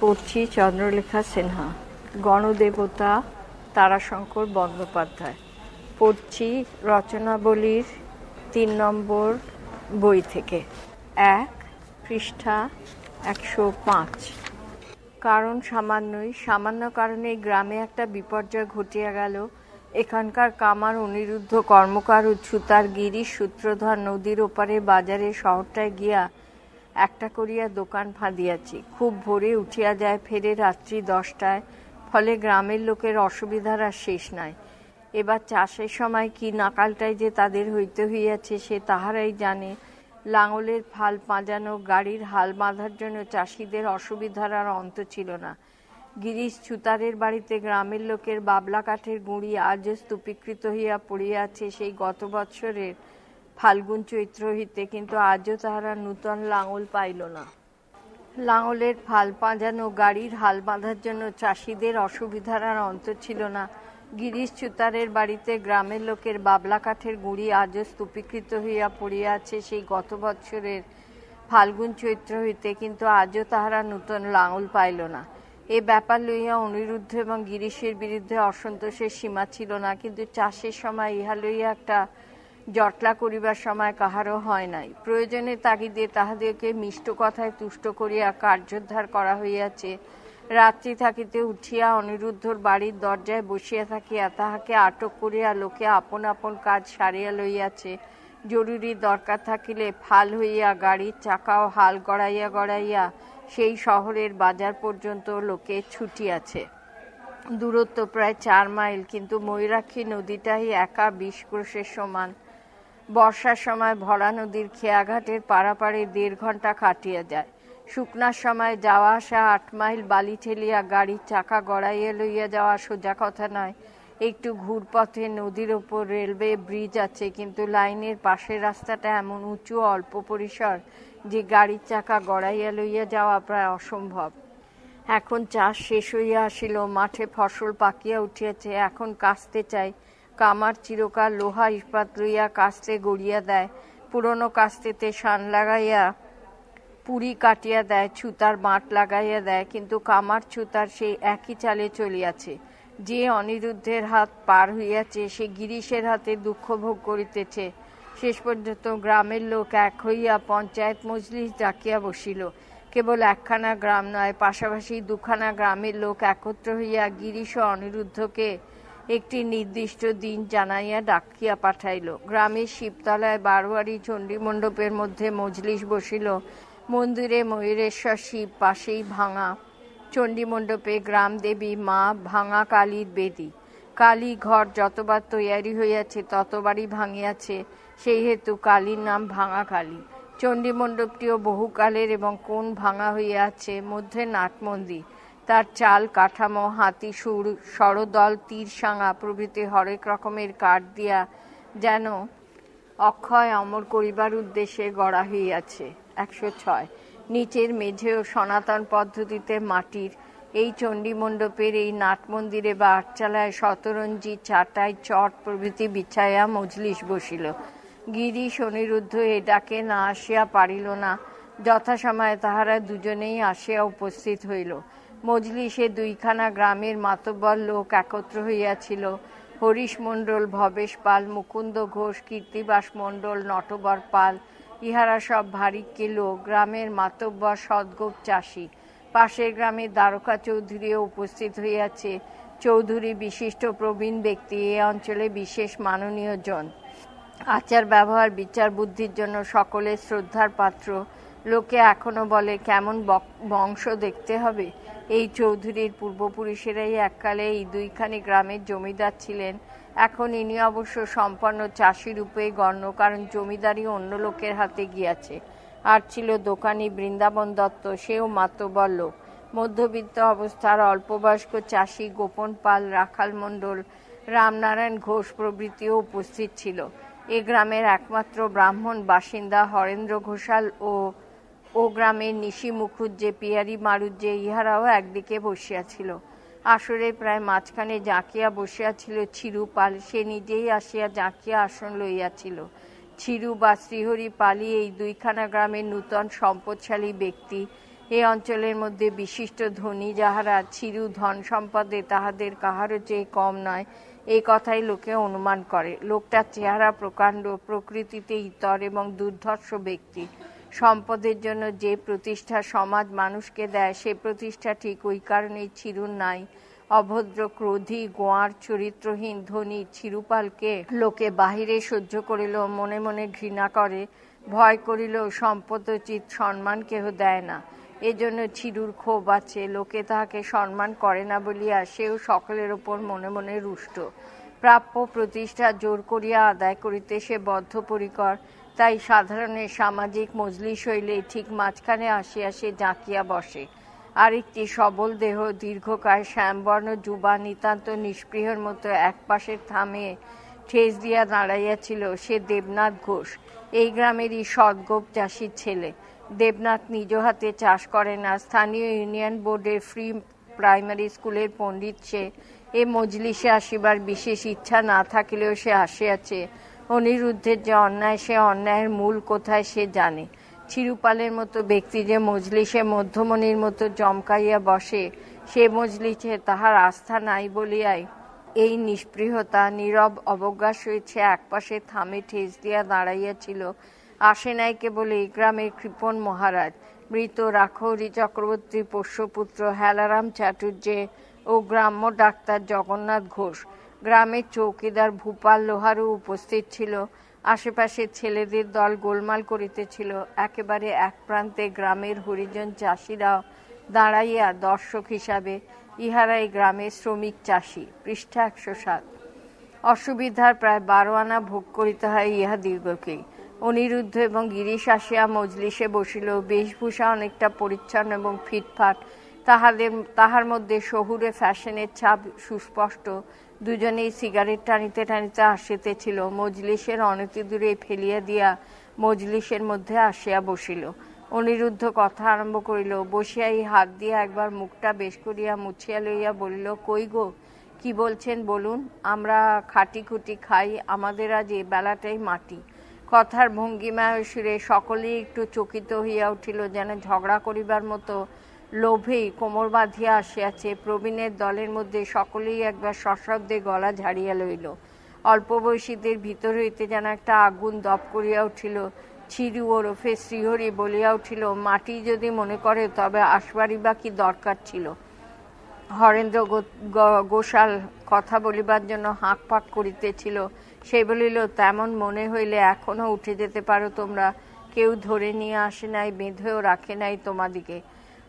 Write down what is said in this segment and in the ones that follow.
পড়ছি চন্দ্রলেখা সিনহা, গণদেবতা তারাশঙ্কর বন্দ্যোপাধ্যায়। পড়ছি রচনাবলীর 3 নম্বর বই থেকে, 1 পৃষ্ঠা 105। কারণ সামান্য কারণে গ্রামে একটা বিপর্যয় ঘটিয়া গেল। এখানকার কামার অনিরুদ্ধ কর্মকার ও ছুতার গিরিশ সূত্রধর নদীর ওপারে বাজারে শহরটায় গিয়া একটা করিয়া দোকান ফাঁদিয়াছি। খুব ভোরে উঠিয়া যায়, ফেরে রাত্রি 10টায়। ফলে গ্রামের লোকের অসুবিধার আর শেষ নাই। এবার চাষের সময় কি নাকালটাই যে তাদের হইতে হইয়াছে সে তাহারাই জানে। লাঙলের ফাল পাঁজানো, গাড়ির হাল বাঁধার জন্য চাষিদের অসুবিধার আর অন্ত ছিল না। গিরিশ ছুতারের বাড়িতে গ্রামের লোকের বাবলা কাঠের গুঁড়ি আজও স্তূপীকৃত হইয়া পড়িয়া আছে সেই গত বৎসরের ফাল্গুন চৈত্র হইতে, কিন্তু আজও তাহারা নূতন লাঙল পাইল না। লাঙলের ফাল পাঁজানো, গাড়ির হাল বাঁধার জন্য চাষিদের অসুবিধার আর অন্ত ছিল না। গিরিশ ছুতারের বাড়িতে গ্রামের লোকের বাবলা কাঠের গুঁড়ি আজও স্তূপীকৃত হইয়া পড়িয়া আছে সেই গত বৎসরের ফাল্গুন চৈত্র হইতে, কিন্তু আজও তাহারা নূতন লাঙল পাইল না। এ ব্যাপার লইয়া অনিরুদ্ধ এবং গিরিশের বিরুদ্ধে অসন্তোষের সীমা ছিল না, কিন্তু চাষের সময় ইহা লইয়া একটা জটলা করিবার সময় কাহারও হয় নাই। প্রয়োজনের তাগিদে তাহাদেরকে মিষ্ট কথায় তুষ্ট করিয়া কার্যোদ্ধার করা হইয়াছে। রাত্রি থাকিতে উঠিয়া অনিরুদ্ধর বাড়ির দরজায় বসিয়া থাকিয়া তাহাকে আটক করিয়া লোকে আপন আপন কাজ সারিয়া লইয়াছে। জরুরি দরকার থাকিলে ফাল হইয়া গাড়ির চাকা ও হাল গড়াইয়া গড়াইয়া সেই শহরের বাজার পর্যন্ত লোকে ছুটিয়াছে। দূরত্ব প্রায় 4 মাইল, কিন্তু ময়ূরাক্ষী নদীটাই একা 20 ক্রোশের সমান। বর্ষার সময় ভরা নদীর খেয়াঘাটের পারাপারে 1.5 ঘন্টা কাটিয়া যায়। শুকনার সময় যাওয়া আসা 8 মাইল বালি ঠেলিয়া গাড়ির চাকা গড়াইয়া লইয়া যাওয়া সোজা কথা নয়। একটু ঘুরপথে নদীর ওপর রেলওয়ে ব্রিজ আছে, কিন্তু লাইনের পাশের রাস্তাটা এমন উঁচু অল্প পরিসর যে গাড়ির চাকা গড়াইয়া লইয়া যাওয়া প্রায় অসম্ভব। এখন চাষ শেষ হইয়া আসিল, মাঠে ফসল পাকিয়া উঠিয়াছে। এখন কাস্তে চাই। কামার চিরকাল লোহা ইস্পাত লইয়া কাস্তে গড়িয়া দেয়, পুরনো কাস্তেতে শান লাগাইয়া পুরি কাটিয়া দেয়, ছুতার বাঁট লাগাইয়া দেয়, কিন্তু কামার ছুতার সেই একই চালে চলিয়াছে। যে অনিরুদ্ধের হাত পার হইয়াছে সে গিরিশের হাতে দুঃখ ভোগ করিতেছে। শেষ পর্যন্ত গ্রামের লোক এক হইয়া পঞ্চায়েত মজলিস ডাকিয়া বসিল। কেবল একখানা গ্রাম নয়, পাশাপাশি 2খানা গ্রামের লোক একত্র হইয়া গিরিশ ও অনিরুদ্ধকে একটি নির্দিষ্ট দিন জানাইয়া ডাকিয়া পাঠাইল। গ্রামের শিবতলায় বারোয়ারি চণ্ডী মণ্ডপের মধ্যে মজলিস বসিল। মন্দিরে ময়ূরেশ্বর শিব, পাশেই ভাঙা চণ্ডী মণ্ডপে গ্রাম দেবী মা ভাঙা কালীর বেদী। কালী ঘর যতবার তৈয়ারি হইয়াছে ততবারই ভাঙিয়াছে, সেই হেতু কালীর নাম ভাঙা কালী। চণ্ডী মণ্ডপটিও বহুকালের এবং কোণ ভাঙা হইয়াছে। মধ্যে নাটমন্দির, তার চাল কাঠামো হাতি সুর, সরদল, তীরসাঙা প্রভৃতি হরেক রকমের কাঠ দিয়া যেন অক্ষয় অমর করিবার উদ্দেশ্যে গড়া হইয়াছে। 106। নিচের মেঝেও সনাতন পদ্ধতিতে মাটির। এই চণ্ডী মণ্ডপের এই নাটমন্দিরে বা আটচালায় শতরঞ্জি, চাটাই, চট প্রভৃতি বিছাইয়া মজলিস বসিল। গিরিশ অনিরুদ্ধ এ ডাকে না আসিয়া পারিল না। যথাসময়ে তাহারা দুজনেই আসিয়া উপস্থিত হইল। মজলিসে 2খানা গ্রামের মাতব্বর লোক একত্র হইয়াছিল। হরিশ মণ্ডল, ভবেশ পাল, মুকুন্দ ঘোষ, কীর্তিবাস মণ্ডল, নটবর পাল, ইহারা সব ভারিক্কি লোক। গ্রামের মাতব্বর সদগোপ চাষী। পাশের গ্রামের দ্বারকা চৌধুরীও উপস্থিত হইয়াছে। চৌধুরী বিশিষ্ট প্রবীণ ব্যক্তি, এ অঞ্চলে বিশেষ মাননীয় জন। আচার ব্যবহার বিচার বুদ্ধির জন্য সকলের শ্রদ্ধার পাত্র। লোকে এখনো বলে, কেমন বংশ দেখতে হবে। এই চৌধুরীর পূর্বপুরুষেরাই এককালে এই 2খানি গ্রামের জমিদার ছিলেন। এখন ইনি অবশ্য সম্পন্ন চাষী রূপেই গণ্য, কারণ জমিদারি অন্য লোকের হাতে গিয়াছে। আর ছিল দোকানি বৃন্দাবন দত্ত, সেও মাতব্বর লোক। মধ্যবিত্ত অবস্থার অল্পবয়স্ক চাষী গোপন পাল, রাখাল মণ্ডল, রামনারায়ণ ঘোষ প্রভৃতিও উপস্থিত ছিল। এ গ্রামের একমাত্র ব্রাহ্মণ বাসিন্দা হরেন্দ্র ঘোষাল ও গ্রামের নিশি মুখুজ্জে, পিয়ারি মারুজ্জে, ইহারাও একদিকে বসিয়াছিল। আসরে প্রায় মাঝখানে জাঁকিয়া বসিয়াছিল ছিরু পাল। সে নিজেই আসিয়া জাঁকিয়া আসন লইয়াছিল। ছিরু বা শ্রীহরি পালই এই 2খানা গ্রামের নূতন সম্পদশালী ব্যক্তি। এই অঞ্চলের মধ্যে বিশিষ্ট ধনী যাহারা চিরু ধন সম্পদে তাহাদের কাহারও চেয়ে কম নয়, এই কথাই লোকে অনুমান করে। লোকটার চেহারা প্রকাণ্ড, প্রকৃতিতে ইতর এবং দুর্ধর্ষ ব্যক্তি। সম্পদের জন্য যে প্রতিষ্ঠা সমাজ মানুষকে দেয়, সে প্রতিষ্ঠা ঠিক ওই কারণেই চিরুর নাই। অভদ্র, ক্রোধী, গোয়ার, চরিত্রহীন ধনী চিরুপালকে লোকে বাহিরে সহ্য করিলেও মনে মনে ঘৃণা করে, ভয় করিলেও সম্পদোচিত সম্মান কেহ দেয় না। এজন্য চিরুর ক্ষোভ আছে, লোকে তাহাকে সম্মান করে না বলিয়া সেও সকলের ওপর মনে মনে রুষ্ট। প্রাপ্য প্রতিষ্ঠা জোর করিয়া আদায় করিতে সে বদ্ধপরিকর। তাই সাধারণের সামাজিক মজলিস হইলে ঠিক মাঝখানে আসিয়া সে জাঁকিয়া বসে। আরেকটি সবল দেহ, দীর্ঘকায়, শ্যামবর্ণ যুবা নিতান্ত নিষ্পৃহর মতো একপাশে থামিয়ে ঠেস দিয়া দাঁড়াইয়াছিল, সে দেবনাথ ঘোষ, এই গ্রামেরই সৎগোপ চাষির ছেলে। দেবনাথ নিজ হাতে চাষ করে না, স্থানীয় ইউনিয়ন বোর্ডের ফ্রি প্রাইমারি স্কুলের পণ্ডিত সে। এ মজলিসে আসিবার বিশেষ ইচ্ছা না থাকিলেও সে আসিয়াছে। অনিরুদ্ধের যে অন্যায়, সে অন্যায়ের মূল কোথায় সে জানে। চিরুপালের মতো ব্যক্তি যে মজলিসে মধ্যমণির মতো জমকাইয়া বসে, সে মজলিসে তাহার আস্থা নাই বলিয়াই এই নিষ্পৃহতা, নীরব অবজ্ঞা সহিত সে একপাশে থামে ঠেস দিয়া দাঁড়াইয়াছিল। আসে নাই কেবল এই গ্রামের কৃপণ মহারাজ, মৃত রাখৌরি চক্রবর্তী পোষ্যপুত্র হেলারাম চাটুর্যে ও গ্রাম্য ডাক্তার জগন্নাথ ঘোষ। গ্রামের চৌকিদার ভূপাল লোহারও উপস্থিত ছিল। আশেপাশের ছেলেদের দল গোলমাল করিতেছিল। একেবারে এক প্রান্তে গ্রামের হরিজন চাষিরাও দাঁড়াইয়া দর্শক হিসাবে। ইহারা এই গ্রামের শ্রমিক চাষি। পৃষ্ঠা 107। অসুবিধার প্রায় 12 আনা ভোগ করিতে হয় ইহাদিগকেই। অনিরুদ্ধ এবং গিরিশ আসিয়া মজলিসে বসিল। বেশভূষা অনেকটা পরিচ্ছন্ন এবং ফিটফাট। তাহার মধ্যে শহুরে ফ্যাশনের ছাপ সুস্পষ্ট। দুজনেই সিগারেট টানিতে টানিতে আসিতেছিল। মজলিসের অনতিদূরে ফেলিয়া দিয়া মজলিসের মধ্যে আসিয়া বসিল। অনিরুদ্ধ কথা আরম্ভ করিল। বসিয়াই হাত দিয়া একবার মুখটা বেশ করিয়া মুছিয়া লইয়া বলিল, কই গো, কি বলছেন বলুন। আমরা খাটিখুটি খাই, আমাদের আজ এ বেলাটাই মাটি। কথার ভঙ্গিমায় সুরে সকলেই একটু চকিত হইয়া উঠিল, যেন ঝগড়া করিবার মতো লোভেই কোমর বাঁধিয়া আসিয়াছে। প্রবীণের দলের মধ্যে সকলেই একবার সশব্দে গলা ঝাড়িয়া লইল। অল্প বয়সীদের ভিতর হইতে যেন একটা আগুন দপ করিয়া উঠিল। চিরু ওরফে শ্রীহরি বলিয়া উঠিল, মাটি যদি মনে করে তবে আসবারই বা কি দরকার ছিল। হরেন্দ্র গোসাল কথা বলিবার জন্য হাঁক পাক করিতেছিল। সে বলিল, তেমন মনে হইলে এখনো উঠে যেতে পারো তোমরা। কেউ ধরে নিয়ে আসে নাই, বেঁধেও রাখে নাই তোমাদিকে।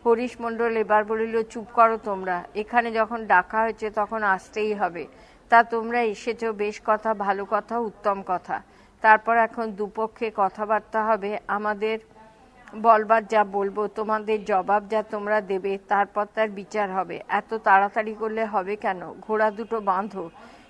হরিশ মণ্ডল এবার বলিল, চুপ করো তোমরা, এখানে যখন ডাকা হয়েছে তখন আসতেই হবে। তা তোমরা এসেছ, বেশ কথা, ভালো কথা, উত্তম কথা। তারপর এখন দুপক্ষে কথাবার্তা হবে। আমাদের বলবার যা বলবো, তোমাদের জবাব যা তোমরা দেবে, তারপর তার বিচার হবে। এত তাড়াতাড়ি করলে হবে কেন? ঘোড়া দুটো বাঁধো।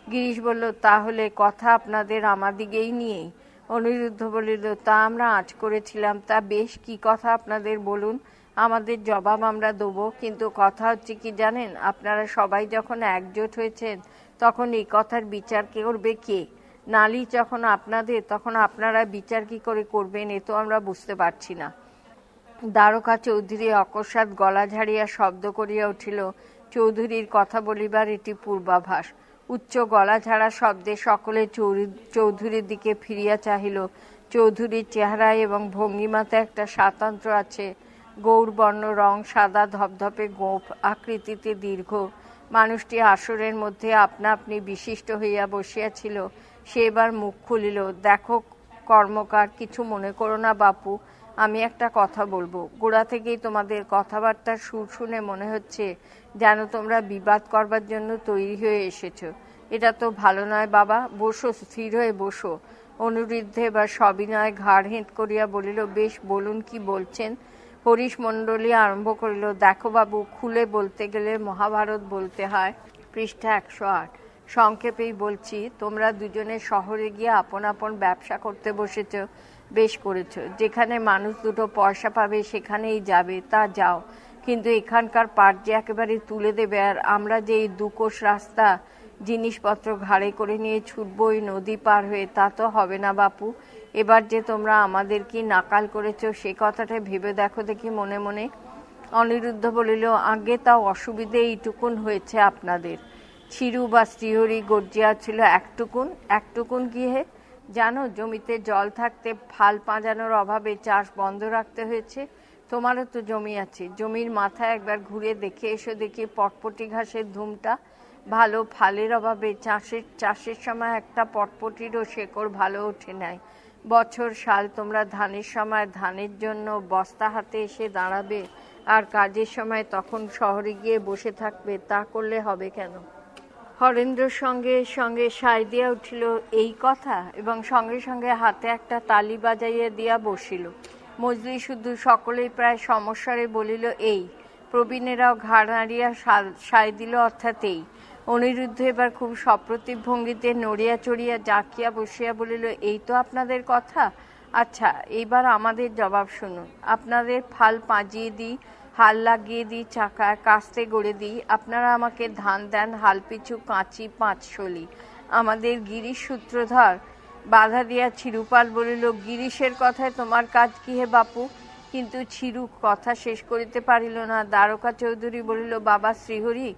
গিরিশ বলল, তাহলে কথা আপনাদের আমাদিগেই নিয়েই। অনিরুদ্ধ বলিল, তা আমরা আঁচ করেছিলাম। তা বেশ, কি কথা আপনাদের বলুন, আমাদের জবাব আমরা দেবো। কিন্তু কথা হচ্ছে কি জানেন, আপনারা সবাই যখন একজোট হয়েছেন তখন এই কথার বিচার করবে কে? নালিশ যখন আপনাদের, তখন আপনারা বিচার কি করে করবেন, এ তো আমরা বুঝতে পারছি না। দ্বারকা চৌধুরী অকস্মাৎ গলা ঝাড়িয়া শব্দ করিয়া উঠিল। চৌধুরীর কথা বলিবার এটি পূর্বাভাস। উচ্চ গলা ঝাড়া শব্দে সকলে চৌধুরীর দিকে ফিরিয়া চাহিল। চৌধুরীর চেহারায় এবং ভঙ্গিমাতে একটা স্বাতন্ত্র্য আছে। গৌরবর্ণ রং, সাদা ধপধপে গোঁফ, আকৃতিতে দীর্ঘ। মানুষটি আসরের মধ্যে আপনা আপনি বিশিষ্ট হইয়া বসিয়াছিল। সে এবার মুখ খুলিল। দেখো কর্মকার, কিছু মনে করো না বাপু, আমি একটা কথা বলবো। গোড়া থেকেই তোমাদের কথাবার্তার সুর শুনে মনে হচ্ছে যেন তোমরা বিবাদ করবার জন্য তৈরি হয়ে এসেছো। এটা তো ভালো নয় বাবা। বসো, স্থির হয়ে বসো। অনিরুদ্ধ এবার সবিনয় ঘাড় হেঁট করিয়া বলিল, বেশ, বলুন, কি বলছেন। হরিশ মণ্ডলী আরম্ভ করিল, দেখো বাবু, খুলে বলতে গেলে মহাভারত বলতে হয়। পৃষ্ঠা 108। সংক্ষেপেই বলছি, তোমরা দুজনে শহরে গিয়ে আপন আপন ব্যবসা করতে বসেছ। বেশ করেছ। যেখানে মানুষ দুটো পয়সা পাবে সেখানেই যাবে, তা যাও। কিন্তু এখানকার পাট যে একেবারে তুলে দেবে, আর আমরা যে এই 2 কোষ রাস্তা জিনিসপত্র ঘাড়ে করে নিয়ে ছুটবো ওই নদী পার হয়ে, তা তো হবে না বাপু। এবার যে তোমরা আমাদের কি নাকাল করেছ, সে কথাটা ভেবে দেখো দেখি মনে মনে। অনিরুদ্ধ বলিল, আগে তাও অসুবিধে এইটুকুন হয়েছে আপনাদের। চিরু বা শ্রীহরি গর্জিয়া ছিল, একটুকুন? একটুকুন কি হে? জানো, জমিতে জল থাকতে ফাল পাঁজানোর অভাবে চাষ বন্ধ রাখতে হয়েছে। তোমারও তো জমি আছে, জমির মাথায় একবার ঘুরে দেখে এসো দেখি পটপটি ঘাসের ধুমটা। ভালো ফালের অভাবে চাষের সময় একটা পটপটিরও শেকড় ভালো ওঠে নাই। বছর সাল তোমরা ধানের সময় ধানের জন্য বস্তা হাতে এসে দাঁড়াবে, আর কাজের সময় তখন শহরে গিয়ে বসে থাকবে। তা করলে হবে কেন? হরেন্দ্রর সঙ্গে সঙ্গে সায় দিয়া উঠিল, এই কথা, এবং সঙ্গে সঙ্গে হাতে একটা তালি বাজাইয়া দিয়া বসিল। মজলি শুদ্ধ সকলেই প্রায় সমস্যারে বলিল, এই। প্রবীণেরাও ঘাড় নাড়িয়া সায় দিল, অর্থাৎ এই। অনিরুদ্ধ এবার খুব সপ্রতিভ ভঙ্গিতে নড়িয়া চড়িয়া জাঁকিয়া বসিয়া বলিল, এই তো আপনাদের কথা। আচ্ছা, এইবার আমাদের জবাব শুনুন। আপনাদের ফাল পাঁজিয়ে দিই, হাল লাগিয়ে দিই, চাকায় কাস্তে গড়ে দিই, আপনারা আমাকে ধান দেন হাল পিছু কাঁচি 5 শলি। আমাদের গিরিশ সূত্রধর বাধা দিয়া চিরুপাল বলিল, গিরিশের কথায় তোমার কাজ কি হে বাপু? কিন্তু চিরু কথা শেষ করিতে পারিল না। দ্বারকা চৌধুরী বলিল, বাবা শ্রীহরি,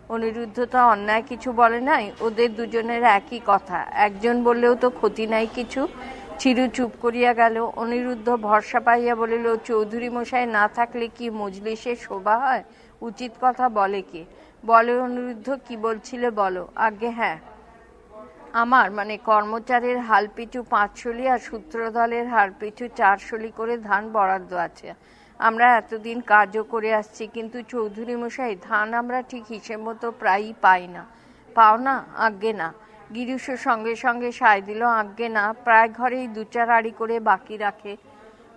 অনিরুদ্ধ তো অন্যায় কিছু বলে নাই, ওদের দুজনের একই কথা, একজন বললেও তো ক্ষতি নাই কিছু। চিরু চুপ করিয়া গেল। অনিরুদ্ধ ভরসা পাইয়া বলিল, চৌধুরী মশাই না থাকলে কি মজলিসে শোভা হয়? উচিত কথা বলে কে? বলে অনিরুদ্ধ, কি বলছিলে বলো। আজ্ঞে হ্যাঁ, আমার মানে কর্মচারীর হাল পিছু 5 শলি আর সূত্রদলের হাল পিছু 4 শলি করে ধান বরাদ্দ আছে। আমরা এতদিন কাজও করে আসছি, কিন্তু চৌধুরী মশাই ধান আমরা ঠিক হিসেব মতো প্রায়ই পাই না। পাও না? আজ্ঞে না। গিরিশ সঙ্গে সঙ্গে সায় দিল, আজ্ঞে না, প্রায় ঘরেই 2-4 আড়ি করে বাকি রাখে,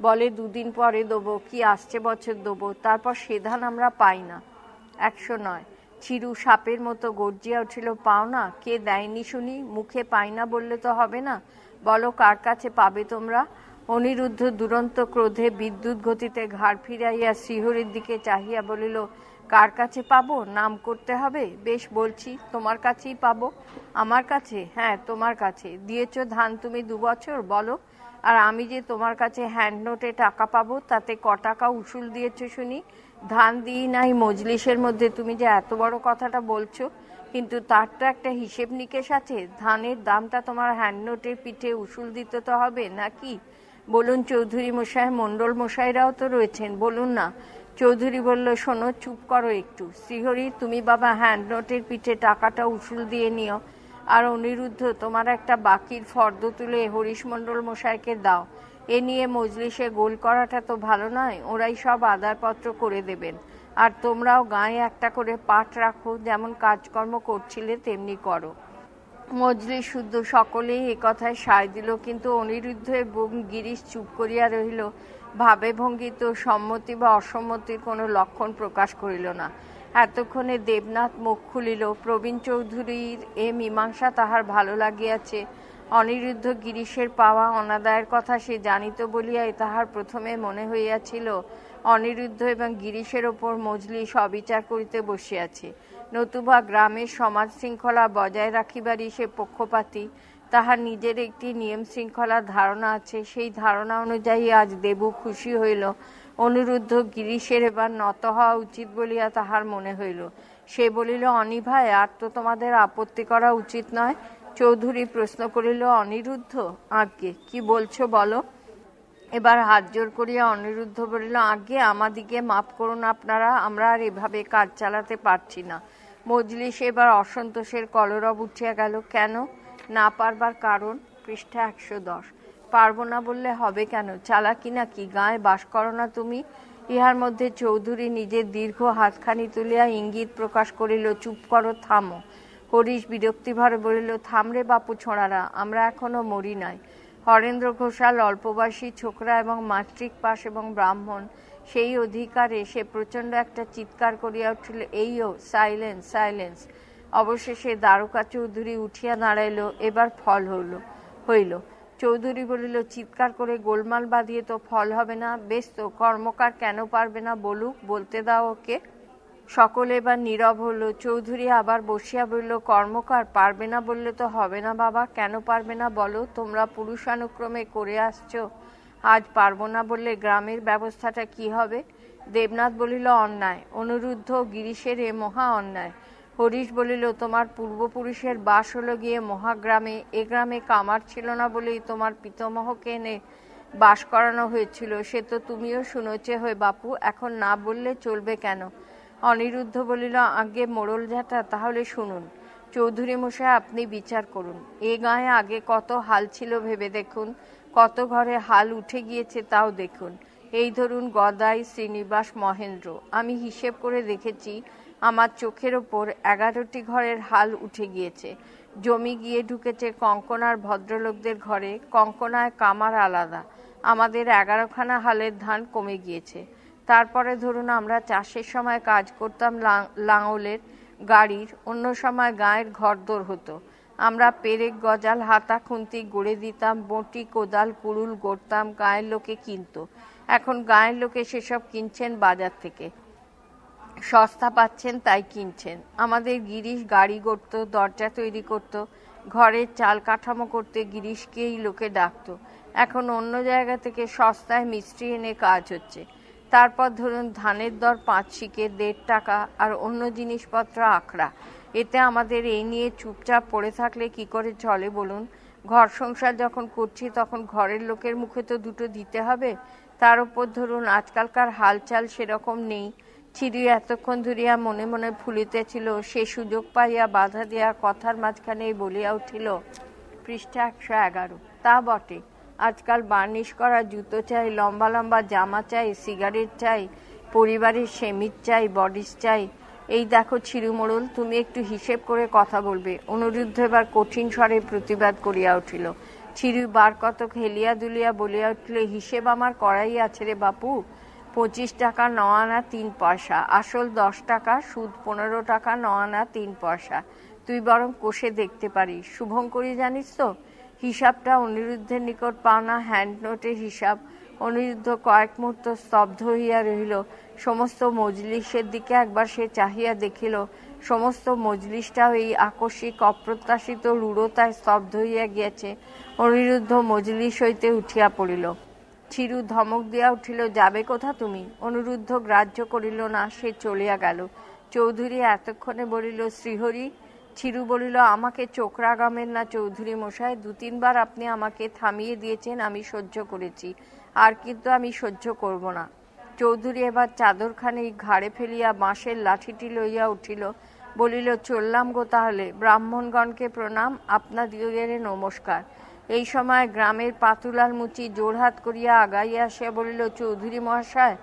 বলে 2 দিন পরে দেবো, কি আসছে বছর দেবো, তারপর সে ধান আমরা পাই না। 100 নয়। চিরু সাপের মতো গর্জিয়া উঠিল, পাও না? কে দেয়নি শুনি? মুখে পাই না বললে তো হবে না, বলো কার কাছে পাবে তোমরা? অনিরুদ্ধ দুরন্ত ক্রোধে বিদ্যুৎ গতিতে ঘাড় ফিরাইয়া শ্রীহরির দিকে চাহিয়া বলিল, কার কাছে পাবো? নাম করতে হবে? বেশ বলছি, তোমার কাছেই পাবো। আমার কাছে? হ্যাঁ, তোমার কাছে। দিয়েছ ধান তুমি 2 বছর, বলো। আর আমি যে তোমার কাছে হ্যান্ড নোটে টাকা পাবো, তাতে ক টাকা উসুল দিয়েছ শুনি? ধান দিই নাই মজলিসের মধ্যে, তুমি যে এত বড় কথাটা বলছো, কিন্তু তার তো একটা হিসেব নিকেশ আছে। ধানের দামটা তোমার হ্যান্ড নোটের পিঠে উসুল দিতে তো হবে নাকি? বলুন চৌধুরী মশাই, মণ্ডল মশাইরাও তো রয়েছেন, বলুন না। চৌধুরী বলল, শোনো, চুপ করো একটু। শ্রীহরি, তুমি বাবা হ্যান্ড নোটের পিঠে টাকাটা উসুল দিয়ে নিও, আর অনিরুদ্ধ তোমার একটা বাকির ফর্দ তুলে হরিশ মণ্ডল মশাইকে দাও। এ নিয়ে মজলিসে গোল করাটা তো ভালো নয়, ওরাই সব আদারপত্র করে দেবেন। আর তোমরাও গায়ে একটা করে পাঠ রাখো, যেমন কাজকর্ম করছিলে তেমনি করো। মজলিস শুদ্ধ সকলেই এ কথায় সায় দিল, কিন্তু অনিরুদ্ধ এবং গিরিশ চুপ করিয়া রহিল। ভাবে ভঙ্গিত সম্মতি বা অসম্মতির কোনো লক্ষণ প্রকাশ করিল না। এতক্ষণে দেবনাথ মুখ খুলিল। প্রবীণ চৌধুরীর এ মীমাংসা তাহার ভালো লাগিয়াছে। অনিরুদ্ধ গিরিশের পাওয়া অনাদায়ের কথা সে জানিত বলিয়াই তাহার প্রথমে মনে হইয়াছিল অনিরুদ্ধ এবং গিরিশের ওপর মজলিস অবিচার করিতে বসিয়াছে, নতুবা গ্রামের সমাজ শৃঙ্খলা বজায় রাখিবারই সে পক্ষপাতী। তাহার নিজের একটি নিয়ম শৃঙ্খলার ধারণা আছে, সেই ধারণা অনুযায়ী আজ দেবু খুশি হইল। অনিরুদ্ধ গিরিশের এবার নত হওয়া উচিত বলিয়া তাহার মনে হইল। সে বলিল, অনি ভাই, আর তো তোমাদের আপত্তি করা উচিত নয়। চৌধুরী প্রশ্ন করিল, অনিরুদ্ধ? আজ্ঞে। কি বলছো বলো। এবার হাত জোর করিয়া অনিরুদ্ধ বলিল, আজ্ঞে, আমাদিকে মাফ করুন আপনারা, আমরা আর এভাবে কাজ চালাতে পারছি না। মজলিসে এবার অসন্তোষের কলরব উঠিয়া গেল। কেন? না পারবার কারণ। পৃষ্ঠা 110। পারবো না বললে হবে কেন? চালাকি নাকি? গায়ে বাস করো না তুমি? ইহার মধ্যে চৌধুরী নিজের দীর্ঘ হাতখানি তুলিয়া ইঙ্গিত প্রকাশ করিল, চুপ করো, থামো। হরিশ বিরক্তিভরে বলিল, থামরে বাপু ছোঁড়ারা, আমরা এখনো মরি নাই। হরেন্দ্র ঘোষাল অল্পবয়সী ছোকরা এবং মাতৃক পাশ এবং ব্রাহ্মণ, সেই অধিকারে সে প্রচণ্ড একটা চিৎকার করিয়া উঠিল, এইও, সাইলেন্স, সাইলেন্স। অবশেষে দ্বারকা চৌধুরী উঠিয়া দাঁড়াইল। এবার ফল হইল। চৌধুরী বলিল, চিৎকার করে গোলমাল বাঁধিয়ে তো ফল হবে না। বেশ তো, কর্মকার কেন পারবে না বলুক, বলতে দাও ওকে। সকলে এবার নীরব হলো। চৌধুরী আবার বসিয়া বলল, কর্মকার পারবে না বললে তো হবে না বাবা, কেন পারবে না বলো? তোমরা পুরুষানুক্রমে করে আসছো, আজ পারবো না বললে গ্রামের ব্যবস্থাটা কি হবে? দেবনাথ বলিল, অন্যায়। অনুরুদ্ধ, গিরিশের এ মহা অন্যায়। হরিশ বলিল, তোমার পূর্বপুরুষের বাস হলো গিয়ে মহাগ্রামে, এ গ্রামে কামার ছিল না বলেই তোমার পিতামহকে এনে বাস করানো হয়েছিল, সে তো তুমিও শুনেছে হয়ে বাপু, এখন না বললে চলবে কেন? অনিরুদ্ধ বলিল, আগে মোড়ল জ্যাঠা, তাহলে শুনুন। চৌধুরী মশাই, আপনি বিচার করুন। এ গায়ে আগে কত হাল ছিল ভেবে দেখুন, কত ঘরে হাল উঠে গিয়েছে তাও দেখুন। এই ধরুন গদাই, শ্রীনিবাস, মহেন্দ্র, আমি হিসেব করে দেখেছি আমার চোখের ওপর 11টি ঘরের হাল উঠে গিয়েছে। জমি গিয়ে ঢুকেছে কঙ্কনার ভদ্রলোকদের ঘরে, কঙ্কনায় কামার আলাদা। আমাদের 11খানা হালের ধান কমে গিয়েছে। তারপরে ধরুন আমরা চাষের সময় কাজ করতাম লাঙলের, গাড়ির, অন্য সময় গায়ের ঘরদোর হতো। আমরা পেরেক, গজাল, হাতা, খুন্তি গড়ে দিতাম, বঁটি, কোদাল, কুড়ুল গড়তাম, গায়ের লোকে কিনত। এখন গায়ের লোকে সেসব কিনছেন বাজার থেকে, সস্তা পাচ্ছেন তাই কিনছেন। আমাদের গিরিশ গাড়ি গড়ত, দরজা তৈরি করত, ঘরের চাল কাঠামো করতে গিরিশকেই লোকে ডাকত। এখন অন্য জায়গা থেকে সস্তায় মিস্ত্রি এনে কাজ হচ্ছে। তারপর ধরুন ধানের দর 5 শিকে 1.5 টাকা, আর অন্য জিনিসপত্র আখড়া। এতে আমাদের এই নিয়ে চুপচাপ পড়ে থাকলে কি করে চলে বলুন? ঘর সংসার যখন করছি তখন ঘরের লোকের মুখে তো দুটো দিতে হবে। তার উপর ধরুন আজকালকার হালচাল সেরকম নেই। চিড়ি এতক্ষণ ধরিয়া মনে মনে ফুলিতেছিল, সে সুযোগ পাইয়া বাধা দিয়া কথার মাঝখানেই বলিয়া উঠিল, পৃষ্ঠা 111, তা বটে, আজকাল বার্নিশ করা জুতো চাই, লম্বা লম্বা জামা চাই, সিগারেট চাই, পরিবারের সেমিট চাই, বডিস চাই। এই দেখো ছিরু মোড়ল, তুমি একটু হিসেব করে কথা বলবে। অনুরুদ্ধ এবার কঠিন স্বরে প্রতিবাদ করিয়া উঠিল। ছিরু বার কতক হেলিয়া দুলিয়া বলিয়া উঠিল, হিসেব আমার করাই আছে রে বাপু। 25 টাকা 9 আনা 3 পয়সা, আসল 10 টাকা, সুদ 15 টাকা 9 আনা 3 পয়সা। তুই বরং কষে দেখতে পারিস। শুভঙ্করী জানিস তো? হিসাবটা অনিরুদ্ধের নিকট পাওনা হ্যান্ড নোটের হিসাব। অনিরুদ্ধ কয়েক মুহূর্ত স্তব্ধ হইয়া রহিল। সমস্ত মজলিসের দিকে একবার সে চাহিয়া দেখিল। সমস্ত মজলিসটাও এই আকস্মিক অপ্রত্যাশিত রূঢ়তায় স্তব্ধ হইয়া গিয়াছে। অনিরুদ্ধ মজলিস হইতে উঠিয়া পড়িল। চিরু ধমক দিয়া উঠিল, যাবে কোথা তুমি? অনুরুদ্ধ গ্রাহ্য করিল না, সে চলিয়া গেল। চৌধুরী এতক্ষণে বলিল, শ্রীহরি। চিরু বলিল, আমাকে চোখ রাগামেন না চৌধুরী মশাই, 2-3 বার আপনি আমাকে থামিয়ে দিয়েছেন, আমি সহ্য করেছি, আর কিন্তু আমি সহ্য করব না। চৌধুরী এবার চাদরখানি ঘাড়ে ফেলিয়া বাঁশের লাঠিটি লইয়া উঠিল, বলিল, চললাম গো তাহলে। ব্রাহ্মণগণকে প্রণাম, আপনাদিগের নমস্কার। এই সময় গ্রামের পাতুলাল মুচি জোড়হাত করিয়া আগাইয়া আসিয়া বলিল, চৌধুরী মহাশয়,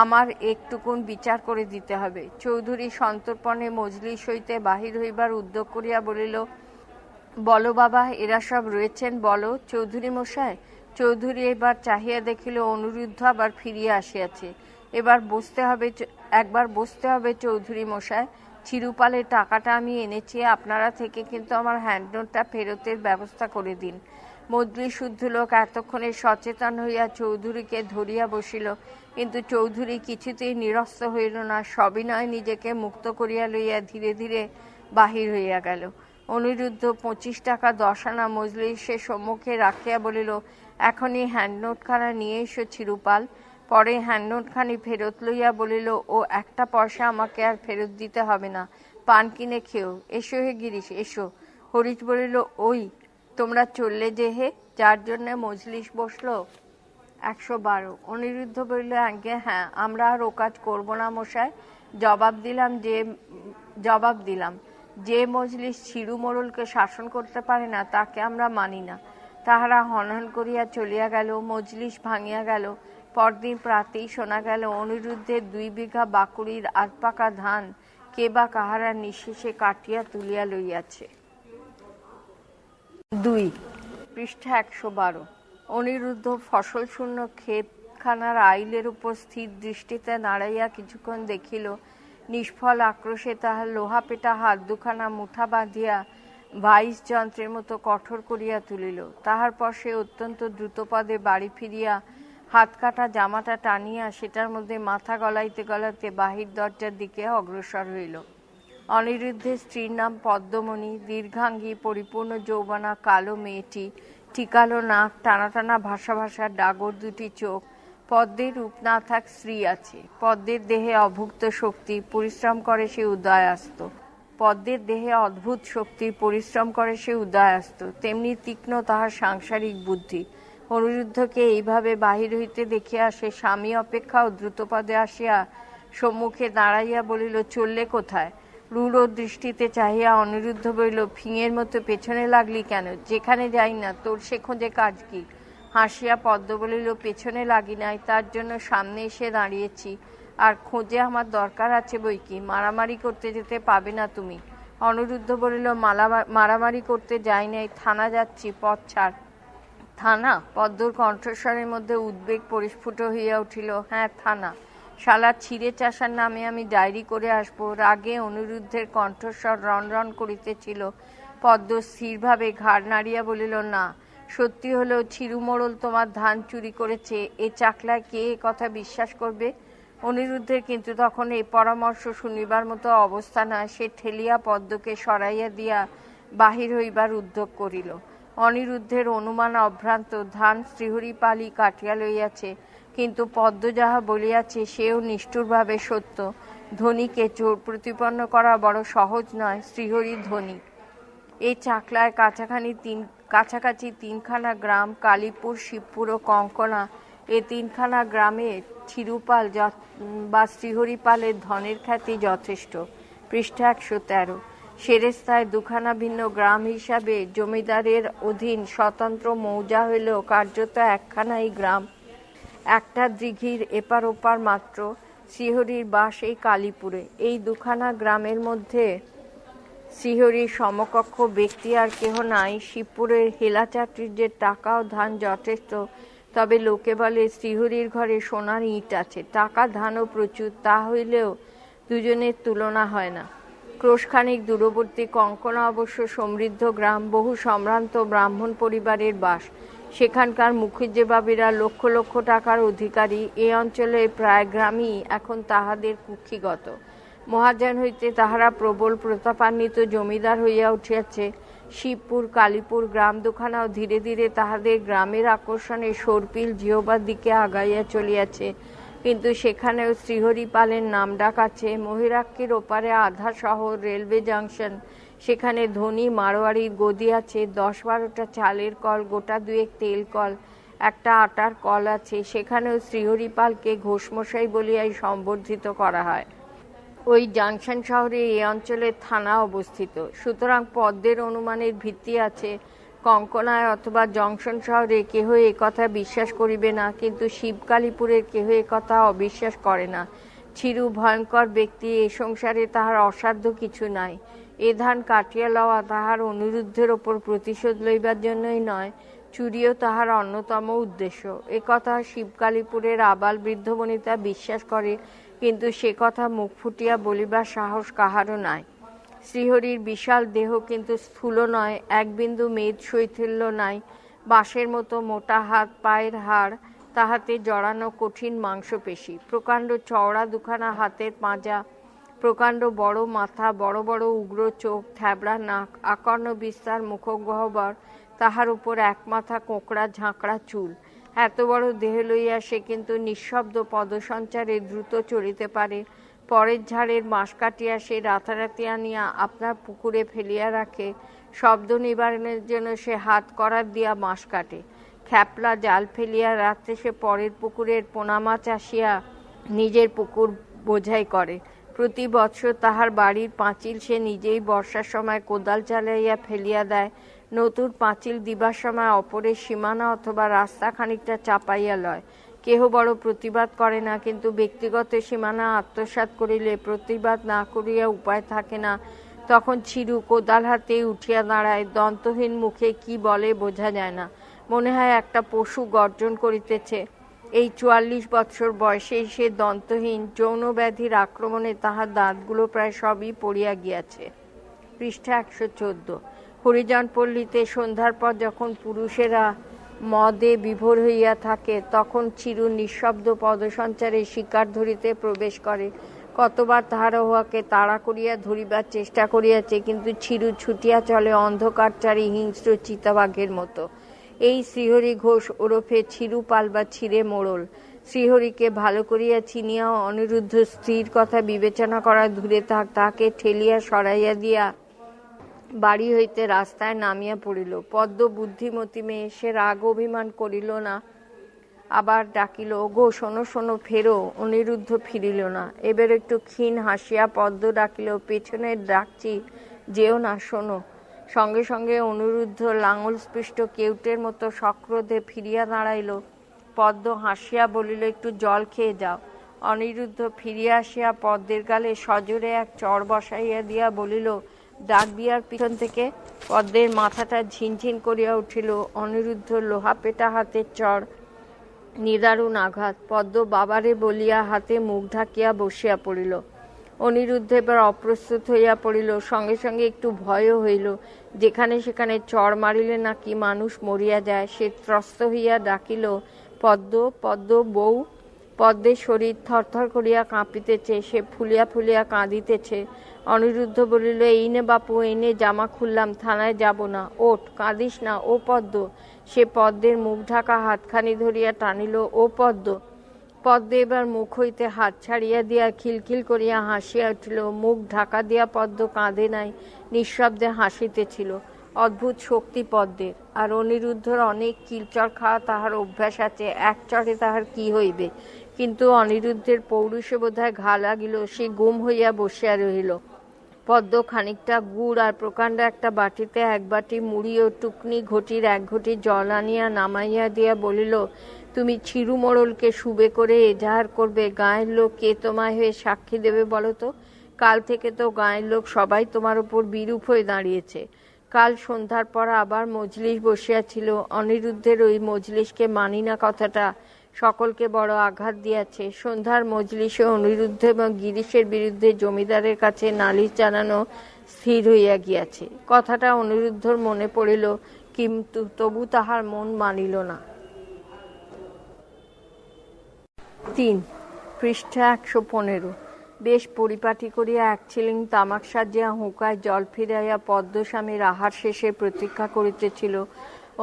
আমার একটুকুন বিচার করে দিতে হবে। চৌধুরী সন্তর্পণে মজলিস হইতে বাহির হইবার উদ্যোগ করিয়া বলিল, বলো বাবা, এরা সব রয়েছেন, বলো চৌধুরী মশাই। চৌধুরী এবার চাহিয়া দেখিল অনুরুদ্ধ আবার ফিরিয়া আসিয়াছে। একবার বসতে হবে চৌধুরী মশাই। চিরুপালের টাকাটা আমি এনেছি, আপনারা থেকে কিন্তু আমার হ্যান্ডনোটটা ফেরতের ব্যবস্থা করে দিন। মজলিস শুদ্ধ লোক এতক্ষণে সচেতন হইয়া চৌধুরীকে ধরিয়া বসিল, কিন্তু চৌধুরী কিছুতেই নিরস্ত হইল না। সবিনয় নিজেকে মুক্ত করিয়া লইয়া ধীরে ধীরে বাহির হইয়া গেল। অনিরুদ্ধ 25 টাকা 10 আনা মজলিসের সম্মুখে রাখিয়া বলিল, এখনই হ্যান্ডনোটখানা নিয়ে এসো চিরুপাল। পরে হ্যান্ডনোটখানি ফেরত লইয়া বলিল, ও 1 পয়সা আমাকে আর ফেরত দিতে হবে না, পান কিনে খেও। এসো হে গিরিশ, এসো। হরিশ বলিল, ওই তোমরা চললে যে হে, যার জন্য মজলিস বসলো? 112। অনিরুদ্ধ বলিল, আজ্ঞে হ্যাঁ, আমরা আর ও কাজ করবো না মশাই। জবাব দিলাম, যে মজলিস ছিরু মোড়লকে শাসন করতে পারে না তাকে আমরা মানি না। তাহারা হনহন করিয়া চলিয়া গেল। মজলিস ভাঙিয়া গেল। পরদিন প্রাতেই শোনা গেল অনিরুদ্ধের 2 বিঘা বাকুড়ির আধপাকা ধান কে বা কাহারা নিঃশেষে কাটিয়া তুলিয়া লইয়াছে। 2, পৃষ্ঠা 112। অনিরুদ্ধ ফসল শূন্য ক্ষেতখানার আইলের উপর স্থির দৃষ্টিতে দাঁড়াইয়া কিছুক্ষণ দেখিল। নিষ্ফল আক্রোশে তাহার লোহা পেটা হাত দুখানা মুঠা বাঁধিয়া ভাইস যন্ত্রের মতো কঠোর করিয়া তুলিল। তাহার পর সে অত্যন্ত দ্রুতপদে বাড়ি ফিরিয়া হাত কাটা জামাটা টানিয়া সেটার মধ্যে মাথা গলাইতে গলাইতে বাহির দরজার দিকে অগ্রসর হইল। অনিরুদ্ধের স্ত্রীর নাম পদ্মমণি। দীর্ঘাঙ্গী, পরিপূর্ণ যৌবনা, কালো মেয়েটি, টিকালো নাক, টানা টানা ভাসা ভাসা ডাগর 2টি চোখ, পদ্মের রূপ না থাক শ্রী আছে, পদ্মের দেহে অভুক্ত শক্তি, পরিশ্রম করে সে উদয়াস্ত। পদ্মের দেহে অদ্ভুত শক্তি, পরিশ্রম করে সে উদয়াস্ত, তেমনি তীক্ষ্ণ তাহার সাংসারিক বুদ্ধি। অনিরুদ্ধকে এইভাবে বাহির হইতে দেখিয়া সে স্বামী অপেক্ষাও দ্রুতপদে আসিয়া সম্মুখে দাঁড়াইয়া বলিল, চললে কোথায়? রূঢ় দৃষ্টিতে চাহিয়া অনিরুদ্ধ বলিল, ফিঙের মতো পেছনে লাগলি কেন? যেখানে যাই না তোর সে খোঁজে কাজ কি? হাসিয়া পদ্ম বলিল, পেছনে লাগি নাই, তার জন্য সামনে এসে দাঁড়িয়েছি। আর খোঁজে আমার দরকার আছে বই কি, মারামারি করতে যেতে পাবে না তুমি। অনিরুদ্ধ বলিল, মারামারি করতে যাই নাই, থানা যাচ্ছি, পথ ছাড়। থানা? পদ্মর কণ্ঠস্বরের মধ্যে উদ্বেগ পরিস্ফুট হইয়া উঠিল। হ্যাঁ, থানা। শালা ছিঁড়ে চাষার নামে আমি ডায়েরি করে আসবো। রাগে অনিরুদ্ধের কণ্ঠস্বর রণ করিতেছিল। পদ্ম স্থিরভাবে ঘাড় নাড়িয়া বলিল, না, সত্যি হলেও ছিরুমোড়ল তোমার ধান চুরি করেছে, এ চাকলায় কে এ কথা বিশ্বাস করবে? অনিরুদ্ধের কিন্তু তখন এই পরামর্শ শুনিবার মতো অবস্থা নয়। সে ঠেলিয়া পদ্মকে সরাইয়া দিয়া বাহির হইবার উদ্যোগ করিল। অনিরুদ্ধের অনুমান অভ্রান্ত, ধান শ্রীহরিপালই কাটিয়া লইয়াছে। কিন্তু পদ্ম যাহা বলিয়াছে সেও নিষ্ঠুরভাবে সত্য। ধনীকে চোর প্রতিপন্ন করা বড় সহজ নয়। শ্রীহরি ধনী। এই চাকলায় কাছাকাছি তিনখানা গ্রাম, কালীপুর, শিবপুর ও কঙ্কনা। এ তিনখানা গ্রামে চিরুপাল বা শ্রীহরিপালের ধনের খ্যাতি যথেষ্ট। পৃষ্ঠা 113। সেরেস্তায় দুখানা ভিন্ন গ্রাম হিসাবে জমিদারের অধীন স্বতন্ত্র মৌজা হইলেও কার্যত একখানাই গ্রাম, একটা দিঘির এপার ওপার মাত্র। শ্রীহরির বাস এই কালীপুরে। এই দুখানা গ্রামের মধ্যে শ্রীহরির সমকক্ষ ব্যক্তি আর কেহ নাই। শিবপুরের হেলাচাটুর্যের টাকা ও ধান যথেষ্ট, তবে লোকে বলে শ্রীহরির ঘরে সোনার ইট আছে। টাকা ধানও প্রচুর, তা হইলেও দুজনের তুলনা হয় না। ক্রোশখানিক দূরবর্তী কঙ্কনা অবশ্য সমৃদ্ধ গ্রাম, বহু সম্ভ্রান্ত ব্রাহ্মণ পরিবারের বাস। সেখানকার মুখুজ্জেবাবীরা লক্ষ লক্ষ টাকার অধিকারী। এ অঞ্চলের প্রায় গ্রামই এখন তাহাদের কুক্ষিগত। মহাজন হইতে তাহারা প্রবল প্রতাপান্বিত জমিদার হইয়া উঠিয়াছে। শিবপুর, কালীপুর গ্রাম দুখানাও ধীরে ধীরে তাহাদের গ্রামের আকর্ষণে সর্পিল জিহ্বার দিকে আগাইয়া চলিয়াছে। কিন্তু সেখানেও শ্রীহরিপালের নামডাক আছে। মহিরাক্ষীর ওপারে আধা শহর, রেলওয়ে জাংশন। সেখানে ধনী মারোয়ারির গদি আছে। 10-12টা চালের কল, গোটা দুয়েক তেল কল, একটা আটার কল আছে। সেখানেও শ্রীহরিপালকে ঘোষমশাই বলিয়াই সম্বর্ধিত করা হয়। ওই জাংশন শহরে এই অঞ্চলের থানা অবস্থিত। সুতরাং পদ্মের অনুমানের ভিত্তি আছে। কঙ্কনায় অথবা জংশন শহরে কেহ এ কথা বিশ্বাস করিবে না, কিন্তু শিবকালীপুরের কেহ এ কথা অবিশ্বাস করে না। চিরু ভয়ঙ্কর ব্যক্তি, এ সংসারে তাহার অসাধ্য কিছু নাই। এ ধান কাটিয়া লওয়া তাহার অনিরুদ্ধের ওপর প্রতিশোধ লইবার জন্যই নয়, চুরিও তাহার অন্যতম উদ্দেশ্য। এ কথা শিবকালীপুরের আবাল বৃদ্ধ বনিতা বিশ্বাস করে, কিন্তু সে কথা মুখ ফুটিয়া বলিবার সাহস কাহারও নাই। শ্রীহরির বিশাল দেহ কিন্তু স্থূল নয়, এক বিন্দু মেদ শৈথিল্য নাই। বাঁশের মতো মোটা হাত, পায়ের হাড়, তাহাতে জড়ানো কঠিন মাংসপেশি। প্রকাণ্ড চওড়া দুখানা হাতের পাঁজা, প্রকাণ্ড বড় মাথা, বড় বড় উগ্র চোখ, থ্যাবড়া নাক, আকর্ণ বিস্তার মুখগহ্বর, তাহার উপর এক মাথা কোঁকড়া ঝাঁকড়া চুল। এত বড় দেহ লইয়া সে কিন্তু নিঃশব্দ পদসঞ্চারে দ্রুত চলিতে পারে। পরের ঝাড়ের বাঁশ কাটিয়া সে রাতারাতি আনিয়া আপনার পুকুরে ফেলিয়া রাখে। শব্দ নিবারণের জন্য সে হাত করাত দিয়া বাঁশ কাটে। খ্যাপলা জাল ফেলিয়া রাত্রে সে পরের পুকুরের পোনা মাছ আসিয়া নিজের পুকুর বোঝাই করে। প্রতি বৎসর তাহার বাড়ির পাঁচিল সে নিজেই বর্ষার সময় কোদাল চালাইয়া ফেলিয়া দেয়। নতুন পাঁচিল দিবার সময় অপরের সীমানা অথবা রাস্তা খানিকটা চাপাইয়া লয়। কেহ বড় প্রতিবাদ করে না, কিন্তু ব্যক্তিগত সীমানা আত্মসাৎ করিলে প্রতিবাদ না করিয়া উপায় থাকে না। তখন চিরু কোদাল হাতে উঠিয়া দাঁড়ায়। দন্তহীন মুখে কি বলে বোঝা যায় না, মনে হয় একটা পশু গর্জন করিতেছে। এই 44 বৎসর বয়সেই সে দন্তহীন। যৌন ব্যাধির আক্রমণে তাহার দাঁতগুলো প্রায় সবই পড়িয়া গিয়াছে। পৃষ্ঠা 114। হরিজনপল্লীতে সন্ধ্যার পর যখন পুরুষেরা মদে বিভোর হইয়া থাকে, তখন চিরু নিঃশব্দ পদসঞ্চারে শিকার ধরিতে প্রবেশ করে। কতবার তাহারা উহাকে তাড়া করিয়া ধরিবার চেষ্টা করিয়াছে, কিন্তু চিরু ছুটিয়া চলে অন্ধকারচারী হিংস্র চিতাবাঘের মতো। এই শ্রীহরি ঘোষ ওরফে চিরুপাল বা ছিঁড়ে মোড়ল। শ্রীহরিকে ভালো করিয়া চিনিয়া অনিরুদ্ধ স্ত্রীর কথা বিবেচনা করা দূরে থাক, তাহাকে ঠেলিয়া সরাইয়া দিয়া বাড়ি হইতে রাস্তায় নামিয়া পড়িল। পদ্ম বুদ্ধিমতী মেয়ে, সে রাগ অভিমান করিল না, আবার ডাকিল, ওগো শোনো শোনো, ফেরো। অনিরুদ্ধ ফিরিল না। এবার একটু ক্ষীণ হাসিয়া পদ্ম ডাকিল, পেছনে ডাকছি, যেও না, শোনো। সঙ্গে সঙ্গে অনিরুদ্ধ লাঙল স্পৃষ্ট কেউটের মতো সক্রোধে ফিরিয়া দাঁড়াইল। পদ্ম হাসিয়া বলিল, একটু জল খেয়ে যাও। অনিরুদ্ধ ফিরিয়া আসিয়া পদ্মের গালে সজোরে এক চড় বসাইয়া দিয়া বলিল, ডাক দিয়ার পিছন থেকে। পদ্মের মাথাটা ঝিনঝিন করিয়া উঠিল। অনিরুদ্ধ লোহা পেটা হাতের চড়, নিদারুণ আঘাত। পদ্ম বাবারে বলিয়া হাতে মুখ ঢাকিয়া বসিয়া পড়িল। অনিরুদ্ধ এবার অপ্রস্তুত হইয়া পড়িল। সঙ্গে সঙ্গে একটু ভয়ও হইল। যেখানে সেখানে চড় মারিলে নাকি মানুষ মরিয়া যায়। সে ত্রস্ত হইয়া ডাকিল, পদ্ম, পদ্ম, বউ। পদ্মের শরীর থরথর করিয়া কাঁপিতেছে, সে ফুলিয়া ফুলিয়া কাঁদিতেছে। অনিরুদ্ধ বলিল, এই নে বাপু, এই নে, জামা খুললাম, থানায় যাব না, ওঠ, কাঁদিস না, ও পদ্ম। সে পদ্মের মুখ ঢাকা হাতখানি ধরিয়া টানিল, ও পদ্ম। পদ্ম এবার মুখ হইতে হাত ছাড়িয়া দিয়া খিলখিল করিয়া হাসিয়া উঠিল। মুখ ঢাকা দিয়া পদ্ম কাঁদে নাই, নিঃশব্দে হাসিতেছিল। অদ্ভুত শক্তি পদ্মের। আর অনিরুদ্ধর অনেক কিলচর খাওয়া তাহার অভ্যাস আছে, এক চড়ে তাহার কি হইবে। কিন্তু অনিরুদ্ধের পৌরুষে বোধহয় ঘা লাগিল, সে গুম হইয়া বসিয়া রহিল। পদ্ম খানিকটা গুড় আর প্রকাণ্ড একটা বাটিতে এক বাটি মুড়ি ও টুকনি ঘটির এক ঘটি জল আনিয়া নামাইয়া দিয়া বলিল, তুমি ছিরু মোড়লকে শুবে করে এজাহার করবে? গাঁয়ের লোক কে তোমায় হয়ে সাক্ষী দেবে বলো তো? কাল থেকে তো গাঁয়ের লোক সবাই তোমার ওপর বিরূপ হয়ে দাঁড়িয়েছে। কাল সন্ধ্যার পর আবার মজলিস বসিয়াছিল। অনিরুদ্ধের ওই মজলিসকে মানি না কথাটা সকলকে বড় আঘাত দিয়াছে। সন্ধ্যার মজলিসে অনিরুদ্ধ এবং গিরিশের বিরুদ্ধে জমিদারের কাছে নালিশ জানানো স্থির হইয়া গিয়াছে। কথাটা অনিরুদ্ধর মনে পড়িল, কিন্তু তবু তাহার মন মানিল না। ৩ পৃষ্ঠা ১১৫। বেশ পরিপাটি করিয়া এক ছিলিং তামাক সাজিয়া হুঁকায় জল ফিরাইয়া পদ্মস্বামীর আহার শেষে প্রতীক্ষা করিতেছিল।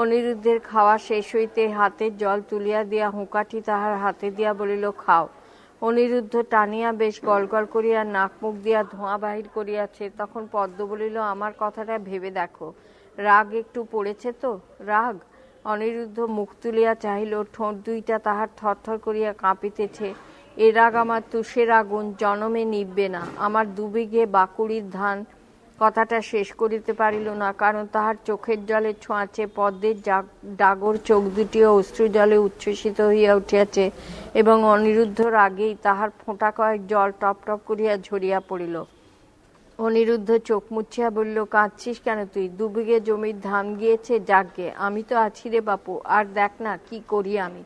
অনিরুদ্ধের খাওয়া শেষ হইতে হাতের জল তুলিয়া দিয়া হুঁকাটি তাহার হাতে দিয়া বলিল, খাও। অনিরুদ্ধ টানিয়া বেশ গলগল করিয়া নাক মুখ দিয়া ধোঁয়া বাহির করিয়াছে। তখন পদ্ম বলিল, আমার কথাটা ভেবে দেখো, রাগ একটু পড়েছে তো? রাগ? অনিরুদ্ধ মুখ তুলিয়া চাহিল। ঠোঁট দুইটা তাহার থরথর করিয়া কাঁপিতেছে। এ রাগ আমার তুষের আগুন, জনমে নিববে না। আমার 2 বিঘে বাকুড়ির ধান। কথাটা শেষ করিতে পারিল না, কারণ তাহার চোখের জলে ছোঁয়াচে পদ্মের ডাগর চোখ দুটিও অশ্রু জলে উচ্ছ্বসিত হইয়া উঠিয়াছে, এবং অনিরুদ্ধ রাগেই তাহার ফোঁটা কয়েক জল টপ টপ করিয়া ঝরিয়া পড়িল। অনিরুদ্ধ চোখ মুছিয়া বলল, কাঁদছিস কেন তুই? 2 বিঘে জমির ধান গিয়েছে, যাকগে, আমি তো আছি রে বাপু, আর দেখ না কি করি আমি।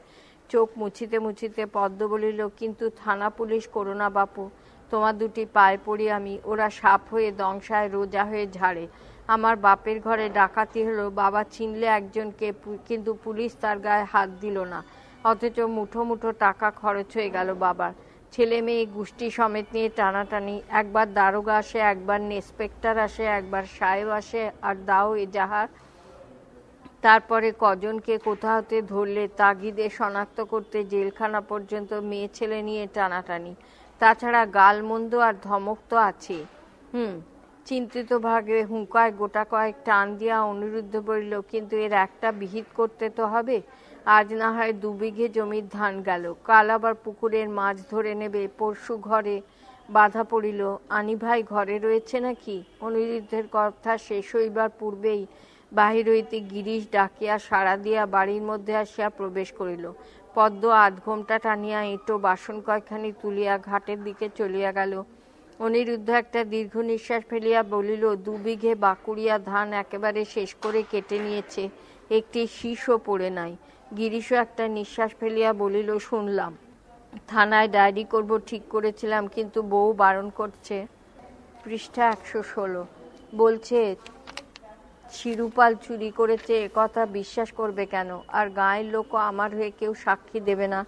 চোখ মুছিতে মুছিতে পদ্ম বলিল, কিন্তু থানা পুলিশ করো না বাপু, তোমার 2টি পায়ে পড়ি আমি। ওরা সাপ হয়ে দংশায়, রোজা হয়ে ঝাড়ে। আমার বাপের ঘরে ডাকাতি হলো, বাবা চিনলে একজনকে, কিন্তু পুলিশ তার গায়ে হাত দিল না, অথচ মুঠো মুঠো টাকা খরচ হয়ে গেল বাবার। ছেলে মেয়ে গোষ্ঠী সমেত নিয়ে টানাটানি। একবার দারোগা আসে, একবার ইন্সপেক্টর আসে, একবার সাহেব আসে, আর দাও এজাহার। তারপরে কজনকে কোথা হতে ধরলে তাগিদে শনাক্ত করতে জেলখানা পর্যন্ত মেয়ে ছেলে নিয়ে টানাটানি। তাছাড়া গালমন্দ আর ধমক তো আছে। চিন্তিত ভাগে হুঁকায় গোটা কয়েক টান দিয়া অনিরুদ্ধ বলিল, কিন্তু এর একটা বিহিত করতে তো হবে। আজ না হয় 2 বিঘে জমির ধান গেল, কাল আবার পুকুরের মাছ ধরে নেবে, পরশু ঘরে বাধা পড়িল। আনি ভাই ঘরে রয়েছে নাকি? অনিরুদ্ধের কথা শেষ হইবার পূর্বেই বাহির হইতে গিরিশ ডাকিয়া সাড়া দিয়া বাড়ির মধ্যে আসিয়া প্রবেশ করিল। পদ্ম আধ ঘোমটা টানিয়া এঁটো বাসন কয়খানি তুলিয়া ঘাটের দিকে চলিয়া গেল। অনিরুদ্ধ একটা দীর্ঘ নিঃশ্বাস ফেলিয়া বলিল, 2 বিঘে বাকুড়িয়া ধান একেবারে শেষ করে কেটে নিয়েছে, একটি শীষও পড়ে নাই। গিরিশও একটা নিঃশ্বাস ফেলিয়া বলিল, শুনলাম। থানায় ডায়েরি করব ঠিক করেছিলাম, কিন্তু বউ বারণ করছে। পৃষ্ঠা ১১৬। বলছে শিরুপাল চুরি করেছে, কথা বিশ্বাস করবে কেন? আর গাঁয়ের লোকও আমার হয়ে কেউ সাক্ষী দেবে না।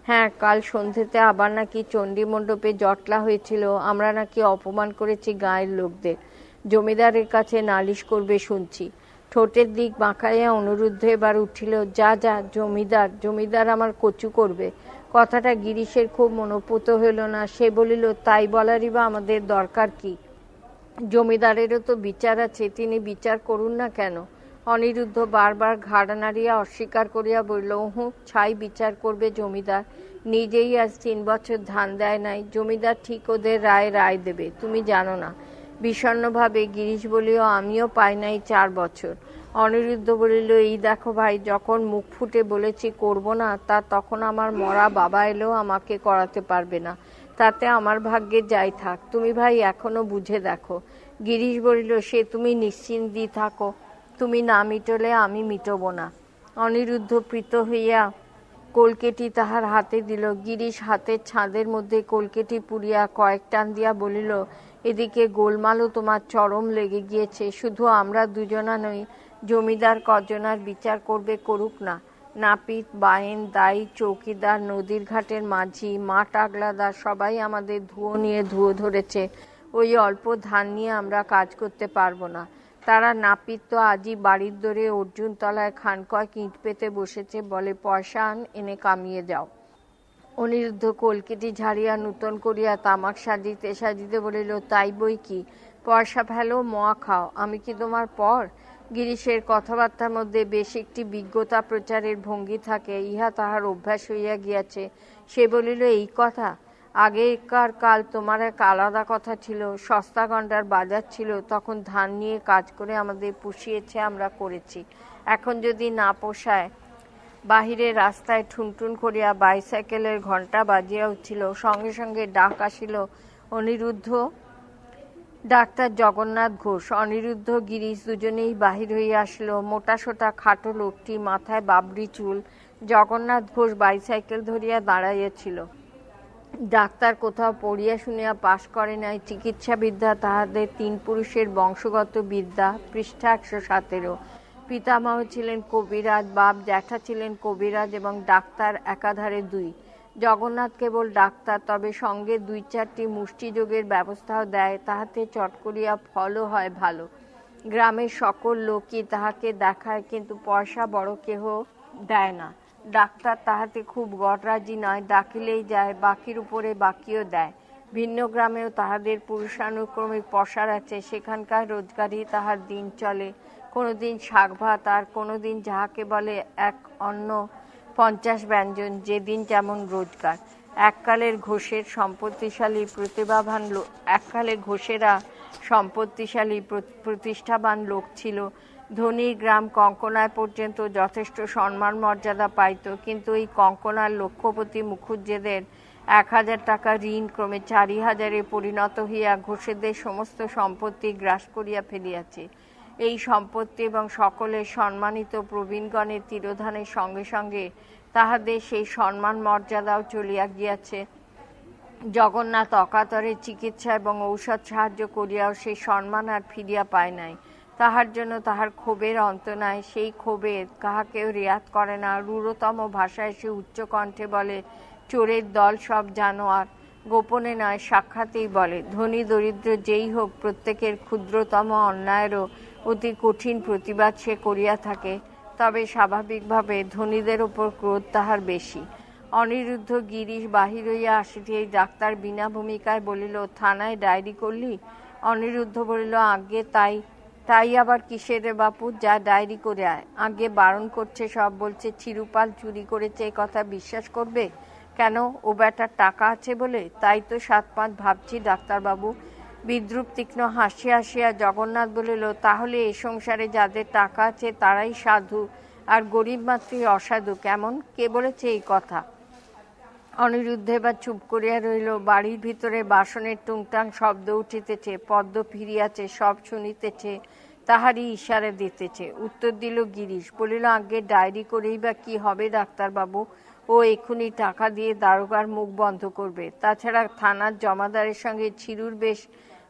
হ্যাঁ, কাল সন্ধ্যেতে আবার নাকি চণ্ডী মণ্ডপে জটলা হয়েছিল, আমরা নাকি অপমান করেছি গাঁয়ের লোকদের। জমিদারের কাছে নালিশ করবে শুনছি। ঠোঁটের দিক বাঁকাইয়া অনিরুদ্ধ এবার উঠিল, যা যা, জমিদার আমার কচু করবে। কথাটা গিরিশের খুব মনোপুত হইল না। সে বলিল, তাই বলারই বা আমাদের দরকার কি? জমিদারেরও তো বিচার আছে, তিনি বিচার করুন না কেন? অনিরুদ্ধ বারবার ঘাড় নাড়িয়া অস্বীকার করিয়া বলিল, হুঁ, ছাই বিচার করবে জমিদার? নিজেই আজ 3 বছর ধান দেয় নাই, জমিদার ঠিক ওদের রায় দেবে, তুমি জানো না? বিষণ্ণভাবে গিরিশ বলিল, আমিও পাই নাই 4 বছর। অনিরুদ্ধ বলিল, এই দেখো ভাই, যখন মুখ ফুটে বলেছি করব না, তা তখন আমার মরা বাবা এলেও আমাকে করাতে পারবে না। তাতে আমার ভাগ্যে যাই থাক, তুমি ভাই এখনো বুঝে দেখো। গিরিশ বলিল, সে তুমি নিশ্চিন্তি থাকো, তুমি না মিটলে আমি মিটব না। অনিরুদ্ধ প্রীত হইয়া কলকেটি তাহার হাতে দিল। গিরিশ হাতের ছাঁদের মধ্যে কলকেটি পুড়িয়া কয়েক টান দিয়া বলিল, এদিকে গোলমালও তোমার চরম লেগে গিয়েছে। শুধু আমরা দুজনা নই, জমিদার কজনার বিচার করবে, করুক না। নাপিত, বায়েন, দাই, চৌকিদার, নদীর ঘাটের মাঝি, মাঠ আগলাদার সবাই আমাদের ধুয়ো নিয়ে ধুয়ো ধরেছে। ওই অল্প ধান নিয়ে আমরা কাজ করতে পারবো না। তারা নাপিত তো আজই বাড়ির দরে অর্জুনতলায় খানকয়েক ইঁট পেতে বসেছে, বলে পয়সা আন, এনে কামিয়ে যাও। অনিরুদ্ধ কলকেটি ঝাড়িয়া নূতন করিয়া তামাক সাজিতে সাজিতে বলিল, তাই বই কি, পয়সা ফেলো, মোয়া খাও, আমি কি তোমার পর? গিরিশের কথাবার্তার মধ্যে বেশ একটি বিজ্ঞতা প্রচারের ভঙ্গি থাকে, ইহা তাহার অভ্যাস হইয়া গিয়াছে। সে বলিল, এই কথা? আগেকার কাল তোমার এক আলাদা কথা ছিল, সস্তা গন্ডার বাজার ছিল, তখন ধান নিয়ে কাজ করে আমাদের পুষিয়েছে, আমরা করেছি। এখন যদি না পোষায়, বাহিরে রাস্তায় ঠুনঠুন করিয়া বাইসাইকেলের ঘণ্টা বাজিয়া উঠিল, সঙ্গে সঙ্গে ডাক আসিল, অনিরুদ্ধ, ডাক্তার জগন্নাথ ঘোষ। অনিরুদ্ধ গিরিশ দুজনেই বাহির হইয়া আসিল। মোটাসোটা খাটো লোকটি, মাথায় বাবরি চুল। জগন্নাথ ঘোষ বাইসাইকেল ধরিয়া দাঁড়াইয়াছিল। ডাক্তার কোথাও পড়িয়া শুনিয়া পাশ করে নাই, চিকিৎসাবিদ্যা তাহাদের 3 পুরুষের বংশগত বিদ্যা। পৃষ্ঠা 117। পিতামহ ছিলেন কবিরাজ, বাপ জ্যাঠা ছিলেন কবিরাজ এবং ডাক্তার একাধারে 2। জগন্নাথ কেবল ডাক্তার, তবে সঙ্গে 2-4টি মুষ্টিযোগের ব্যবস্থাও দেয়, তাহাতে চট করিয়া ফলও হয় ভালো। গ্রামের সকল লোকই তাহাকে দেখায়, কিন্তু পয়সা বড় কেহ দেয় না। ডাক্তার তাহাতে খুব গড়রাজি নয়, ডাকিলেই যায়, বাকির উপরে বাকিও দেয়। ভিন্ন গ্রামেও তাহাদের পুরুষানুক্রমিক পসার আছে, সেখানকার রোজগারই তাহার দিন চলে। কোনোদিন শাক ভাত, আর কোনোদিন যাহাকে বলে এক অন্ন 50 ব্যঞ্জন, যেদিন যেমন রোজগার। এককালের ঘোষের সম্পত্তিশালী প্রতিভাবান এককালের ঘোষেরা সম্পত্তিশালী প্রতিষ্ঠাবান লোক ছিল। ধনীর গ্রাম কঙ্কনায় পর্যন্ত যথেষ্ট সম্মান মর্যাদা পাইত, কিন্তু এই কঙ্কনার লক্ষপতি মুখুজ্জেদের 1000 টাকা ঋণ ক্রমে 4000-এ পরিণত হইয়া ঘোষেদের সমস্ত সম্পত্তি গ্রাস করিয়া ফেলিয়াছে। এই সম্পত্তি এবং সকলের সম্মানিত প্রবীণগণের তিরোধানের সঙ্গে সঙ্গে তাহাদের সেই সম্মান মর্যাদাও চলিয়া গিয়াছে। জগন্নাথ অকাতরে চিকিৎসা এবং ঔষধ সাহায্য করিয়াও সেই সম্মান আর ফিরিয়া পায় নাই। তাহার জন্য তাহার ক্ষোভের অন্ত নাই। সেই ক্ষোভে কাহাকেও রেয়াত করে না। রূঢ়তম ভাষায় সে উচ্চকণ্ঠে বলে, চোরের দল সব জানোয়ার। গোপনে নয়, সাক্ষাতেই বলে। ধনী দরিদ্র যেই হোক, প্রত্যেকের ক্ষুদ্রতম অন্যায়েরও অতি কঠিন প্রতিবাদ সে করিয়া থাকে, তবে স্বাভাবিকভাবে ধনীদের ওপর ক্রোধ তাহার বেশি। অনিরুদ্ধ গিরিশ বাহির হইয়া আসিতেই ডাক্তার বিনা ভূমিকায় বলিল, থানায় ডায়েরি করলি? অনিরুদ্ধ বলিল, আজ্ঞে তাই আবার কিসের রে বাপু, যা ডায়েরি করে আয়। আজ্ঞে বারণ করছে সব, বলছে চিরুপাল চুরি করেছে, এ কথা বিশ্বাস করবে কেন? ও বেটার টাকা আছে বলে? তাই তো 7-5 ভাবছি ডাক্তারবাবু। বিদ্রুপ তীক্ষ্ণ হাসিয়া হাসিয়া জগন্নাথ বলিল, তাহলে এ সংসারে যাদের টাকা আছে তারাই সাধু, আর গরিব মাত্রই অসাধু, কেমন? কে বলেছে এই কথা? অনিরুদ্ধ এবার চুপ করিয়া রহিল। বাড়ির ভিতরে বাসনের টুংটাং শব্দ উঠিতেছে, পদ্ম ফিরিয়াছে, সব শুনিতেছে, তাহারই ইশারা দিতেছে। উত্তর দিল গিরিশ, বলিল, আগে ডায়েরি করেই বা কি হবে ডাক্তারবাবু? ও এক্ষুনি টাকা দিয়ে দারোগার মুখ বন্ধ করবে। তাছাড়া থানার জমাদারের সঙ্গে ছিরুর বেশ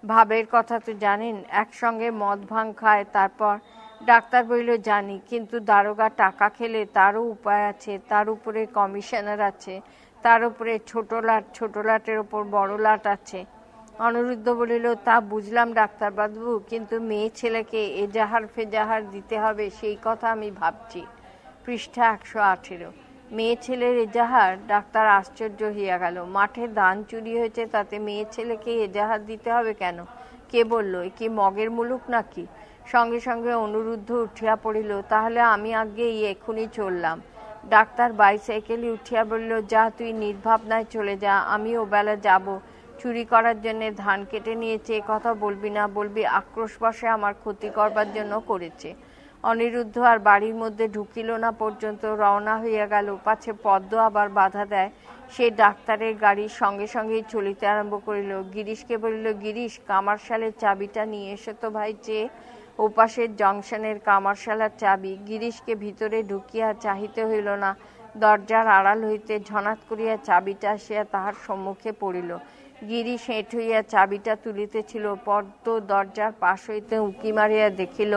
ভাবের কথা তো জানেন, একসঙ্গে মদ ভাং খায়। তারপর ডাক্তার বলিল, জানি, কিন্তু দারোগা টাকা খেলে তারও উপায় আছে, তার উপরে কমিশনার আছে, তার উপরে ছোট লাটের ওপর বড় লাট আছে। অনিরুদ্ধ বলিল, তা বুঝলাম ডাক্তারবাবু, কিন্তু মেয়ে ছেলেকে এজাহার ফেজাহার দিতে হবে, সেই কথা আমি ভাবছি। পৃষ্ঠা 118। মেয়ে ছেলের এজাহার? ডাক্তার আশ্চর্য হইয়া গেল। মাঠে ধান চুরি হয়েছে, তাতে মেয়ে ছেলেকে এজাহার দিতে হবে কেন? কে বলল? এ কি মগের মুলুক নাকি? সঙ্গে সঙ্গে অনুরুদ্ধ উঠিয়া পড়িল, তাহলে আমি আগে এক্ষুনি চললাম। ডাক্তার বাইসাইকেলে উঠিয়া বলল, যা, তুই নির্ভাবনায় চলে যা, আমি ওবেলা যাব। চুরি করার জন্য ধান কেটে নিয়েছে এ কথা বলবি না, বলবি আক্রোশ বশে আমার ক্ষতি করবার জন্য করেছে। অনিরুদ্ধ আর বাড়ির মধ্যে ঢুকিল না পর্যন্ত রওনা হইয়া গেল, পাছে পদ্ম আবার বাধা দেয়। সে ডাক্তারের গাড়ির সঙ্গে সঙ্গেই চলিতে আরম্ভ করিল। গিরিশকে বলিল, গিরিশ, কামারশালের চাবিটা নিয়ে এসো তো ভাই। চেয়ে ওপাশের জংশনের কামারশালার চাবি। গিরিশকে ভিতরে ঢুকিয়া চাহিতে হইল না। দরজার আড়াল হইতে ঝনাৎ করিয়া চাবিটা আসিয়া তাহার সম্মুখে পড়িল। গিরিশ হেঁট হইয়া চাবিটা তুলিতেছিল, পদ্ম দরজার পাশ হইতে উঁকি মারিয়া দেখিল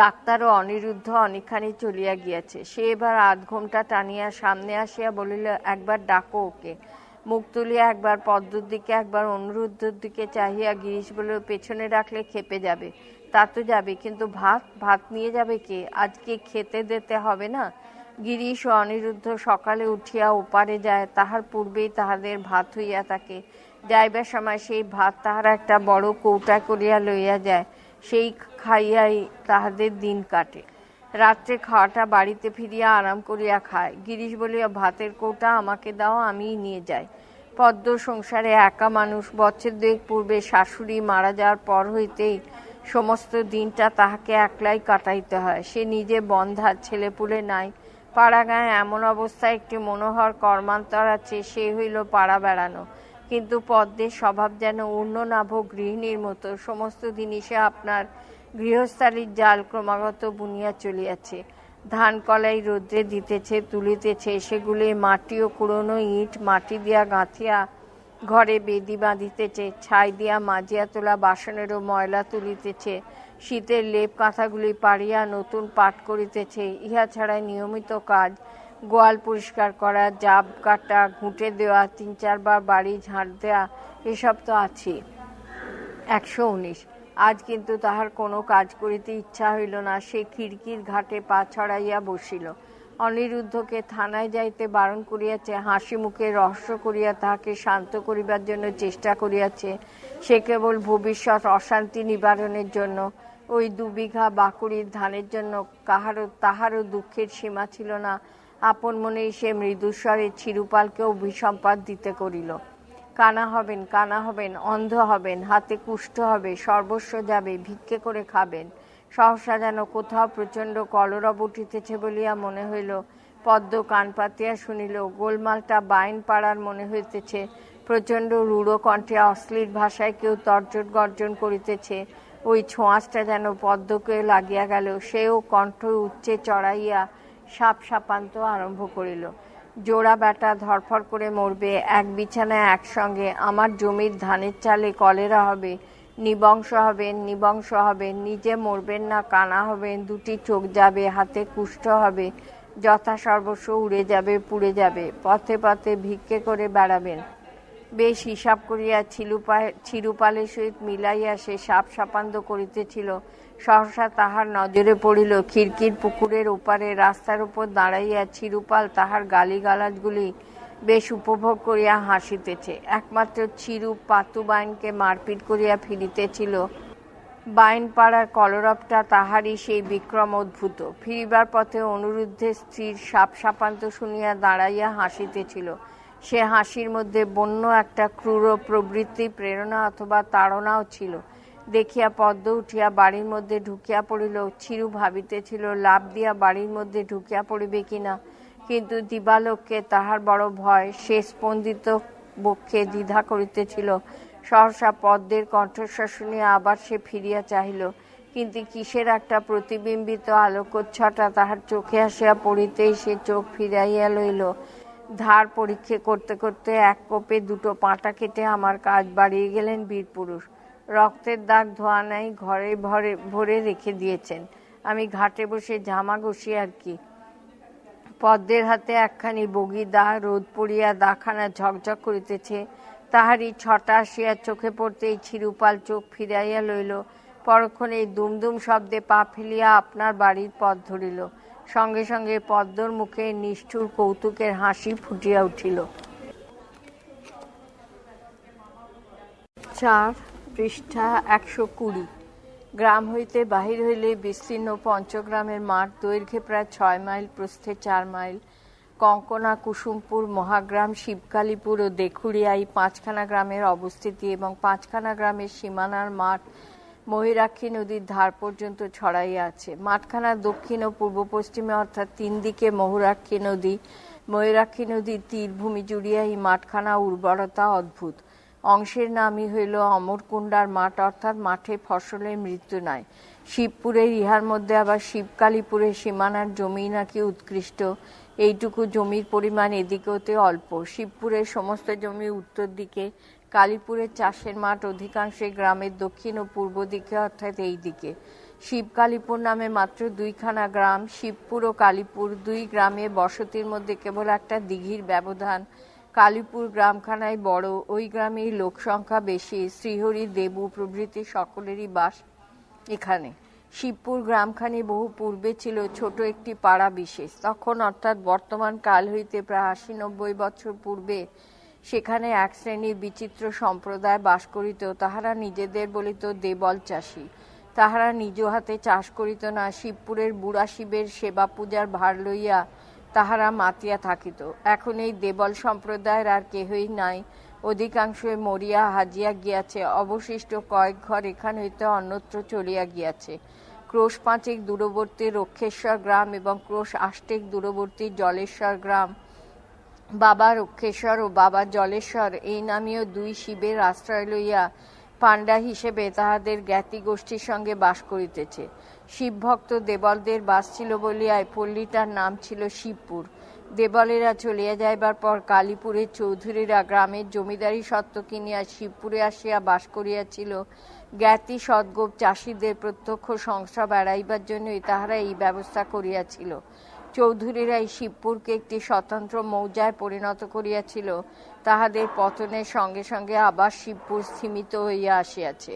ডাক্তার ও অনিরুদ্ধ অনেকখানি চলিয়া গিয়াছে। সে এবার আধ ঘোমটা টানিয়া সামনে আসিয়া বলিল, একবার ডাকো ওকে। মুখ তুলিয়া একবার পদ্মর দিকে একবার অনিরুদ্ধর দিকে চাহিয়া গিরিশ বলিল, পেছনে রাখলে খেপে যাবে। তা তো যাবে, কিন্তু ভাত ভাত নিয়ে যাবে কে? আজকে খেতে দিতে হবে না? গিরিশ ও অনিরুদ্ধ সকালে উঠিয়া ওপারে যায়, তাহার পূর্বেই তাহাদের ভাত হইয়া থাকে। যাইবার সময় সেই ভাত তাহারা একটা বড় কৌটা করিয়া লইয়া যায়, সেই খাইয়াই তাহাদের দিন কাটে। রাত্রে খাওয়াটা বাড়িতে ফিরিয়া আরাম করিয়া খায়। গিরিশ বলিয়া, ভাতের কৌটা আমাকে দাও, আমিই নিয়ে যাই। পদ্ম সংসারে একা মানুষ। বছর দুয়েক পূর্বে শাশুড়ি মারা যাওয়ার পর হইতেই সমস্ত দিনটা তাহাকে একলাই কাটাইতে হয়। সে নিজে বন্ধা, ছেলেপুলে নাই। পাড়া গায়ে এমন অবস্থায় একটি মনোহর কর্মান্তর আছে, সে হইল পাড়া বেড়ানো। কিন্তু পদ্মের স্বভাব যেন ঊর্ণনাভ গৃহিণীর মতো। সমস্ত দিনই সে আপনার গৃহস্থালির জাল ক্রমাগত বুনিয়া চলিয়াছে। ধান কলাই রৌদ্রে দিতেছে, তুলিতেছে, সেগুলি মাটি ও কুড়োনো ইট মাটি দিয়া গাঁথিয়া ঘরে বেদি বাঁধিতেছে, ছাই দিয়া মাজিয়া তোলা বাসনেরও ময়লা তুলিতেছে, শীতের লেপ কাঁথাগুলি পাড়িয়া নতুন পাট করিতেছে। ইহা ছাড়া নিয়মিত কাজ গোয়াল পরিষ্কার করা, জাব কাটা, ঘুঁটে দেওয়া, ৩-৪ বার বাড়ি ঝাঁট দেওয়া, এসব তো আছেই। ১১৯। আজ কিন্তু তাহার কোনো কাজ করিতে ইচ্ছা হইল না। সে খিড়কির ঘাটে পা ছড়াইয়া বসিল। অনিরুদ্ধকে থানায় যাইতে বারণ করিয়াছে, হাসি মুখে রহস্য করিয়া তাহাকে শান্ত করিবার জন্য চেষ্টা করিয়াছে। সে কেবল ভবিষ্যৎ অশান্তি নিবারণের জন্য। ওই ২ বিঘা বাকুড়ির ধানের জন্য তাহারও দুঃখের সীমা ছিল না। আপন মনেই সে মৃদুস্বরে চিরুপালকে অভিসম্পাত দিতে করিল। কানা হবেন, কানা হবেন, অন্ধ হবেন, হাতে কুষ্ঠ হবে, সর্বস্ব যাবে, ভিক্ষে করে খাবেন। সহসা যেন কোথাও প্রচণ্ড কলরব উঠিতেছে বলিয়া মনে হইল। পদ্ম কান পাতিয়া শুনিল। গোলমালটা বাইন পাড়ার মনে হইতেছে। প্রচণ্ড রূঢ় কণ্ঠে অশ্লীল ভাষায় কেউ তর্জন গর্জন করিতেছে। ওই ছোঁয়াচটা যেন পদ্মকে লাগিয়া গেল। সেও কণ্ঠ উচ্চে চড়াইয়া সাপ সাপান্ত আরম্ভ করিল। জোড়া বেটা ধরফর করে মরবে, এক বিছানায় একসঙ্গে। আমার জমির ধানের চালে কলেরা হবে, নিবংশ হবেন, নিবংশ হবেন, নিজে মরবেন না, কানা হবেন, 2টি চোখ যাবে, হাতে কুষ্ঠ হবে, যথা সর্বস্ব উড়ে যাবে, পুড়ে যাবে, পথে পথে ভিক্ষে করে বেড়াবেন। বেশ হিসাব করিয়া চিরুপালের সহিত মিলাইয়া সে সাপ সাপান্ত করিতেছিল। সহসা তাহার নজরে পড়িল, খিড়কির পুকুরের ওপারে রাস্তার উপর দাঁড়াইয়া চিরুপাল তাহার গালিগালাজগুলি বেশ উপভোগ করিয়া হাসিতেছে। একমাত্র চিরু পাতু বাইনকে মারপিট করিয়া ফিরিতেছিল। বাইন পাড়ার কলরবটা তাহারই সেই বিক্রম অদ্ভুত। ফিরিবার পথে অনুরুদ্ধের স্ত্রীর সাপ সাপান্ত শুনিয়া দাঁড়াইয়া হাসিতেছিল। সে হাসির মধ্যে বন্য একটা ক্রূর প্রবৃত্তি, প্রেরণা অথবা তাড়নাও ছিল। দেখিয়া পদ্ম উঠিয়া বাড়ির মধ্যে ঢুকিয়া পড়িল। চিরু ভাবিতেছিল লাফ দিয়া বাড়ির মধ্যে ঢুকিয়া পড়িবে কিনা, কিন্তু দিবালোককে তাহার বড় ভয়। সে স্পন্দিত বক্ষে দ্বিধা করিতেছিল। সহসা পদ্মের কণ্ঠস্বর শুনিয়া আবার সে ফিরিয়া চাহিল, কিন্তু কিসের একটা প্রতিবিম্বিত আলোকচ্ছটা তাহার চোখে আসিয়া পড়িতেই সে চোখ ফিরাইয়া লইল। ধার পরীক্ষা করতে করতে এক কোপে 2টো পাঁটা কেটে আমার কাজ বাড়িয়ে গেলেন বীরপুরুষ। রক্তের দাগ ধোয়া নাই, ঘরে ভরে রেখে দিয়েছেন। আমি ঘাটে বসে জামা ঘষি আর কি। পদ্মের হাতে একখানি বগি দা, রোদ পড়িয়া দাখানা ঝকঝক করিতেছে। তাহারই ছটা আসিয়া চোখে পড়তেই চিরুপাল চোখ ফিরাইয়া লইল। পরক্ষণেই দুমদুম শব্দে পা ফেলিয়া আপনার বাড়ির পথ ধরিল। সঙ্গে সঙ্গে পদ্মর মুখে নিষ্ঠুর কৌতুকের হাসি ফুটিয়া উঠিল। 4 পৃষ্ঠা 120। গ্রাম হইতে বাহির হইলে বিস্তীর্ণ পঞ্চগ্রামের মাঠ, দৈর্ঘ্যে প্রায় 6 মাইল, প্রস্থে 4 মাইল। কঙ্কনা, কুসুমপুর, মহাগ্রাম, শিবকালীপুর ও দেখুড়িয়া এই 5খানা গ্রামের অবস্থিতি এবং 5খানা গ্রামের সীমানার মাঠ ময়ূরাক্ষী নদীর ধার পর্যন্ত ছড়াইয়া আছে। মাঠখানা দক্ষিণ ও পূর্ব পশ্চিমে অর্থাৎ 3 দিকে ময়ূরাক্ষী নদী। ময়ূরাক্ষী নদীর তীরভূমি জুড়িয়া এই মাঠখানা উর্বরতা অদ্ভুত। অংশের নামই হইল অমরকুণ্ডার মাঠ, অর্থাৎ মাঠে ফসলের মৃত্যু নাই। শিবপুরের ইহার মধ্যে আবার শিবকালীপুরের সীমানার জমি নাকি উৎকৃষ্ট। এইটুকু জমির পরিমাণ এদিকে হতে অল্প। শিবপুরের সমস্ত জমি উত্তর দিকে, কালীপুরের চাষের মাঠ অধিকাংশই গ্রামের দক্ষিণ ও পূর্ব দিকে, অর্থাৎ এই দিকে। শিবকালীপুর নামে মাত্র 2খানা গ্রাম। শিবপুর ও কালীপুর 2 গ্রামের বসতির মধ্যে কেবল একটা দিঘির ব্যবধান। কালীপুর গ্রামখানাই বড়, ওই গ্রামেই লোকসংখ্যা বেশি। শ্রীহরি, দেবু প্রভৃতি সকলেরই বাস এখানে। শিবপুর গ্রামখানি বহু পূর্বে ছিল ছোট একটি পাড়া বিশেষ। তখন অর্থাৎ বর্তমান কাল হইতে প্রায় 80-90 বছর পূর্বে সেখানে এক শ্রেণীর বিচিত্র সম্প্রদায় বাস করিত। তাহারা নিজেদের বলিত দেবল চাষী। তাহারা নিজ হাতে চাষ করিত না। শিবপুরের বুড়া শিবের সেবা পূজার ভার লইয়া তাহারা মাতিয়া থাকিত। এখন এই দেবল সম্প্রদায়ের আর কেহই নাই। অধিকাংশই মরিয়া হাজিয়া গিয়াছে। অবশিষ্ট কয়েক ঘর এখান হইতে অন্যত্র চলিয়া গিয়াছে। ক্রোশ 5 দূরবর্তী রক্ষেশ্বর গ্রাম এবং ক্রোশ 8 দূরবর্তী জলেশ্বর গ্রাম, বাবা রক্ষেশ্বর ও বাবা জলেশ্বর এই নামীয় 2 শিবের আশ্রয় লইয়া পাণ্ডা হিসেবে তাহাদের জ্ঞাতি গোষ্ঠীর সঙ্গে বাস করিতেছে। শিবভক্ত দেবলদের বাস ছিল বলিয়ায় পল্লীটার নাম ছিল শিবপুর। দেবলেরা চলিয়া যাইবার পর কালীপুরের চৌধুরীরা গ্রামের জমিদারি সত্ত্ব কিনিয়া শিবপুরে আসিয়া বাস করিয়াছিল। জ্ঞাতি সদ্গোপ চাষীদের প্রত্যক্ষ সংস্রব এড়াইবার জন্যই তাহারা এই ব্যবস্থা করিয়াছিল। চৌধুরীরা এই শিবপুরকে একটি স্বতন্ত্র মৌজায় পরিণত করিয়াছিল। তাহাদের পতনের সঙ্গে সঙ্গে আবার শিবপুর স্থিমিত হইয়া আসিয়াছে।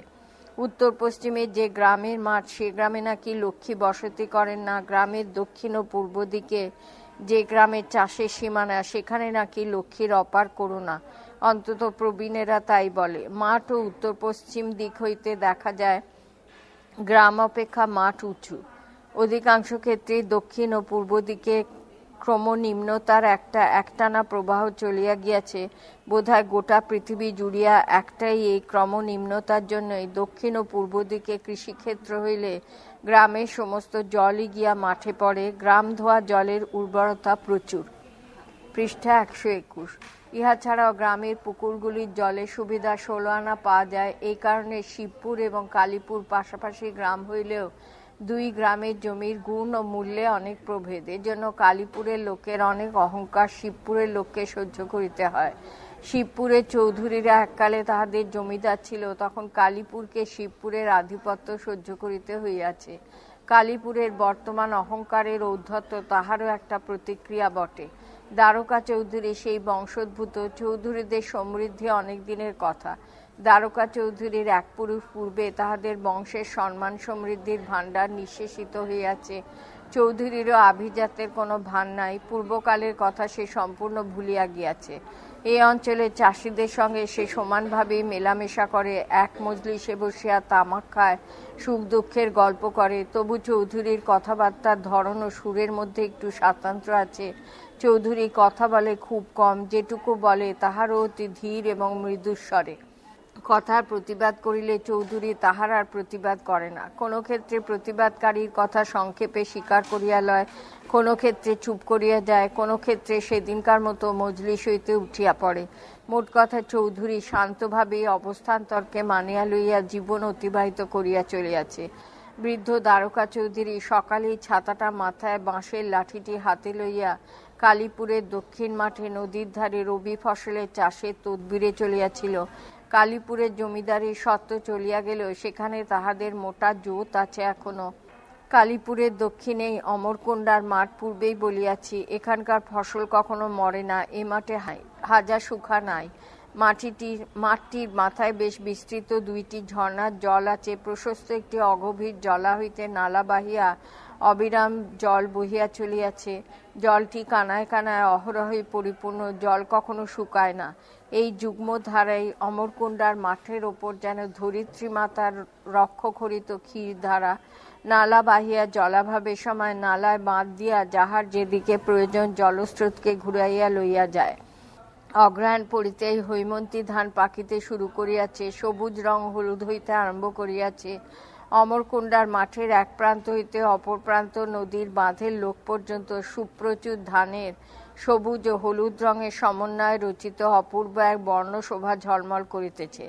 উত্তর পশ্চিমে যে গ্রামের মাঠ, সে গ্রামে নাকি লক্ষ্মী বসতি করেন না। গ্রামের দক্ষিণ ও পূর্ব দিকে যে গ্রামের চাষের সীমানা, সেখানে নাকি লক্ষ্মীর অপার করুণা। অন্তত প্রবীণেরা তাই বলে। মাঠ ও উত্তর পশ্চিম দিক হইতে দেখা যায় গ্রাম অপেক্ষা মাঠ উঁচু। অধিকাংশ ক্ষেত্রে দক্ষিণ ও পূর্ব দিকে ক্রমনিম্নতার একটানা প্রবাহ চলিয়া গিয়াছে। বোধহয় গোটা পৃথিবী জুড়িয়া একটাই এই ক্রমনিম্নতার জন্যই দক্ষিণ ও পূর্ব দিকে কৃষিক্ষেত্র হইলে গ্রামের সমস্ত জলই গিয়া মাঠে পড়ে। গ্রাম ধোয়া জলের উর্বরতা প্রচুর। পৃষ্ঠা 121। ইহা ছাড়াও গ্রামের পুকুরগুলির জলের সুবিধা 16 আনা পাওয়া যায়। এই কারণে শিবপুর এবং কালীপুর পাশাপাশি গ্রাম হইলেও 2 গ্রামের জমির গুণ ও মূল্যে অনেক প্রভেদ। এজন্য কালীপুরের লোকের অনেক অহংকার শিবপুরের লোককে সহ্য করিতে হয়। শিবপুরের চৌধুরীরা এককালে তাহাদের জমিদার ছিল, তখন কালীপুরকে শিবপুরের আধিপত্য সহ্য করিতে হইয়াছে। কালীপুরের বর্তমান অহংকারের ঔদ্ধত্য তাহারও একটা প্রতিক্রিয়া বটে। দ্বারকা চৌধুরী সেই বংশোদ্ভূত। চৌধুরীদের সমৃদ্ধি অনেক দিনের কথা। দ্বারকা চৌধুরীর 1 পুরুষ পূর্বে তাহাদের বংশের সম্মান সমৃদ্ধির ভাণ্ডার নিঃশেষিত হইয়াছে। চৌধুরীরও আভিজাত্যের কোনো ভান নাই। পূর্বকালের কথা সে সম্পূর্ণ ভুলিয়া গিয়াছে। এই অঞ্চলের চাষীদের সঙ্গে সে সমানভাবেই মেলামেশা করে, এক মজলিসে বসিয়া তামাক খায়, সুখ দুঃখের গল্প করে। তবু চৌধুরীর কথাবার্তার ধরন ও সুরের মধ্যে একটু স্বাতন্ত্র্য আছে। চৌধুরী কথা বলে খুব কম, যেটুকু বলে তাহারও অতি ধীর এবং মৃদুস্বরে। কথার প্রতিবাদ করিলে চৌধুরী তাহার আর প্রতিবাদ করে না। কোনো ক্ষেত্রে প্রতিবাদকারীর কথা সংক্ষেপে স্বীকার করিয়া লয়, কোনো ক্ষেত্রে চুপ করিয়া যায়, কোনো ক্ষেত্রে সেদিনকার মতো মজলিস হইতে উঠিয়া পড়ে। মোট কথা চৌধুরী শান্তভাবে অবস্থান্তরকে মানিয়া লইয়া জীবন অতিবাহিত করিয়া চলিয়াছে। বৃদ্ধ দ্বারকা চৌধুরী সকালেই ছাতাটা মাথায়, বাঁশের লাঠিটি হাতে লইয়া কালীপুরের দক্ষিণ মাঠে নদীর ধারে রবি ফসলের চাষের তদবিরে চলিয়াছিল। কালীপুরের জমিদারির সত্ত্ব চলিয়া গেলেও সেখানে তাহাদের মোটা জোত আছে এখনো। কালীপুরের দক্ষিণেই অমরকুণ্ডার মাঠ, পূর্বেই বলিয়াছি। এখানকার ফসল কখনো মরে না। এ মাঠে হাজা সুখা নাই। মাঠটির মাথায় বেশ বিস্তৃত 2টি ঝর্ণার জল আছে। প্রশস্ত একটি অগভীর জলা হইতে নালা বাহিয়া অবিরাম জল বহিয়া চলিয়াছে। জলটি কানায় কানায় অহরহই পরিপূর্ণ, জল কখনো শুকায় না। এই যুগ্ম ধারায় অমরকুণ্ডার মাঠের ওপর যেন ধরিত্রী মাতার রক্ষখরিত ক্ষীরধারা। নালা বাহিয়া জলাভাবের সময় নালায় বাঁধ দিয়া যাহার যেদিকে প্রয়োজন জলস্রোতকে ঘুরাইয়া লইয়া যায়। অগ্রহায়ণ পড়িতেই হৈমন্তী ধান পাকিতে শুরু করিয়াছে, সবুজ রং হলুদ হইতে আরম্ভ করিয়াছে। অমরকুণ্ডার মাঠের এক প্রান্ত হইতে অপর প্রান্ত নদীর বাঁধের লোক পর্যন্ত সুপ্রচুর ধানের সবুজ ও হলুদ রঙের সমন্বয়ে রচিত অপূর্ব এক বর্ণশোভা ঝলমল করিতেছে।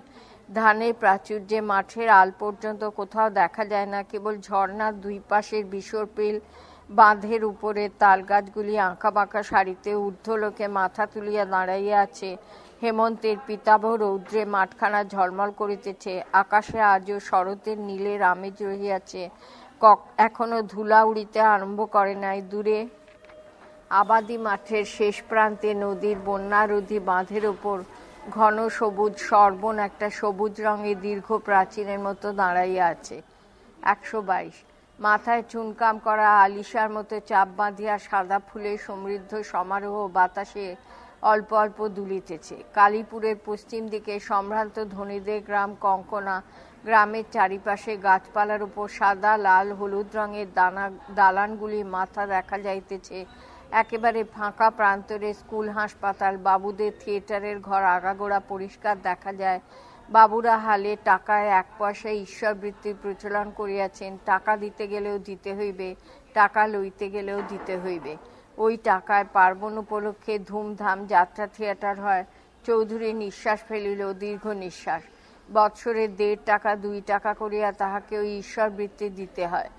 ধানের প্রাচুর্যে মাঠের আল পর্যন্ত কোথাও দেখা যায় না, কেবল ঝর্ণার দুই পাশের বিসর্পিল বাঁধের উপরে তালগাছগুলি আঁকাবাঁকা সারিতে ঊর্ধ্বলোকে মাথা তুলিয়া দাঁড়াইয়া আছে। হেমন্তের পিতাভ রৌদ্রে মাঠখানা ঝলমল করিতেছে। আকাশে আজও শরতের নীলের আমেজ রহিয়াছে, এখনো ধুলা উড়িতে আরম্ভ করে নাই। দূরে আবাদি মাঠের শেষ প্রান্তে নদীর বন্যারোধী বাঁধের ওপর ঘন সবুজ সর্বণ একটা সবুজ রঙের দীর্ঘ প্রাচীরের মতো দাঁড়াইয়া আছে। 122। মাথায় চুনকাম করা আলিশার মতো চাপ বাঁধিয়া সাদা ফুলের সমৃদ্ধ সমারোহ বাতাসে অল্প অল্প দুলিতেছে। কালীপুরের পশ্চিম দিকে সম্ভ্রান্ত ধনীদের গ্রাম কঙ্কনা। গ্রামের চারিপাশে গাছপালার উপর সাদা লাল হলুদ রঙের দালানগুলি মাথা দেখা যাইতেছে। একেবারে ফাঁকা প্রান্তরে স্কুল হাসপাতাল, বাবুদের থিয়েটারের ঘর আগাগোড়া পরিষ্কার দেখা যায়। বাবুরা হালে টাকায় 1 পয়সায় ঈশ্বরবৃত্তির প্রচলন করিয়াছেন। টাকা দিতে গেলেও দিতে হইবে, টাকা লইতে গেলেও দিতে হইবে। ওই টাকায় পার্বণ উপলক্ষে ধুমধাম যাত্রা থিয়েটার হয়। চৌধুরী নিঃশ্বাস ফেলিল, দীর্ঘ নিঃশ্বাস। বৎসরে 1.5 টাকা 2 টাকা করিয়া তাহাকে ওই ঈশ্বরবৃত্তি দিতে হয়।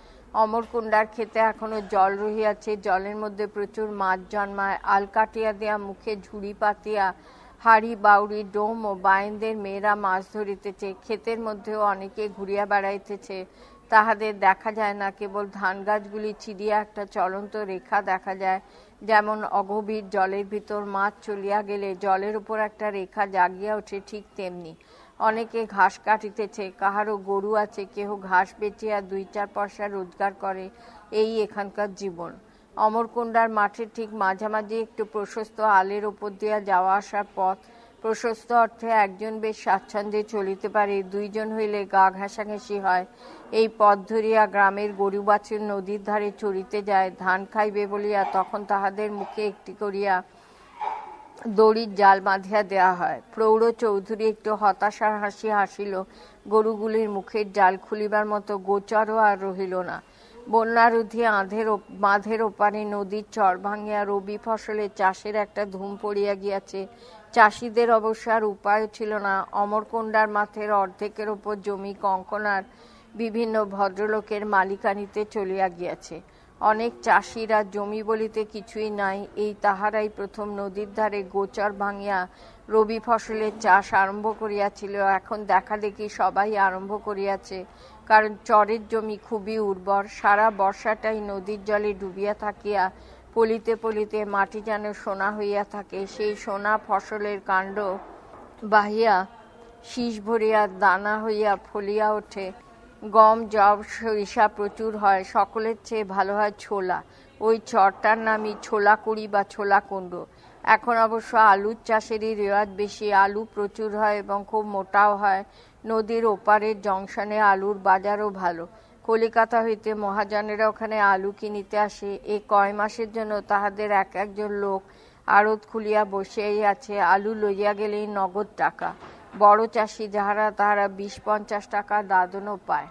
অমরকুণ্ডার ক্ষেতে এখনো জল রহিয়াছে, জলের মধ্যে প্রচুর মাছ জন্মায়। আল কাটিয়া দেয়া মুখে ঝুড়ি পাতিয়া হাড়ি বাউরি ডোম ও বাইনদের মেয়েরা মাছ ধরিতেছে। ক্ষেতের মধ্যেও অনেকে ঘুরিয়া বেড়াইতেছে, তাহাদের দেখা যায় না, কেবল ধান গাছগুলি চিরিয়া একটা চলন্ত রেখা দেখা যায়। যেমন অগভীর জলের ভিতর মাছ চলিয়া গেলে জলের উপর একটা রেখা জাগিয়া ওঠে, ঠিক তেমনি। অনেকে ঘাস কাটিতেছে, কাহারও গরু আছে, কেহ ঘাস বেচিয়া 2-4 পয়সা রোজগার করে। এই এখানকার জীবন। অমরকুণ্ডার মাঠের ঠিক মাঝামাঝি একটু প্রশস্ত আলের ওপর দিয়া যাওয়া আসার পথ। প্রশস্ত অর্থে একজন বেশ স্বাচ্ছন্দ্যে চলিতে পারে, 2 জন হইলে গা ঘেঁষাঘেঁষি হয়। এই পথ ধরিয়া গ্রামের গরু বাছুর নদীর ধারে চড়িতে যায় ধান খাইবে বলিয়া। তখন তাহাদের মুখে একটি করিয়া দড়ির জাল বাঁধিয়া দেয়া হয়। প্রৌঢ় চৌধুরী একটু হতাশার হাসি হাসিল। গরুগুলির মুখের জাল খুলিবার মতো গোচরও আর রহিল না। বন্যারোধী বাঁধের ওপারে নদীর চর ভাঙিয়া রবি ফসলের চাষের একটা ধুম পড়িয়া গিয়াছে। চাষিদের অবশ্য আর উপায় ছিল না। অমরকুণ্ডার মাঠের অর্ধেকের ওপর জমি কঙ্কনার বিভিন্ন ভদ্রলোকের মালিকানিতে চলিয়া গিয়াছে। অনেক চাষিরা জমি বলিতে কিছুই নাই, এই তাহারাই প্রথম নদীর ধারে গোচর ভাঙিয়া রবি ফসলের চাষ আরম্ভ করিয়াছিল। এখন দেখা দেখি সবাই আরম্ভ করিয়াছে, কারণ চরের জমি খুবই উর্বর। সারা বর্ষাটাই নদীর জলে ডুবিয়া থাকিয়া পলিতে পলিতে মাটি যেন সোনা হইয়া থাকে। সেই সোনা ফসলের কাণ্ড বাহিয়া শীষ ভরিয়া দানা হইয়া ফলিয়া ওঠে। গম, যব, সরিষা প্রচুর হয়। সকলের চেয়ে ভালো হয় ছোলা। ওই চরটার নামই ছোলাকুড়ি বা ছোলাকুণ্ড। এখন অবশ্য আলুর চাষেরই রেওয়াজ বেশি। আলু প্রচুর হয় এবং খুব মোটাও হয়। নদীর ওপারের জংশনে আলুর বাজারও ভালো। কলিকাতা হইতে মহাজনেরা ওখানে আলু কিনিতে আসে। এই কয় মাসের জন্য তাহাদের একজন লোক আড়ত খুলিয়া বসিয়াই আছে। আলু লইয়া গেলেই নগদ টাকা। বড় চাষি যাহারা, তাহারা 20-50 টাকা দাদনও পায়।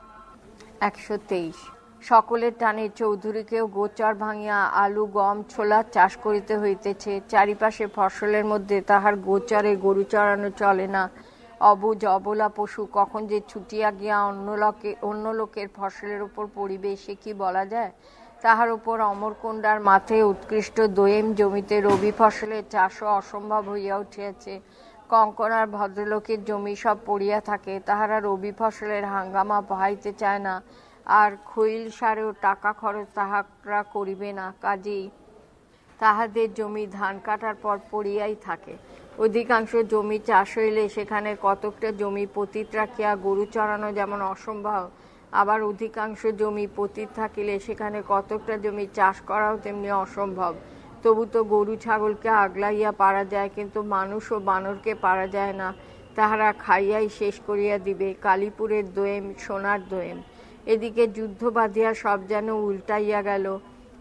123। সকলের টানে চৌধুরীকেও গোচর ভাঙিয়া আলু, গম, ছোলার চাষ করিতে হইতেছে। চারিপাশে ফসলের মধ্যে তাহার গোচরে গরু চড়ানো চলে না। অবুঝ অবলা পশু কখন যে ছুটিয়া গিয়া অন্য লোকের ফসলের উপর পড়িবে, সে কি বলা যায়? তাহার উপর অমরকুণ্ডার মাঠে উৎকৃষ্ট দোয়েম জমিতে রবি ফসলের চাষও অসম্ভব হইয়া উঠিয়াছে। কঙ্কনার ভদ্রলোকের জমি সব পড়িয়া থাকে, তাহারা রবি ফসলের হাঙ্গামা বহাইতে চায় না, আর খৈল সারেও টাকা খরচ তাহারা করিবে না। কাজেই তাহাদের জমি ধান কাটার পর পড়িয়াই থাকে। অধিকাংশ জমি চাষ হইলে সেখানে কতকটা জমি পতিত রাখিয়া গরু চড়ানো যেমন অসম্ভব, আবার অধিকাংশ জমি পতিত থাকিলে সেখানে কতকটা জমি চাষ করাও তেমনি অসম্ভব। তবু তো গরু ছাগলকে আগলাইয়া পারা যায়, কিন্তু মানুষ ও বানরকে পারা যায় না। তাহারা খাইয়াই শেষ করিয়া দিবে। কালীপুরের দোয়েম সোনার দোয়েম। এদিকে যুদ্ধ বাঁধিয়া সব যেন উল্টাইয়া গেল।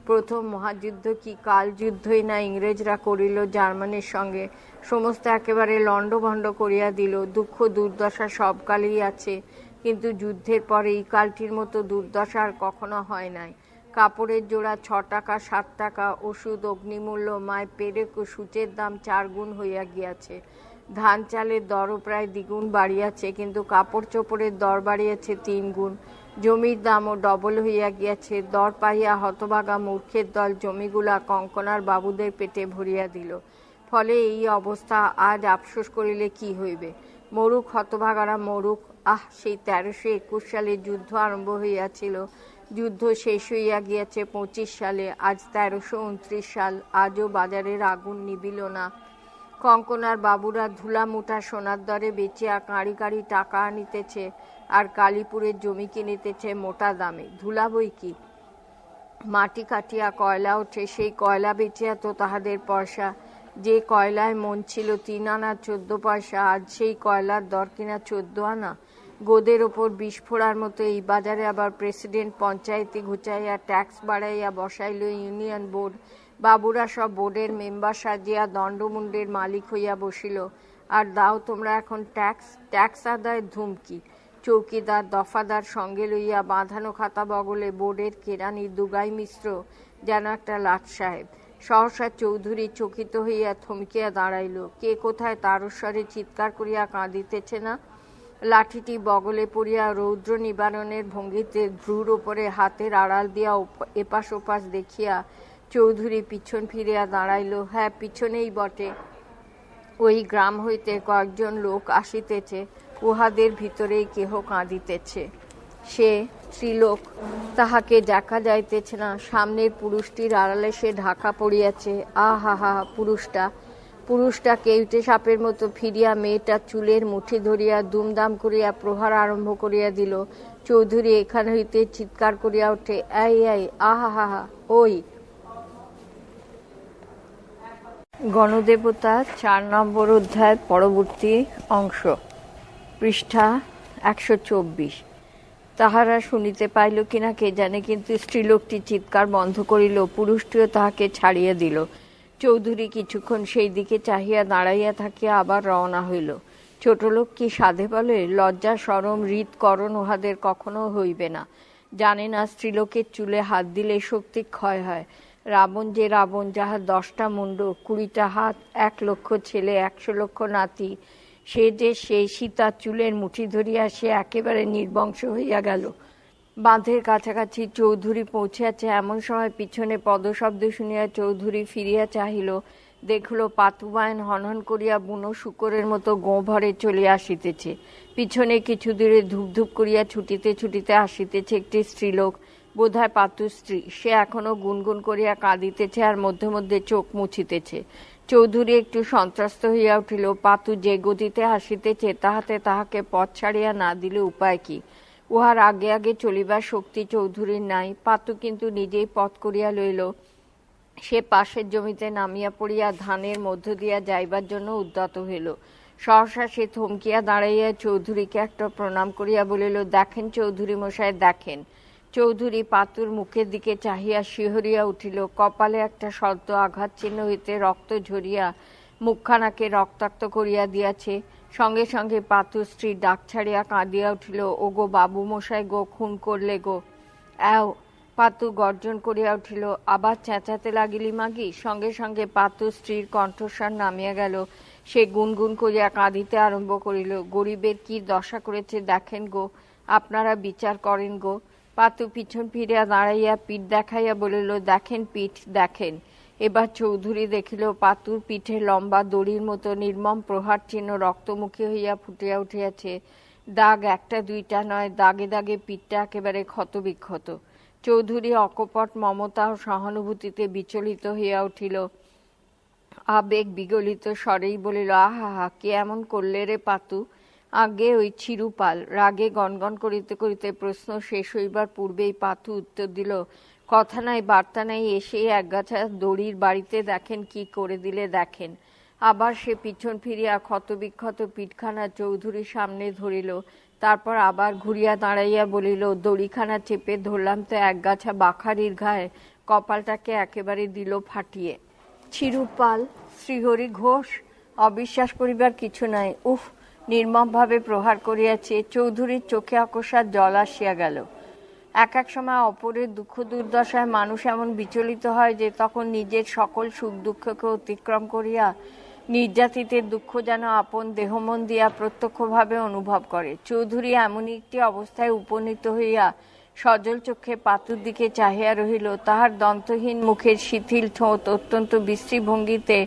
প্রথম মহাযুদ্ধ কি কাল যুদ্ধই না ইংরেজরা করিল জার্মানির সঙ্গে, সমস্ত একেবারে লণ্ডভণ্ড করিয়া দিল। দুঃখ দুর্দশা সব কালেই আছে, কিন্তু যুদ্ধের পরে এই কালটির মতো দুর্দশা আর কখনো হয় নাই। কাপড়ের জোড়া 6 টাকা 7 টাকা, ওষুধ অগ্নিমূল্য, মায় পেরেক ও সূচের দাম 4 গুণ হইয়া গিয়াছে। ধান চালের দরও প্রায় দ্বিগুণ বাড়িয়াছে, কিন্তু কাপড় চোপড়ের দর বাড়িয়াছে 3 গুণ। জমির দামও ডবল হইয়া গিয়াছে। দর পাইয়া হতভাগা মূর্খের দল জমিগুলা কঙ্কনার বাবুদের পেটে ভরিয়া দিল। ফলে এই অবস্থা। আজ আফসোস করিলে কি হইবে? মরুক হতভাগারা মরুক। সেই 1321 সালে যুদ্ধ আরম্ভ হইয়াছিল, যুদ্ধ শেষ হইয়া গিয়াছে 25 সালে। আজ 1329 সাল, আজও বাজারের আগুন নিবিল না। কঙ্কনার বাবুরা ধুলা মুঠা সোনার দরে বেচিয়া কাঁড়ি কাঁড়ি টাকা আনিতেছে, আর কালীপুরের জমি কিনিতেছে মোটা দামে। ধুলা বই কি, মাটি কাটিয়া কয়লা ওঠে, সেই কয়লা বেচিয়া তো তাহাদের পয়সা। যে কয়লায় মন ছিল 3 আনা 14 পয়সা, আজ সেই কয়লার দর কিনা 14 আনা। গোদের ওপর বিষ ফোড়ার মতো এই বাজারে আবার প্রেসিডেন্ট পঞ্চায়েতি ঘুচাইয়া ট্যাক্স বাড়াইয়া বসাইল ইউনিয়ন বোর্ড। বাবুরা সব বোর্ডের মেম্বার সাজিয়া দণ্ডমুণ্ডের মালিক হইয়া বসিল। আর দাও তোমরা এখন ট্যাক্স। ট্যাক্স আদায়ের ধুমকি। চৌকিদার দফাদার সঙ্গে লইয়া বাঁধানো খাতা বগলে বোর্ডের কেরানি দুগাই মিশ্র যেন একটা লাট সাহেব। সহসা চৌধুরী চকিত হইয়া থমকিয়া দাঁড়াইল। কে কোথায় তারস্বরে চিৎকার করিয়া কাঁদিতেছে না? লাঠিটি বগলে পড়িয়া রৌদ্র নিবারণের ভঙ্গিতে ভ্রুর ওপরে হাতের আড়াল দিয়া এপাশ ওপাশ দেখিয়া চৌধুরী পিছন ফিরিয়া দাঁড়াইল। হ্যাঁ, পিছনেই বটে। ওই গ্রাম হইতে কয়েকজন লোক আসিতেছে, উহাদের ভিতরেই কেহ কাঁদিতেছে। সে স্ত্রীলোক, তাহাকে দেখা যাইতেছে না। সামনের পুরুষটির আড়ালে সে ঢাকা পড়িয়াছে। আহা হা, পুরুষটা কেউটে সাপের মতো ফিরিয়া মেয়েটার চুলের মুঠি ধরিয়া দুমদাম করিয়া প্রহার আরম্ভ করিয়া দিল। চৌধুরী এখান হইতে চিৎকার করিয়া ওঠে, এই এই, আহা হা হা, ওই। গণদেবতা 4 নম্বর অধ্যায় পরবর্তী অংশ, পৃষ্ঠা 124। তাহারা শুনিতে পাইল কিনা কে জানে, কিন্তু স্ত্রীলোকটি চিৎকার বন্ধ করিল। পুরুষটিও তাহাকে ছাড়িয়া দিল। চৌধুরী কিছুক্ষণ সেই দিকে চাহিয়া দাঁড়াইয়া থাকিয়া আবার রওনা হইল। ছোট লোক কি সাধে বলে? লজ্জা শরম হৃদকরণ উহাদের কখনো হইবে না। জানে না স্ত্রীলোকের চুলে হাত দিলে শক্তি ক্ষয় হয়। রাবণ যে রাবণ, যাহার 10টা মুন্ড, 20টা হাত, 1 লক্ষ ছেলে, 100 লক্ষ নাতি, সে যে সেই সীতার চুলের মুঠি ধরিয়া সে একেবারে নির্বংশ হইয়া গেল। বাঁধের কাছাকাছি চৌধুরী পৌঁছিয়াছে, এমন সময় পিছনে পদশব্দ শুনিয়া চৌধুরী ফিরিয়া চাহিল। দেখল পাতুবায়ন হনহন করিয়া বুনো শুকরের মতো গোঁ-ভরে চলিয়া আসিতেছে। পিছনে কিছু দূরে ধূপ করিয়া ছুটিতে ছুটিতে আসিতেছে একটি স্ত্রীলোক, বোধহয় পাতুর স্ত্রী। সে এখনো গুনগুন করিয়া কাঁদিতেছে আর মধ্যে মধ্যে চোখ মুছিতেছে। চৌধুরী একটু সন্ত্রস্ত হইয়া উঠিল। পাতু যে গতিতে আসিতেছে তাহাতে তাহাকে পথ ছাড়িয়া না দিলে উপায় কি? উহার আগে আগে চলিবার শক্তি চৌধুরীর নাই। পাতু কিন্তু নিজেই পথ করিয়া লইল। সে পাশের জমিতে নামিয়া পড়িয়া ধানের মধ্য দিয়া যাইবার জন্য উদ্যত হইল। সহসা সে থমকিয়া দাঁড়াইয়া চৌধুরীকে একটা প্রণাম করিয়া বলিল, দেখেন চৌধুরী মশাই, দেখেন। চৌধুরী পাতুর মুখের দিকে চাহিয়া শিহরিয়া উঠিল। কপালে একটা সদ্য আঘাত চিহ্ন হইতে রক্ত ঝরিয়া মুখখানাকে রক্তাক্ত করিয়া দিয়াছে। সঙ্গে সঙ্গে পাতুর স্ত্রী ডাক ছাড়িয়া কাঁদিয়া উঠিল, ও গো বাবু মশাই গো, খুন করলে গো। অ্যাও! পাতু গর্জন করিয়া উঠিল। আবার চেঁচাতে লাগিলি মাগি? সঙ্গে সঙ্গে পাতুর স্ত্রীর কণ্ঠস্বর নামিয়া গেল। সে গুনগুন করিয়া কাঁদিতে আরম্ভ করিল। গরিবের কি দশা করেছে দেখেন গো, আপনারা বিচার করেন গো। পাতু পিছন ফিরিয়া দাঁড়াইয়া পিঠ দেখাইয়া বলিল, দেখেন পিঠ, দেখেন। এবার চৌধুরী দেখিল পাতুর পিঠে লম্বা দড়ির মতো নির্মম প্রহার চিহ্ন রক্তমুখী হইয়া ফুটিয়া উঠিয়াছে। দাগ 1টা 2টা নয়, দাগে দাগে পিঠটা একেবারে ক্ষতবিক্ষত। চৌধুরী অকপট মমতা ও সহানুভূতিতে বিচলিত হইয়া উঠিল। আবেগ বিগলিত স্বরেই বলিল, আহা হা, কে এমন করলে রে পাতু? আগে ওই চিরুপাল রাগে গনগন করিতে করিতে প্রশ্ন শেষ হইবার পূর্বেই পাথু উত্তর দিল, কথা নাই বার্তা নাই, এসেই একগাছা দড়ির বাড়িতে দেখেন কি করে দিলে দেখেন। আবার সে পিছন ফিরিয়া ক্ষতবিক্ষত পিঠখানা চৌধুরীর সামনে ধরিল, তারপর আবার ঘুরিয়া দাঁড়াইয়া বলিল, দড়িখানা চেপে ধরলাম তো একগাছা বাখারির ঘায়ে কপালটাকে একেবারে দিল ফাটিয়ে। চিরুপাল শ্রীহরি ঘোষ? অবিশ্বাস করিবার কিছু নাই। উফ! নির্মমভাবে প্রহার করিয়াছে। চৌধুরীর চোখে অকস্মাৎ জল আসিয়া গেল। এক এক সময় অপরের দুঃখ দুর্দশায় মানুষ এমন বিচলিত হয় যে তখন নিজের সকল সুখ দুঃখকে অতিক্রম করিয়া নির্যাতিতের দুঃখ যেন আপন দেহমন দিয়া প্রত্যক্ষভাবে অনুভব করে। চৌধুরী এমনই একটি অবস্থায় উপনীত হইয়া সজল চক্ষে পাতুর দিকে চাহিয়া রহিল। তাহার দন্তহীন মুখের শিথিল ঠোঁট অত্যন্ত বিশ্রী ভঙ্গিতে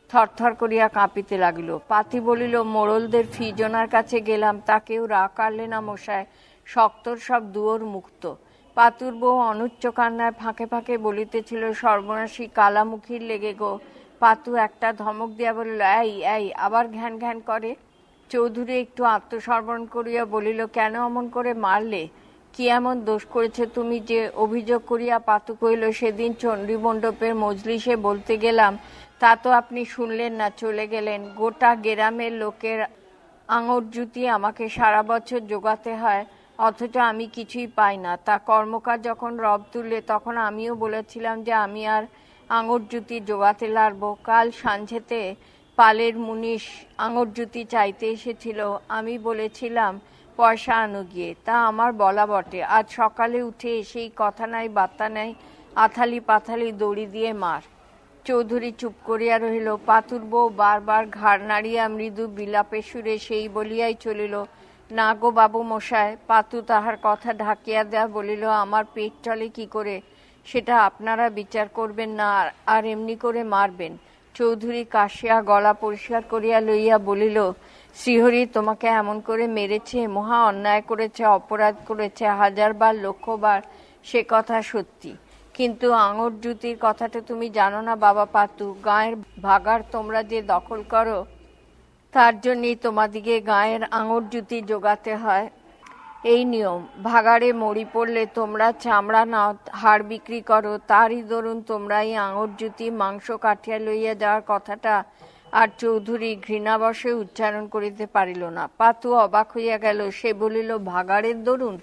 থরথর করিয়া কাঁপিতে লাগিল। পাতি বলিল, মোড়লদের ফিজনার কাছে গেলাম, তাকেও রা কাড়লে না মশায়, শক্তর সব দুয়োর মুক্ত। পাতুর বউ অনুচ্চ কান্নায় ফাঁকে ফাঁকে বলিতেছিল, সর্বনাশী কালামুখীর লেগে গো। পাতু একটা ধমক দিয়া বলিল, এই এই আবার ঘ্যান ঘ্যান করে। চৌধুরী একটু আত্মসমর্পণ করিয়া বলিল, কেন অমন করে মারলে? কি এমন দোষ করেছে তুমি যে অভিযোগ করিয়া? পাতু কহিল, সেদিন চণ্ডীমণ্ডপের মজলিসে বলতে গেলাম, তা তো আপনি শুনলেন না, চলে গেলেন। গোটা গেরামের লোকের আঙুর জুতি আমাকে সারা বছর জোগাতে হয়, অথচ আমি কিছুই পাই না। তা কর্মকার যখন রব তুললে তখন আমিও বলেছিলাম যে আমি আর আঙুর জুতি জোগাতে লারব। কাল সাঁঝেতে পালের মুনিশ আঙুর জুতি চাইতে এসেছিল, আমি বলেছিলাম পয়সা আনো গিয়ে। তা আমার বলা বটে, আজ সকালে উঠে এসেই কথা নাই বার্তা নাই, আথালি পাথালি দড়ি দিয়ে মার। চৌধুরী চুপ করিয়া রহিল। পাতুর বউ বারবার ঘাড় নাড়িয়া মৃদু বিলাপের সুরে সেই বলিয়াই চলিল, না গো বাবু মশায়। পাতু তাহার কথা ঢাকিয়া দেয়া বলিল, আমার পেট চলে কি করে সেটা আপনারা বিচার করবেন না, আর এমনি করে মারবেন। চৌধুরী কাশিয়া গলা পরিষ্কার করিয়া লইয়া বলিল, শ্রীহরি তোমাকে এমন করে মেরেছে, মহা অন্যায় করেছে, অপরাধ করেছে, হাজারবার লক্ষবার, সে কথা সত্যি। কিন্তু আঙুর জুতির কথাটা তুমি জানো না বাবা পাতু। গাঁয়ের ভাগার তোমরা যে দখল করো, তার জন্যই তোমাদিকে গাঁয়ের আঙুর জুতি জোগাতে হয়। এই নিয়ম। ভাগাড়ে মরি পড়লে তোমরা চামড়া নাও, হাড় বিক্রি করো, তারই দরুন তোমরা এই আঙুর জুতি মাংস কাঠিয়া লইয়া যাওয়ার কথাটা আর চৌধুরী ঘৃণাবশে উচ্চারণ করিতে পারিল না। পাতু অবাক হইয়া গেল। সে বলিল, ভাগাড়ের দরুন?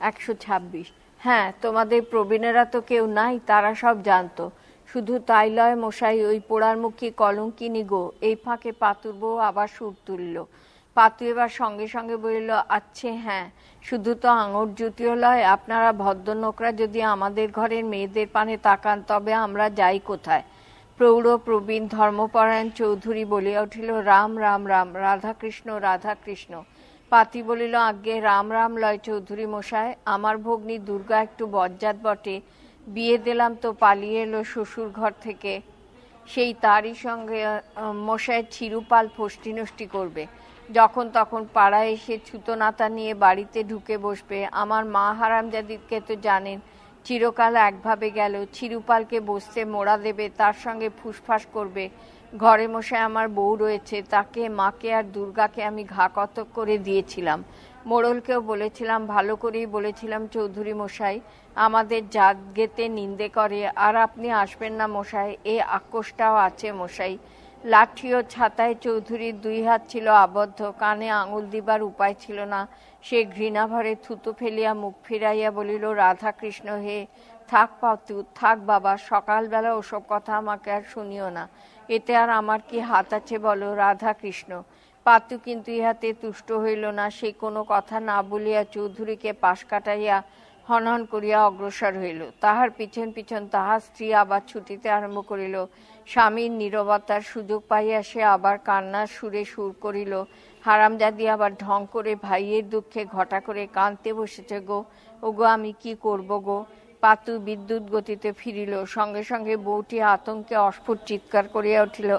126। হ্যাঁ, তোমাদের প্রবীণেরা তো কেউ নাই, তারা সব জানতো। শুধু তাই লয় মশাই, ওই পোড়ার মুখী কলঙ্কিনী গো। এই ফাঁকে পাতুর বউ আবার সুর তুলল। পাতু এবার সঙ্গে সঙ্গে বলিল, আচ্ছে হ্যাঁ, শুধু তো আঙুর জুতিও লয়, আপনারা ভদ্রলোকরা যদি আমাদের ঘরের মেয়েদের পানে তাকান তবে আমরা যাই কোথায়? প্রৌঢ় প্রবীণ ধর্মপরায়ণ চৌধুরী বলিয়া উঠিল, রাম রাম রাম, রাধাকৃষ্ণ রাধাকৃষ্ণ। পাতি বলিল, আজ্ঞে রাম রাম লয় চৌধুরী মশাই, আমার ভগ্নী দুর্গা একটু বজ্জাত বটে, বিয়ে দিলাম তো পালিয়ে এলো শ্বশুর ঘর থেকে, সেই তারই সঙ্গে মশাই চিরুপাল ফষ্টি নষ্টি করবে, যখন তখন পাড়ায় এসে ছুতো নাতা নিয়ে বাড়িতে ঢুকে বসবে। আমার মা হারামজাদিকে তো জানেন, চিরকাল একভাবে গেল, চিরুপালকে বসতে মোড়া দেবে, তার সঙ্গে ফুসফাস করবে। ঘরে মশাই আমার বউ রয়েছে, তাকে মাকে আর দুর্গাকে আমি ঘা কতক করে দিয়েছিলাম। মোড়লকেও বলেছিলাম, ভালো করেই বলেছিলাম, চৌধুরী মশাই আমাদের জাত গেতে নিন্দে করে, আর আপনি আসবেন না মশাই, এ আক্রোশটাও আছে মশাই। লাঠি ও ছাতায় চৌধুরীর দুই হাত ছিল আবদ্ধ, কানে আঙুল দিবার উপায় ছিল না। সে ঘৃণাভরে থুতু ফেলিয়া মুখ ফিরাইয়া বলিল, রাধা কৃষ্ণ হে, থাক পাতু, থাক বাবা, সকালবেলা ওসব কথা আমাকে আর শুনিও না, এতে আর আমার কি হাত আছে বলো, রাধা কৃষ্ণ। পাতু কিন্তু ইহাতে তুষ্ট হইল না। সে কোনো কথা না বলিয়া চৌধুরীকে পাশ কাটাইয়া হনহন করিয়া অগ্রসর হইল। তাহার পিছন পিছন তাহার স্ত্রী আবার ছুটিতে আরম্ভ করিল। স্বামীর নীরবতার সুযোগ পাইয়া সে আবার কান্নার সুরে সুর করিল, হারামজাদি আবার ঢং করে ভাইয়ের দুঃখে ঘটা করে কাঁদতে বসেছে গো, ওগো আমি কি করব গো। পাতু বিদ্যুৎ গতিতে ফিরিল। সঙ্গে সঙ্গে বউটি আতঙ্কে অস্ফুট চিৎকার করিয়া উঠিল,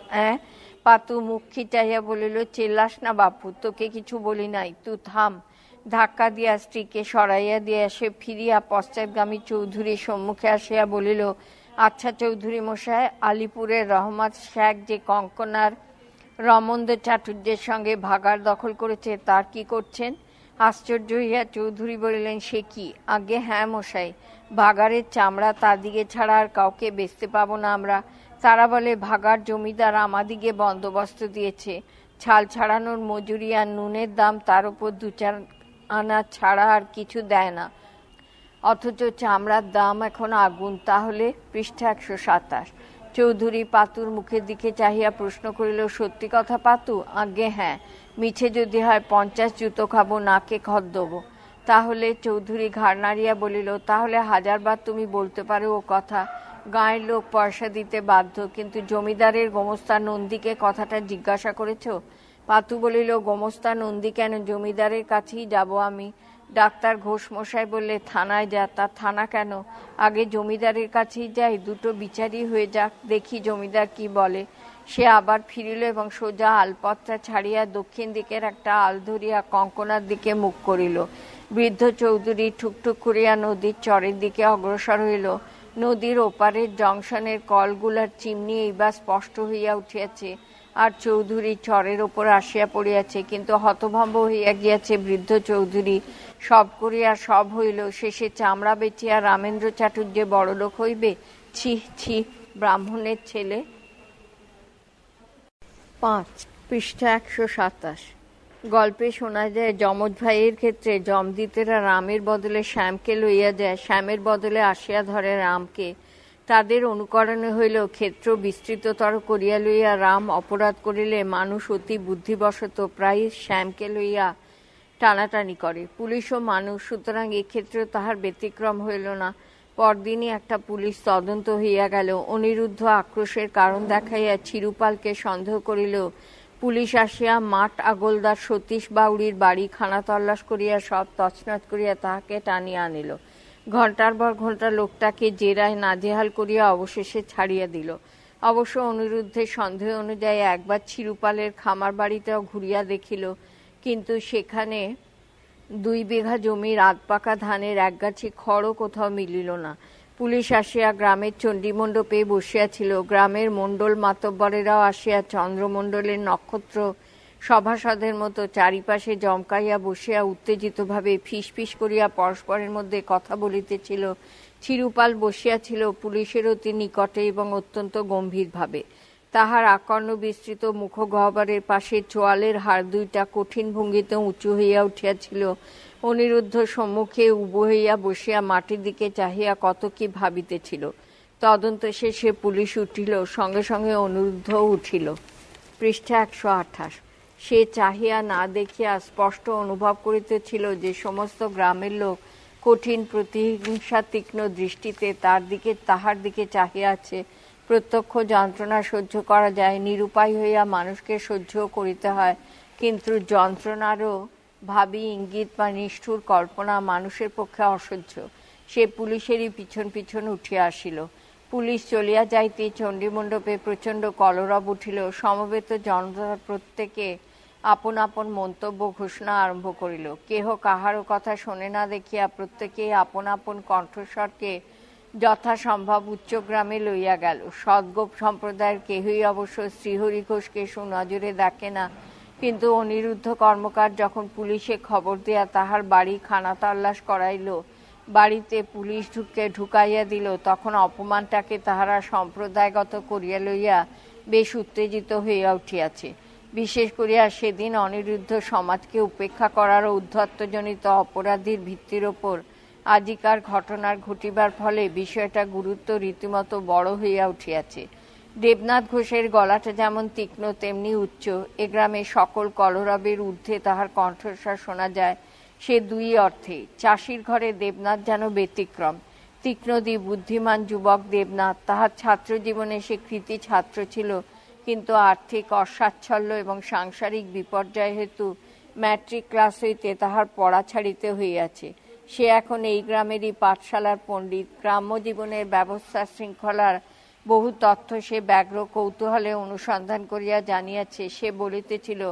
পাতু মুখ খিচাইয়া বলিল, চেল্লাস না বাপু, তোকে কিছু বলি নাই, তুই থাম। ধাক্কা দিয়া স্ত্রীকে সরাইয়া দিয়া সে ফিরিয়া পশ্চাৎগামী চৌধুরীর সম্মুখে আসিয়া বলিল, আচ্ছা চৌধুরী মশাই, আলিপুরের রহমত শেখ যে কঙ্কনার রমন্দ চাটুর্যের সঙ্গে ভাগার দখল করেছে, তার কি করছেন? আশ্চর্য হইয়া চৌধুরী বলিলেন, সে কি? আজ্ঞে হ্যাঁ মশাই, ভাগাড়ের চামড়া তাদিগে ছাড়া আর কাউকে বেচতে পাবো না আমরা। তারা বলে ভাগাড় জমিদার আমাদিগে বন্দোবস্ত দিয়েছে, ছাল ছাড়ানোর মজুরি আর নুনের দাম তার উপর 2-4 আনা ছাড়া আর কিছু দেয় না, অথচ চামড়ার দাম এখন আগুন। তাহলে? পৃষ্ঠা 127। চৌধুরী পাতুর মুখের দিকে চাহিয়া প্রশ্ন করিল, সত্যি কথা পাতু? আজ্ঞে হ্যাঁ, মিছে যদি হয় 50 জুতো খাবো, নাকে খত দেবো। তাহলে? চৌধুরী ঘাড় নাড়িয়া বলিল, তাহলে 1000বার তুমি বলতে পারো ও কথা। গাঁয়ের লোক পয়সা দিতে বাধ্য, কিন্তু জমিদারের গোমস্তা নন্দীকে কথাটা জিজ্ঞাসা করেছ? পাতু বলিল, গোমস্তা নন্দী কেন, জমিদারের কাছেই যাব আমি। ডাক্তার ঘোষ মশাই বললে, থানায় যা। তা থানা কেন? আগে জমিদারের কাছেই যাই, দুটো বিচারই হয়ে যাক, দেখি জমিদার কি বলে। সে আবার ফিরিল এবং সোজা আলপথটা ছাড়িয়া দক্ষিণ দিকের একটা আল ধরিয়া কঙ্কনার দিকে মুখ করিল। বৃদ্ধ চৌধুরী ঠুকঠুক করিয়া নদীর চরের দিকে অগ্রসর হইল। নদীর ওপারের জংশনের কলগুলার চিমনি এইবার স্পষ্ট হইয়া উঠিয়াছে, আর চৌধুরী চরের ওপর আসিয়া পড়িয়াছে। কিন্তু হতভম্ব হইয়া গিয়াছে বৃদ্ধ চৌধুরী। সব করিয়া সব হইল, শেষে চামড়া বেচিয়া রামেন্দ্র চাটুর্যে বড়লোক হইবে? ছি ছি, ব্রাহ্মণের ছেলে। 5 পৃষ্ঠা 127। গল্পে শোনা যায়, যমজ ভাইয়ের ক্ষেত্রে যমদূতেরা রামের বদলে শ্যামকে লইয়া যায়, শ্যামের বদলে আসিয়া ধরে রামকে। তাদের অনুকরণে হইল ক্ষেত্র বিস্তৃততর করিয়া লইয়া রাম অপরাধ করিলে মানুষ অতি বুদ্ধিবশত প্রায় শ্যামকে লইয়া টানাটানি করে। পুলিশও মানুষ, সুতরাং এক্ষেত্রেও তাহার ব্যতিক্রম হইল না। পরদিনই একটা পুলিশ তদন্ত হইয়া গেল। অনিরুদ্ধ আক্রোশের কারণ দেখাইয়া চিরুপালকে সন্দেহ করিল। পুলিশ আসিয়া মাঠ আগলদার সতীশ বাউড়ির বাড়ি খানা তল্লাশ করিয়া সব তছনছ করিয়া তাহাকে টানিয়া আনিল। ঘণ্টার পর ঘণ্টা লোকটাকে জেরায় নাজেহাল করিয়া অবশেষে ছাড়িয়া দিল। অবশ্য অনিরুদ্ধের সন্দেহ অনুযায়ী একবার চিরুপালের খামার বাড়িতেও ঘুরিয়া দেখিল, কিন্তু সেখানে 2 বিঘা জমির আধপাকা ধানের একগাছি খড়ও কোথাও মিলিল না। পুলিশ আসিয়া গ্রামের চণ্ডীমণ্ডপে বসিয়াছিল। গ্রামের মণ্ডল মাতব্বরেরাও আসিয়া চন্দ্রমণ্ডলের নক্ষত্র সভাসদের মতো চারিপাশে জমকাইয়া বসিয়া উত্তেজিতভাবে ফিসফিস করিয়া পরস্পরের মধ্যে কথা বলিতেছিল। চিরুপাল বসিয়াছিল পুলিশের অতি নিকটে এবং অত্যন্ত গম্ভীরভাবে। তাহার আকর্ণ বিস্তৃত মুখগহ্বরের পাশে চোয়ালের হাড় 2টা কঠিন ভঙ্গিতে উঁচু হইয়া উঠিয়াছিল। অনিরুদ্ধ সম্মুখে উবু হইয়া বসিয়া মাটির দিকে চাহিয়া কত কি ভাবিতেছিল। তদন্ত শেষে পুলিশ উঠিল, সঙ্গে সঙ্গে অনিরুদ্ধও উঠিল। পৃষ্ঠা 128। সে চাহিয়া না দেখিয়া স্পষ্ট অনুভব করিতেছিল যে সমস্ত গ্রামের লোক কঠিন প্রতিহিংসা তীক্ষ্ণ দৃষ্টিতে তাহার দিকে চাহিয়া আছে। প্রত্যক্ষ যন্ত্রণা সহ্য করা যায়, নিরুপায় হইয়া মানুষকে সহ্যও করিতে হয়, কিন্তু যন্ত্রণারও ভাবী ইঙ্গিত বা নিষ্ঠুর কল্পনা মানুষের পক্ষে অসহ্য। সে পুলিশেরই পিছন পিছন উঠিয়া আসিল। পুলিশ চলিয়া যাইতে চণ্ডীমণ্ডপে প্রচণ্ড কলরব উঠিল। সমবেত জনতা প্রত্যেকে আপন আপন মন্তব্য ঘোষণা আরম্ভ করিল। কেহ কাহারও কথা শোনে না দেখিয়া প্রত্যেকেই আপন আপন কণ্ঠস্বরকে যথাসম্ভব উচ্চগ্রামে লইয়া গেল। সদ্গোপ সম্প্রদায়ের কেহই অবশ্য শ্রীহরি ঘোষকে সুনজরে দেখে না, কিন্তু অনিরুদ্ধ কর্মকার যখন পুলিশে খবর দেয়া তাহার বাড়ি খানা তল্লাশ করাইল, বাড়িতে পুলিশ ঢুকাইয়া দিল, তখন অপমানটাকে তাহারা সম্প্রদায়গত করিয়া লইয়া বেশ উত্তেজিত হইয়া উঠিয়াছে। বিশেষ করিয়া সেদিন অনিরুদ্ধ সমাজকে উপেক্ষা করার উদ্ধত্তজনিত অপরাধীর ভিত্তির ওপর আজিকার ঘটনার ঘটিবার ফলে বিষয়টা গুরুত্ব রীতিমতো বড় হইয়া উঠিয়াছে। দেবনাথ ঘোষের গলাটা যেমন তীক্ষ্ণ তেমনি উচ্চ। এ গ্রামে সকল কলরবের ঊর্ধ্বে তাহার কণ্ঠস্বর শোনা যায়। সে 2 অর্থে। চাষির ঘরে দেবনাথ যেন ব্যতিক্রম। তীক্ষ্ণদী বুদ্ধিমান যুবক দেবনাথ। তাহার ছাত্র জীবনে সে কৃতী ছাত্র ছিল, কিন্তু আর্থিক অস্বাচ্ছল্য এবং সাংসারিক বিপর্যয় হেতু ম্যাট্রিক ক্লাস হইতে তাহার পড়া ছাড়িতে হইয়াছে। সে এখন এই গ্রামেরই পাঠশালার পণ্ডিত। গ্রাম্য জীবনের ব্যবস্থা শৃঙ্খলার বহু তথ্য সে ব্যগ্র কৌতূহলে অনুসন্ধান করিয়া জানিয়াছে। সে বলিতেছিল,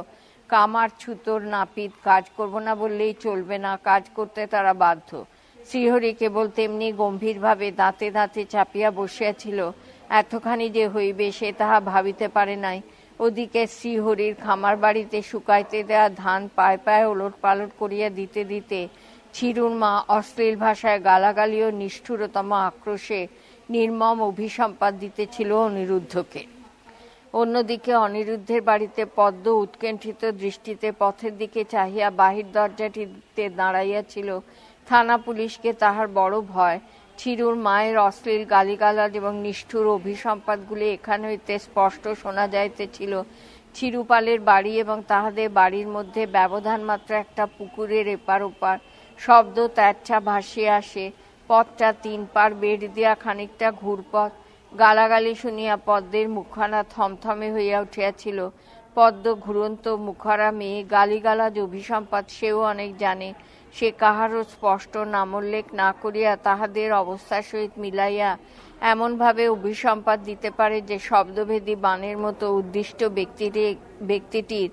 কামার ছুতোর নাপিত কাজ করব না বললেই চলবে না, কাজ করতে তারা বাধ্য। শ্রীহরি কেবল তেমনি গম্ভীরভাবে দাঁতে দাঁতে চাপিয়া বসিয়াছিল। এতখানি যে হইবে সে তাহা ভাবিতে পারে নাই। ওদিকে শ্রীহরির খামার বাড়িতে শুকাইতে দেয়া ধান পায়ে পায়ে ওলট পালট করিয়া দিতে দিতে চিরুর মা অশ্লীল ভাষায় গালাগালি ও নিষ্ঠুরতম আক্রোশে নির্মম অভিসম্পাদ দিতেছিল অনিরুদ্ধকে। অন্যদিকে অনিরুদ্ধের বাড়িতে পদ্ম উৎকণ্ঠিত দৃষ্টিতে পথের দিকে চাহিয়া বাহির দরজাটিতে দাঁড়াইয়াছিল। থানা পুলিশকে তাহার বড় ভয়। চিরুর মায়ের অশ্লীল গালিগালাজ এবং নিষ্ঠুর অভিসম্পাদগুলি এখান হইতে স্পষ্ট শোনা যাইতেছিল। চিরুপালের বাড়ি এবং তাহাদের বাড়ির মধ্যে ব্যবধান মাত্র একটা পুকুরের এপার ওপার। শব্দ তেরছা ভাসিয়া আসে। পথটা 3 পার বেড় দিয়া খানিকটা ঘুরপথ। গালাগালি শুনিয়া পদ্মের মুখখানা থমথমে হইয়া উঠিয়াছিল। পদ্ম ঘুরন্ত মুখরা মেয়ে, গালিগালাজ অভিসম্পাদ সেও অনেক জানে। সে কাহারও স্পষ্ট নামোল্লেখ না করিয়া তাহাদের অবস্থার সহিত মিলাইয়া এমনভাবে অভিসম্পাদ দিতে পারে যে শব্দভেদী বাণের মতো উদ্দিষ্ট ব্যক্তিটির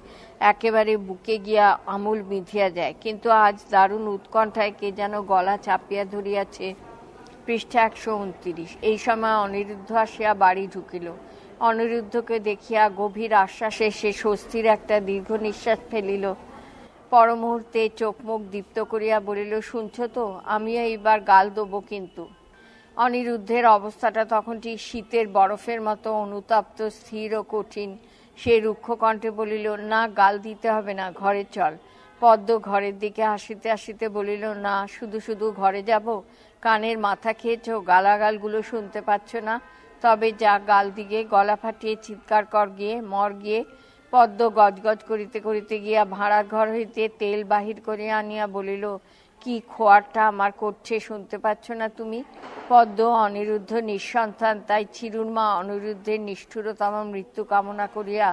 একেবারে বুকে গিয়া আমূল বিঁধিয়া যায়। কিন্তু আজ দারুণ উৎকণ্ঠায় কে যেন গলা চাপিয়া ধরিয়াছে। পৃষ্ঠা 129। এই সময় অনিরুদ্ধ আসিয়া বাড়ি ঢুকিল। অনিরুদ্ধকে দেখিয়া গভীর আশ্বাসে সে স্বস্তির একটা দীর্ঘ নিঃশ্বাস ফেলিল। পরমুহূর্তে চোখ মুখ দীপ্ত করিয়া বলিল, শুনছ তো, আমিও এইবার গাল দেবো কিন্তু। অনিরুদ্ধের অবস্থাটা তখন ঠিক শীতের বরফের মতো অনুতপ্ত, স্থির ও কঠিন। সে রুক্ষ কণ্ঠে বলিল, না, গাল দিতে হবে না, ঘরে চল। পদ্ম ঘরের দিকে হাসিতে হাসিতে বলিল, না, শুধু শুধু ঘরে যাব? কানের মাথা খেয়েছ? গালাগালগুলো শুনতে পাচ্ছ না? তবে যা, গাল দিকে, গলা ফাটিয়ে চিৎকার কর গিয়ে, মর গিয়ে। পদ্ম গজগজ করিতে করিতে গিয়া ভাড়ার ঘর হইতে তেল বাহির করিয়া আনিয়া বলিল, কি খোয়ারটা আমার করছে, শুনতে পাচ্ছ না তুমি? পদ্ম অনিরুদ্ধ নিঃসন্তান, তাই চিরুর মা অনিরুদ্ধের নিষ্ঠুরতম মৃত্যু কামনা করিয়া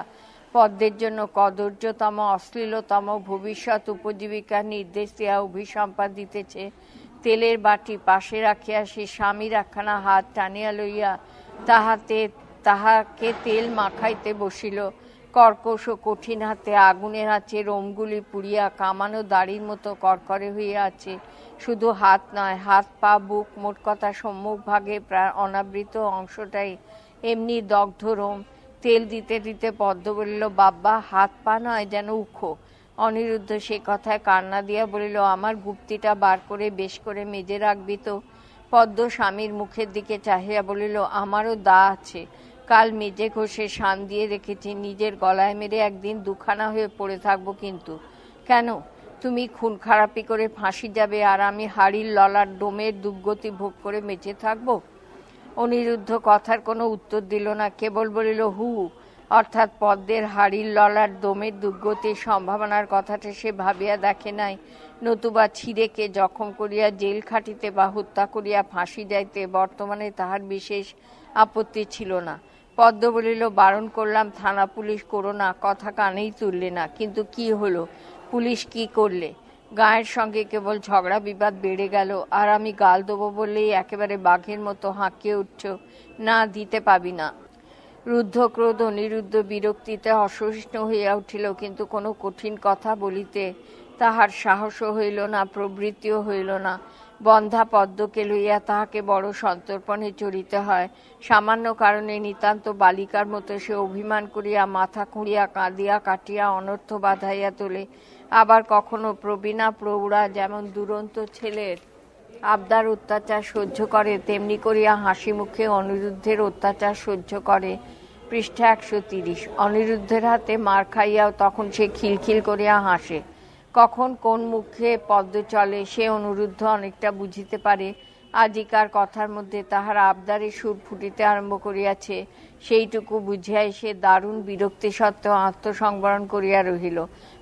পদ্মের জন্য কদর্যতম অশ্লীলতম ভবিষ্যৎ উপজীবিকার নির্দেশ দিয়া অভিসম্পাদ দিতেছে। তেলের বাটি পাশে রাখিয়া সে স্বামীর একখানা হাত টানিয়া লইয়া তাহাকে তেল মাখাইতে বসিল। কর্কশ ও কঠিন হাতে আগুনের আঁচে রোমগুলি পুড়িয়া কামানো দাড়ির মতো করকরে হইয়া আছে। শুধু হাত নয়, হাত পা বুক মোট কথা সম্মুখ ভাগে প্রায় অনাবৃত অংশটাই এমনি দগ্ধ রোম। তেল দিতে দিতে পদ্ম বলিল, বাব্বা, হাত পা নয়, যেন উখো। অনিরুদ্ধ সে কথায় কান্না দিয়া বলিল, আমার গুপ্তিটা বার করে বেশ করে মেজে রাখবি তো? পদ্ম স্বামীর মুখের দিকে চাহিয়া বলিল, আমারও দা আছে, কাল মেজে ঘষে শান দিয়ে রেখেছি, নিজের গলায় মেরে একদিন দুখানা হয়ে পড়ে থাকবো কিন্তু। কেন? তুমি খুন খারাপি করে ফাঁসি যাবে আর আমি হাড়ির ললার ডোমের দুর্গতি ভোগ করে বেঁচে থাকবো? অনিরুদ্ধ কথার কোনো উত্তর দিল না, কেবল বলিল, হু, অর্থাৎ পদ্মের হাড়ির ললার দমের দুর্গতির সম্ভাবনার কথাটা সে ভাবিয়া দেখে নাই, নতুবা ছিঁড়েকে জখম করিয়া জেল খাটিতে বা হত্যা করিয়া ফাঁসি যাইতে বর্তমানে তাহার বিশেষ আপত্তি ছিল না। পদ্ম বলিল, বারণ করলাম, থানা পুলিশ করো না, কথা কানেই তুললে না। কিন্তু কি হলো? পুলিশ কি করলে? গায়ের সঙ্গে কেবল ঝগড়া বিবাদ বেড়ে গেল, আর আমি গাল দেবো বললেই একেবারে বাঘের মতো হাঁকিয়ে উঠছ। না, দিতে পাবি না। রুদ্ধক্রোধ অনিরুদ্ধ বিরক্তিতে অসহিষ্ণু হইয়া উঠিল, কিন্তু কোনো কঠিন কথা বলিতে তাহার সাহসও হইল না, প্রবৃত্তিও হইল না। বন্ধা পদ্মকে লইয়া তাহাকে বড় সন্তর্পণে চড়িতে হয়। সামান্য কারণে নিতান্ত বালিকার মতো সে অভিমান করিয়া মাথা খুঁড়িয়া কাঁদিয়া কাটিয়া অনর্থ বাঁধাইয়া তোলে। আবার কখনো প্রবীণা প্রৌঢ়া যেমন দুরন্ত ছেলের আবদার অত্যাচার সহ্য করে, তেমনি করিয়া হাসি মুখে অনিরুদ্ধের অত্যাচার সহ্য করে। পৃষ্ঠা 130। অনিরুদ্ধের হাতে মার খাইয়াও তখন সে খিলখিল করিয়া হাসে। কখন কোন মুখে পদ্ম চলে সে অনিরুদ্ধ অনেকটা বুঝিতে পারে। আজিকার কথার মধ্যে তাহার আবদারের সুর ফুটিতে আরম্ভ করিয়াছে, সেইটুকু বুঝিয়াই সে দারুণ বিরক্তি সত্ত্বেও আত্মসংবরণ করিয়া রহিল।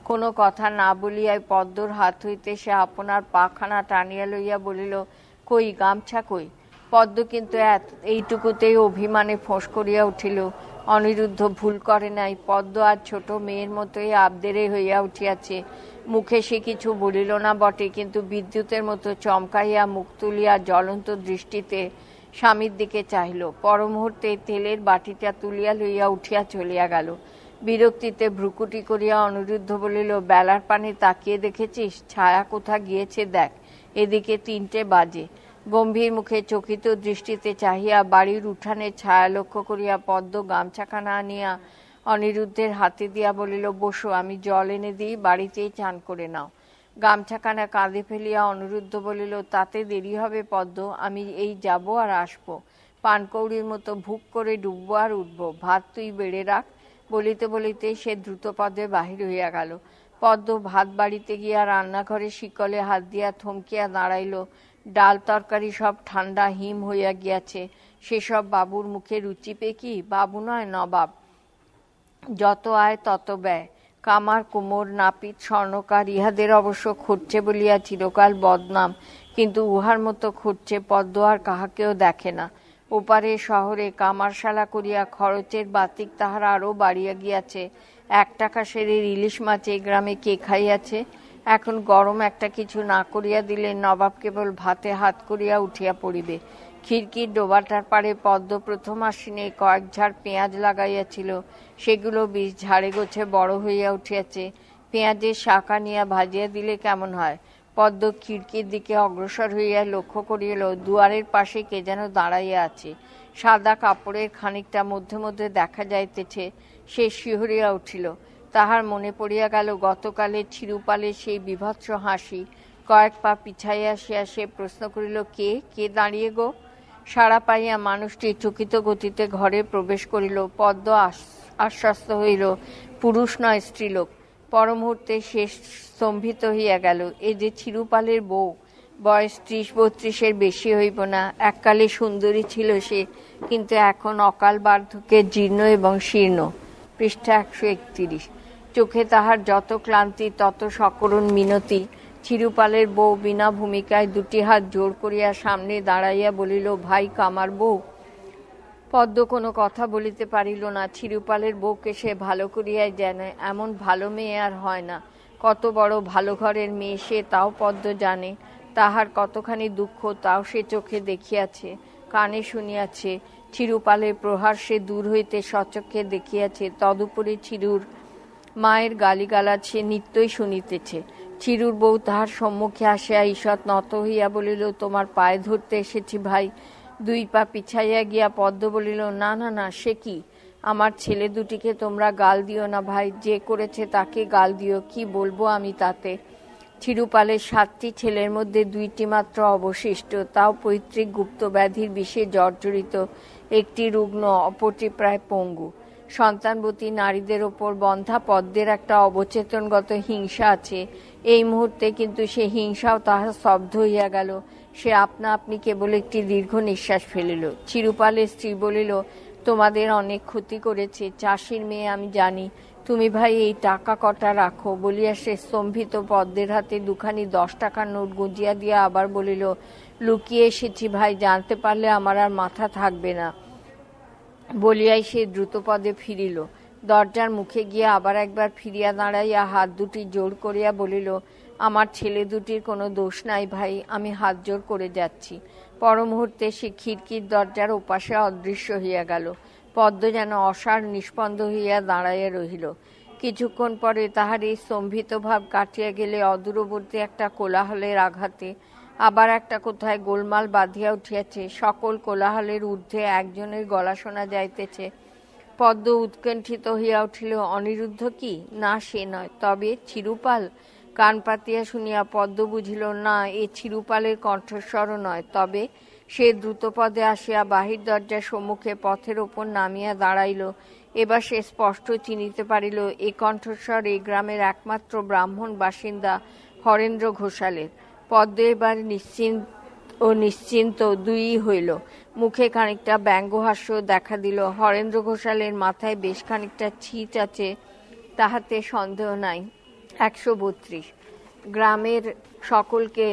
কোনো কথা না বলিয়াই পদ্মর হাত হইতে সে আপনার পাখানা টানিয়া লইয়া বলিল, কই, গামছা কই? পদ্ম কিন্তু এইটুকুতেই অভিমানে ফোঁস করিয়া উঠিল। অনিরুদ্ধ ভুল করে নাই, পদ্ম আর ছোট মেয়ের মতোই আবদেরে হইয়া উঠিয়াছে। মুখে সে কিছু বলিল না বটে, কিন্তু বিদ্যুতের মতো চমকাইয়া মুখ তুলিয়া জ্বলন্ত দৃষ্টিতে স্বামীর দিকে চাহিল। পরমুহূর্তে তেলের বাটিটা তুলিয়া লইয়া উঠিয়া চলিয়া গেল। বিরক্তিতে ভ্রুকুটি করিয়া অনিরুদ্ধ বলিল, বেলার পানে তাকিয়ে দেখেছিস? ছায়া কোথা গিয়েছে দেখ, এদিকে 3টে বাজে। গম্ভীর মুখে চকিত দৃষ্টিতে চাহিয়া বাড়ির উঠানে ছায়া লক্ষ্য করিয়া পদ্ম গামছাখানা আনিয়া অনিরুদ্ধের হাতে দিয়া বলিল, বসো, আমি জল এনে দিই, বাড়িতেই চান করে নাও। গামছাখানা কাঁধে ফেলিয়া অনিরুদ্ধ বলিল, তাতে দেরি হবে পদ্ম, আমি এই যাব আর আসবো, পানকৌড়ির মতো ভুক করে ডুববো আর উঠবো, ভাত তুই বেড়ে রাখ। বলিতে বলিতে সে দ্রুত পদে বাহির হইয়া গেল। পদ্ম ভাত বাড়িতে গিয়া রান্নাঘরে শিকলে হাত দিয়া থমকিয়া দাঁড়াইল। ডাল তরকারি সব ঠান্ডা হিম হইয়া গিয়াছে। সেসব বাবুর মুখে রুচিবে কি? বাবু নয়, নবাব। যত আয় তত ব্যয়। কামার, কুমোর, নাপিত, স্বর্ণকার ইহাদের অবশ্য খুঁজছে বলিয়া চিরকাল বদনাম, কিন্তু উহার মতো খুঁজছে পদ্ম আর কাহাকেও দেখে না। ওপারে শহরে কামারশালা করিয়া খরচের বাতিক তাহার আরও বাড়িয়া গিয়াছে। 1 টাকা সেরের ইলিশ মাছ এই গ্রামে কে খাইয়াছে? এখন গরম একটা কিছু না করিয়া দিলে নবাব কেবল ভাতে হাত করিয়া উঠিয়া পড়িবে। খিড়কির ডোবাটার পাড়ে পদ্ম প্রথম আশ্বিনে কয়েক ঝাড় পেঁয়াজ লাগাইয়াছিল, সেগুলো বীজ ঝাড়ে গোছে বড় হইয়া উঠিয়াছে। পেঁয়াজের শাক আনিয়া ভাজিয়া দিলে কেমন হয়? পদ্ম খিড়কির দিকে অগ্রসর হইয়া লক্ষ্য করিল, দুয়ারের পাশে কে যেন দাঁড়াইয়া আছে। সাদা কাপড়ের খানিকটা মধ্যে মধ্যে দেখা যাইতেছে। সে শিহরিয়া উঠিল। তাহার মনে পড়িয়া গেল গতকালের চিরুপালের সেই বীভৎস হাসি। কয়েক পা পিছাইয়া আসিয়া সে প্রশ্ন করিল, কে কে দাঁড়িয়ে গো? সাড়া পাইয়া মানুষটি চকিত গতিতে ঘরে প্রবেশ করিল। পদ্ম আশ্বস্ত হইল, পুরুষ নয়, স্ত্রীলোক। পরমুহূর্তে সে স্তম্ভিত হইয়া গেল। এ যে চিরুপালের বউ, বয়স 30-32-এর বেশি হইব না। এককালে সুন্দরী ছিল সে, কিন্তু এখন অকাল বার্ধক্যে জীর্ণ এবং শীর্ণ। পৃষ্ঠা 131। চোখে তাহার যত ক্লান্তি তত সকরুণ মিনতি। চিরুপালের বউ বিনা ভূমিকায় 2টি হাত জোর করিয়া সামনে দাঁড়াইয়া বলিল, ভাই কামার বউ। পদ্ম কোনো কথা বলিতে পারিল না। চিরুপালের বউকে সে ভালো করিয়াই জানে, এমন ভালো মেয়ে আর হয় না। কত বড় ভালো ঘরের মেয়ে সে, তাও পদ্ম জানে। তাহার কতখানি দুঃখ তাও সে চোখে দেখিয়াছে, কানে শুনিয়াছে। চিরুপালের প্রহার সে দূর হইতে সচক্ষে দেখিয়াছে। তদুপরি চিরুর মায়ের গালিগালাজ সে নিত্যই শুনিতেছে। চিরুর বউ তাহার সম্মুখে আসিয়া ঈষৎ নত হইয়া বলিল, তোমার পায়ে ধরতে এসেছি ভাই। 2 পা পিছাইয়া গিয়া পদ্ম বলিল, না না না, সে কি? আমার ছেলে দুটিকে তোমরা গাল দিও না ভাই, যে করেছে তাকে গাল দিও, কি বলবো আমি তাতে? চিরুপালের 7টি ছেলের মধ্যে 2টি মাত্র অবশিষ্ট, তাও পৈতৃক গুপ্ত ব্যাধির বিষে জর্জরিত। একটি রুগ্ন, অপরটি প্রায় পঙ্গু। সন্তানবতী নারীদের ওপর বন্ধা পদ্মের একটা অবচেতনগত হিংসা আছে। এই মুহূর্তে কিন্তু সে হিংসাও তাহার স্তব্ধ হইয়া গেল। সে আপনা আপনি কেবল একটি দীর্ঘ নিঃশ্বাস ফেলিল। চিরুপালের স্ত্রী বলিল, তোমাদের অনেক ক্ষতি করেছে, চাষির মেয়ে আমি জানি, তুমি ভাই এই টাকা কটা রাখো। বলিয়া সে স্তম্ভিত পদ্মের হাতে 2খানি 10 টাকার নোট গুঁজিয়া দিয়া আবার বলিল, লুকিয়ে এসেছি ভাই, জানতে পারলে আমার আর মাথা থাকবে না। বলিয়াই সে দ্রুতপদে ফিরিল। দরজার মুখে গিয়া আবার একবার ফিরিয়া দাঁড়াইয়া হাত দুটি জোর করিয়া বলিল, আমার ছেলে দুটির কোনো দোষ নাই ভাই, আমি হাত জোর করে যাচ্ছি। পরমুহূর্তে সে খিড়কির দরজার ওপাশে অদৃশ্য হইয়া গেল। পদ্ম যেন অসাড় নিষ্পন্দ হইয়া দাঁড়াইয়া রহিল। কিছুক্ষণ পরে তাহার এই স্তম্ভিত ভাব কাটিয়া গেলে অদূরবর্তী একটা কোলাহলের আঘাতে আবার একটা কোথায় গোলমাল বাঁধিয়া উঠিয়াছে। সকল কোলাহলের ঊর্ধ্বে একজনের গলা শোনা যাইতেছে। পদ্ম উৎকণ্ঠিত হইয়া উঠিল, অনিরুদ্ধ কি? না, সে নয়। তবে চিরুপাল? কান পাতিয়া শুনিয়া পদ্ম বুঝিল, না, এ চিরুপালের কণ্ঠস্বরও নয়। তবে সে দ্রুতপদে আসিয়া বাহির দরজার সম্মুখে পথের ওপর নামিয়া দাঁড়াইল। এবার সে স্পষ্ট চিনিতে পারিল, এ কণ্ঠস্বর এই গ্রামের একমাত্র ব্রাহ্মণ বাসিন্দা হরেন্দ্র ঘোষালের। পদ্ম এবার নিশ্চিন্ত দুইই হইল। মুখে খানিকটা ব্যঙ্গহাস্য দেখা দিল। হরেন্দ্র ঘোষালের মাথায় বেশ খানিকটা ছিচ আছে, তাহাতে সন্দেহ নাই। 132। গ্রামের সকলকে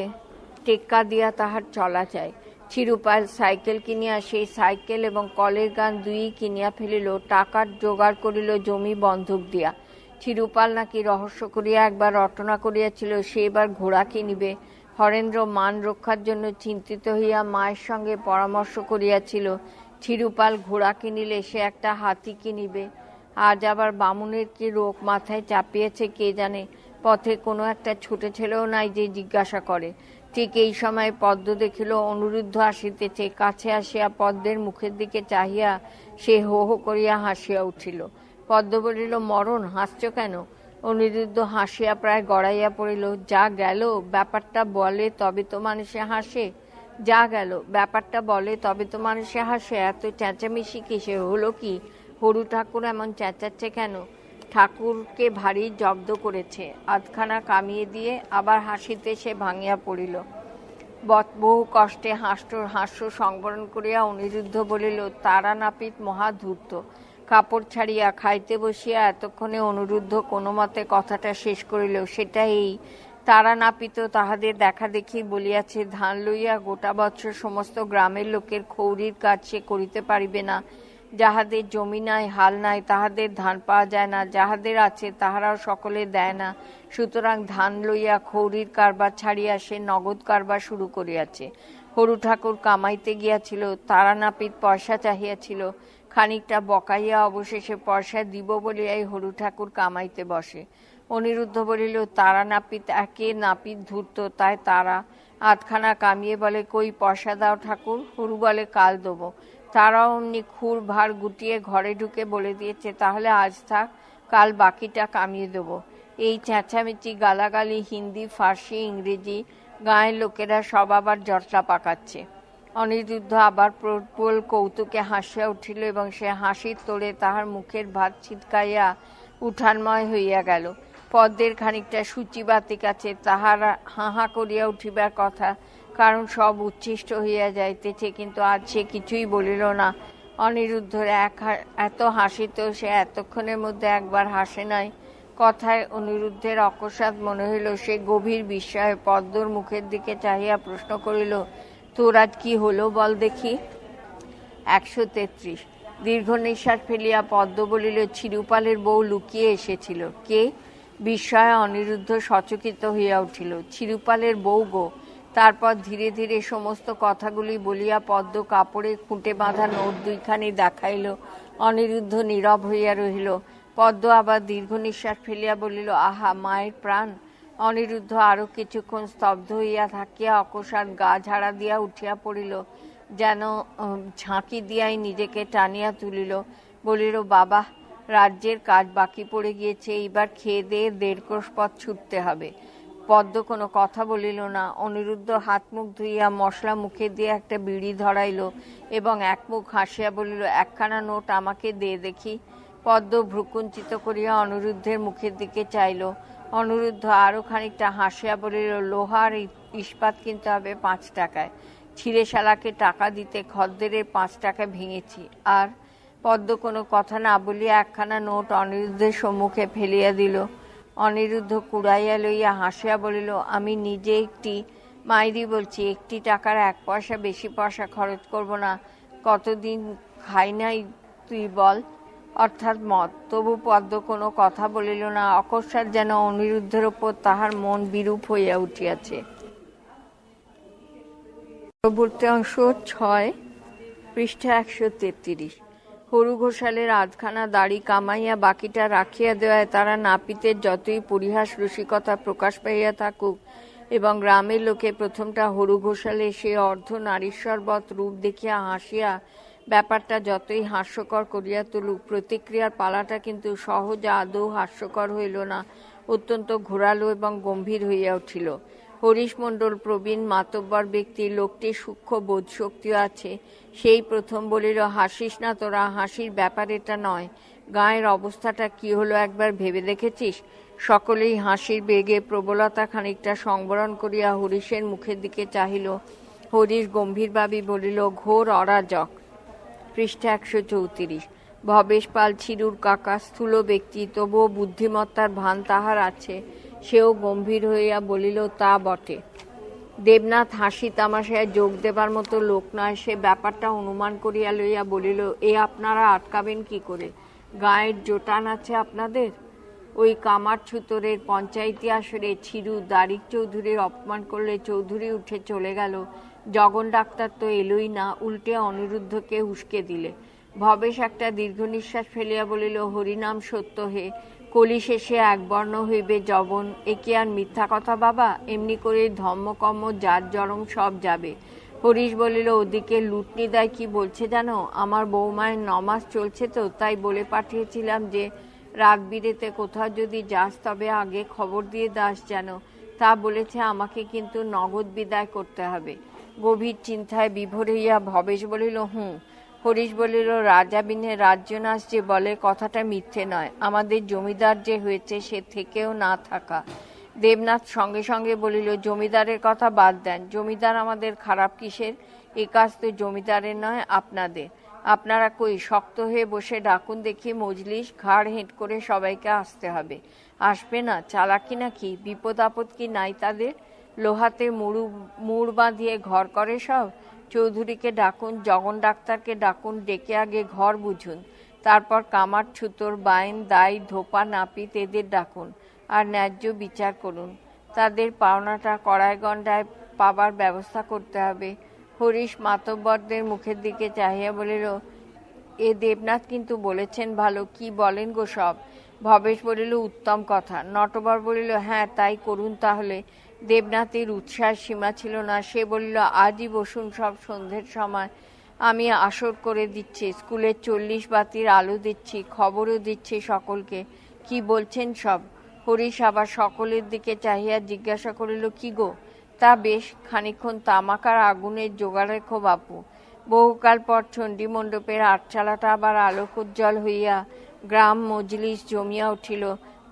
টেক্কা দিয়া তাহার চলা যায়। চিরুপাল সাইকেল কিনিয়া সেই সাইকেল এবং কলের গান দুইই কিনিয়া ফেলিল। টাকার জোগাড় করিল জমি বন্ধক দিয়া। চিরুপাল নাকি রহস্য করিয়া একবার রটনা করিয়াছিল সে এবার ঘোড়া কিনিবে। হরেন্দ্র মান রক্ষার জন্য চিন্তিত হইয়া মায়ের সঙ্গে পরামর্শ করিয়াছিল, চিরুপাল ঘোড়া কিনিলে সে একটা হাতি কিনিবে। আজ আবার বামুনের কি রোগ মাথায় চাপিয়েছে কে জানে। পথে কোনো একটা ছোট ছেলেও নাই যে জিজ্ঞাসা করে। ঠিক এই সময় পদ্ম দেখিল অনিরুদ্ধ আসিতেছে। কাছে আসিয়া পদ্মের মুখের দিকে চাহিয়া সে হো হো করিয়া হাসিয়া উঠিল। পদ্ম বলিল, মরণ, হাসছ কেন? অনিরুদ্ধ হাসিয়া প্রায় গড়াইয়া পড়িল। যা গেল ব্যাপারটা বলে তবে তো মানুষে হাসে। যা গেল ব্যাপারটা বলে তবে তো মানুষে হাসে। এত চেঁচামেচি কিসে? হলো কি? হরু ঠাকুর এমন চেঁচাচ্ছে কেন? ঠাকুরকে ভারী জব্দ করেছে। আধখানা কামিয়ে দিয়ে আবার হাসিতে সে ভাঙিয়া পড়িল। বহু কষ্টে হাস্য সংবরণ করিয়া অনিরুদ্ধ বলিল, তারা নাপিত মহা ধূর্ত। কাপড় ছাড়িয়া খাইতে বসিয়া এতক্ষণে অনিরুদ্ধ কোনো মতে কথাটা শেষ করিল। সেটা এই, তারা নাপিত তাহাদের দেখা দেখি বলিয়াছে, ধান লইয়া গোটা বৎসর সমস্ত গ্রামের লোকের খৌরির কাজ সে করিতে পারিবে না। যাহাদের জমি নাই, হাল নাই, তাহাদের ধান পাওয়া যায় না। যাহাদের আছে তাহারাও সকলে দেয় না। সুতরাং ধান লইয়া খৌরির কারবার ছাড়িয়া সে নগদ কারবার শুরু করিয়াছে। হরু ঠাকুর কামাইতে গিয়াছিল, তারা নাপিত পয়সা চাহিয়াছিল। খানিকটা বকাইয়া অবশেষে পয়সা দিব বলিয়াই হরু ঠাকুর কামাইতে বসে। অনিরুদ্ধ বলিল, তারা নাপিত একে নাপিত ধূর্ত, তাই তারা আধখানা কামিয়ে বলে, কই পয়সা দাও ঠাকুর। হরু বলে, কাল দেবো। তারাও অমনি খুর ভার গুটিয়ে ঘরে ঢুকে বলে দিয়েছে, তাহলে আজ থাক, কাল বাকিটা কামিয়ে দেবো। এই চেঁচামেচি, গালাগালি, হিন্দি, ফার্সি, ইংরেজি, গাঁয়ের লোকেরা সব আবার জটলা পাকাচ্ছে। অনিরুদ্ধ আবার প্রবল কৌতুকে হাসিয়া উঠিল এবং সে হাসির তোড়ে তাহার মুখের ভাত ছিটকাইয়া উঠানময় হইয়া গেল। পদ্মের খানিকটা সূচিবাতিক আছে, তাহারা হাহা করিয়া উঠিবার কথা, কারণ সব উচ্ছিষ্ট হইয়া যাইতেছে, কিন্তু আজ সে কিছুই বলিল না। অনিরুদ্ধর এত হাসিতেও সে এতক্ষণের মধ্যে একবার হাসে নাই। কথায় অনিরুদ্ধের অকস্মাৎ মনে হইল, সে গভীর বিস্ময়ে পদ্মর মুখের দিকে চাহিয়া প্রশ্ন করিল, তোর আজ কি হলো বল দেখি। 133। দীর্ঘ নিঃশ্বাস ফেলিয়া পদ্ম বলিল, চিরুপালের বউ লুকিয়ে এসেছিল। কে? বিস্ময়ে অনিরুদ্ধ সচকিত হইয়া উঠিল। চিরুপালের বউ গো। তারপর ধীরে ধীরে সমস্ত কথাগুলি বলিয়া পদ্ম কাপড়ে খুঁটে বাঁধা নোট দুইখানি দেখাইল। অনিরুদ্ধ নীরব হইয়া রহিল। পদ্ম আবার দীর্ঘ নিঃশ্বাস ফেলিয়া বলিল, আহা, মায়ের প্রাণ। অনিরুদ্ধ আরো কিছুক্ষণ স্তব্ধ হইয়া থাকিয়া অকস্মাৎ গা ঝাড়া দিয়া উঠিয়া পড়িল, যেন ঝাঁকি দিয়াই নিজেকে টানিয়া তুলিল। বলিল, বাবা, রাজ্যের কাজ বাকি পড়ে গিয়েছে, এইবার খেয়ে দিয়ে 1.5 ক্রোশ পথ ছুটতে হবে। পদ্ম কোনো কথা বলিল না। অনিরুদ্ধ হাত মুখ ধুইয়া মশলা মুখে দিয়ে একটা বিড়ি ধরাইল এবং এক মুখ হাসিয়া বলিল, একখানা নোট আমাকে দে দেখি। পদ্ম ভ্রুকুঞ্চিত করিয়া অনিরুদ্ধের মুখের দিকে চাইল। অনিরুদ্ধ আরো খানিকটা হাসিয়া বলিল, লোহার ইস্পাত কিনতে হবে 5 টাকায়। ছিঁড়ে শালাকে টাকা দিতে খদ্দেরের 5 টাকা ভেঙেছি। আর পদ্ম কোনো কথা না বলিয়া একখানা নোট অনিরুদ্ধের সম্মুখে ফেলিয়া দিল। অনিরুদ্ধ কুড়াইয়া লইয়া হাসিয়া বলিল, আমি নিজে একটি মাইরি বলছি, 1 টাকার 1 পয়সা বেশি পয়সা খরচ করব না। কতদিন খাই নাই তুই বল, অর্থাৎ মদ। তবু পদ্ম কোনো কথা বলিল না। অকস্মাৎ যেন অনিরুদ্ধের ওপর তাহার মন বিরূপ হইয়া উঠিয়াছে। পরবর্তী অংশ 6, পৃষ্ঠা 133। হরু ঘোষালের আধখানা দাড়ি কামাইয়া বাকিটা রাখিয়া দেওয়ায় তারা নাপিতের যতই পরিহাস রসিকতা প্রকাশ পাইয়া থাকুক এবং গ্রামের লোকে প্রথমটা হরু ঘোষালের সে অর্ধ নারীশ্বরবৎ রূপ দেখিয়া হাসিয়া ব্যাপারটা যতই হাস্যকর করিয়া তুলুক, প্রতিক্রিয়ার পালাটা কিন্তু সহজ আদৌ হাস্যকর হইল না, অত্যন্ত ঘোরালো এবং গম্ভীর হইয়া উঠিল। হরিশ মণ্ডল প্রবীণ মাতব্বর ব্যক্তি, লোকটির সূক্ষ্ম বোধশক্তিও আছে। সেই প্রথম বলিল, হাসিস না তোরা, হাসির ব্যাপার এটা নয়। গায়ের অবস্থাটা কি হলো একবার ভেবে দেখেছিস? সকলেই হাসির বেগে প্রবলতা খানিকটা সংবরণ করিয়া হরিশের মুখের দিকে চাহিল। হরিশ গম্ভীরভাবে বলিল, ঘোর অরাজক। পৃষ্ঠা 134। ভবেশ পাল চিরুর কাকা, স্থূল ব্যক্তি, তবুও বুদ্ধিমত্তার ভান তাহার আছে। সেও গম্ভীর হইয়া বলিল, তা বটে। দেবনাথ হাসি তামাশায় যোগ দেবার মতো লোক নয়। সে ব্যাপারটা অনুমান করিয়া লইয়া বলিল, এ আপনারা আটকাবেন কি করে? গায়ের জোটান আছে আপনাদের? ওই কামার ছুতরের পঞ্চায়েতি আসরে চিরু দারিক চৌধুরীর অপমান করলে চৌধুরী উঠে চলে গেল। জগন ডাক্তার তো এলোই না, উল্টে অনিরুদ্ধকে উস্কে দিলে। ভবেশ একটা দীর্ঘ নিঃশ্বাস ফেলিয়া বলিল, হরিনাম সত্য হে, কলি শেষে একবর্ণ হইবে যবন। এ কি আর মিথ্যা কথা বাবা? এমনি করে ধর্মকর্ম জাত জরম সব যাবে। হরিশ বলিল, ওদিকে লুটনি দাই কি বলছে জানো? আমার বৌমায়ের নমাজ চলছে তো, তাই বলে পাঠিয়েছিলাম যে রাত বিরেতে কোথাও যদি যাস তবে আগে খবর দিয়ে দাস যেন। তা বলেছে আমাকে কিন্তু নগদ বিদায় করতে হবে। গভীর চিন্তায় বিভোর হইয়া ভবেশ বলিল, হরিশ বলিল, রাজা বিনে রাজ্যনাশ যে বলে কথাটা মিথ্যে নয়। আমাদের জমিদার যে হয়েছে সে থেকেও না থাকা। দেবনাথ সঙ্গে সঙ্গে বলিল, জমিদারের কথা বাদ দেন। জমিদার আমাদের খারাপ কিসের? এ কাজ তো জমিদারের নয়, আপনাদের। আপনারা কই শক্ত হয়ে বসে ডাকুন দেখি মজলিস। ঘাড় হেঁট করে সবাইকে আসতে হবে। আসবে না? চালাকি নাকি? বিপদ আপদ কি নাই তাদের? লোহাতে মুড় বাঁধিয়ে ঘর করে সব। চৌধুরীকে ডাকুন, জগন ডাক্তারকে ডাকুন, ডেকে আগে ঘর বুঝুন। তারপর কামার, ছুতোর, বাইন, দাই, ধোপা, নাপিত এদের ডাকুন, আর ন্যায্য বিচার করুন। তাদের পাওনাটা কড়ায় গণ্ডায় পাবার ব্যবস্থা করতে হবে। হরিশ মাতব্বরদের মুখের দিকে চাহিয়া বলিল, এ দেবনাথ কিন্তু বলেছেন ভালো। কি বলেন গো সব? ভবেশ বলিল, উত্তম কথা। নটবর বলিল, হ্যাঁ তাই করুন তাহলে। দেবনাথের উৎসাহের সীমা ছিল না। সে বলিল, আজই বসুন সব সন্ধ্যের সময়। আমি আসর করে দিচ্ছি, স্কুলের 40 বাতির আলো দিচ্ছি, খবরও দিচ্ছি সকলকে। কি বলছেন সব? হরিশ আবার সকলের দিকে চাহিয়া জিজ্ঞাসা করিল, কি গো? তা বেশ, খানিক্ষণ তামাকার আগুনের জোগাড় রেখো বাপু। বহুকাল পর চণ্ডী মণ্ডপের আটচালাটা আবার আলোকোজ্জ্বল হইয়া গ্রাম মজলিস জমিয়া উঠিল।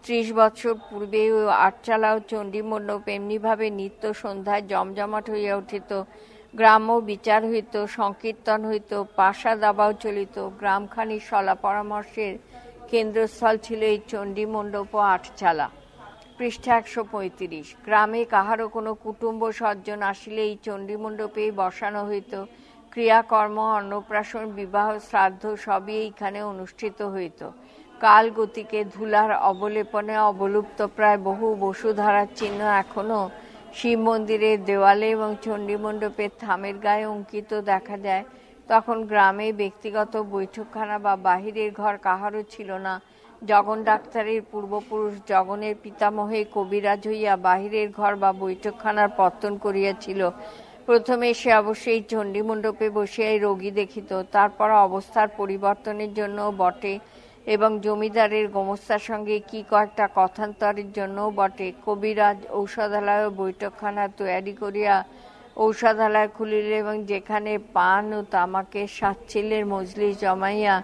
30 বৎসর পূর্বে ওই আটচালা ও চণ্ডী মণ্ডপ এমনিভাবে নিত্য সন্ধ্যায় জমজমাট হইয়া উঠিত। গ্রাম্য বিচার হইত, সংকীর্তন হইত, পাশা দাবাও চলিত। গ্রামখানির সলা পরামর্শের কেন্দ্রস্থল ছিল এই চণ্ডী মণ্ডপ ও আটচালা। পৃষ্ঠা 135। গ্রামে কাহারও কোনো কুটুম্ব সজ্জন আসিলে এই চণ্ডী মণ্ডপেই বসানো হইত। ক্রিয়াকর্ম, অন্নপ্রাশন, বিবাহ, শ্রাদ্ধ সবই এইখানে অনুষ্ঠিত হইত। কাল গতিকে ধুলার অবলেপনে অবলুপ্ত প্রায় বহু বসুধারার চিহ্ন এখনও শিব মন্দিরের দেওয়ালে এবং চণ্ডী মণ্ডপের থামের গায়ে অঙ্কিত দেখা যায়। তখন গ্রামে ব্যক্তিগত বৈঠকখানা বা বাহিরের ঘর কাহারও ছিল না। জগন ডাক্তারের পূর্বপুরুষ জগনের পিতামহে কবিরাজ হইয়া বাহিরের ঘর বা বৈঠকখানার পত্তন করিয়াছিল। প্রথমে সে অবশ্যই চণ্ডী মণ্ডপে বসিয়াই রোগী দেখিত, তারপর অবস্থার পরিবর্তনের জন্য বটে এবং জমিদারের গোমস্তার সঙ্গে কি কয়েকটা কথান্তরের জন্যও বটে কবিরাজ ঔষধালয় ও বৈঠকখানা তৈয়ারি করিয়া ঔষধালয় খুলিল এবং যেখানে পান ও তামাকের সাচ্ছিল্যের মজলিস জমাইয়া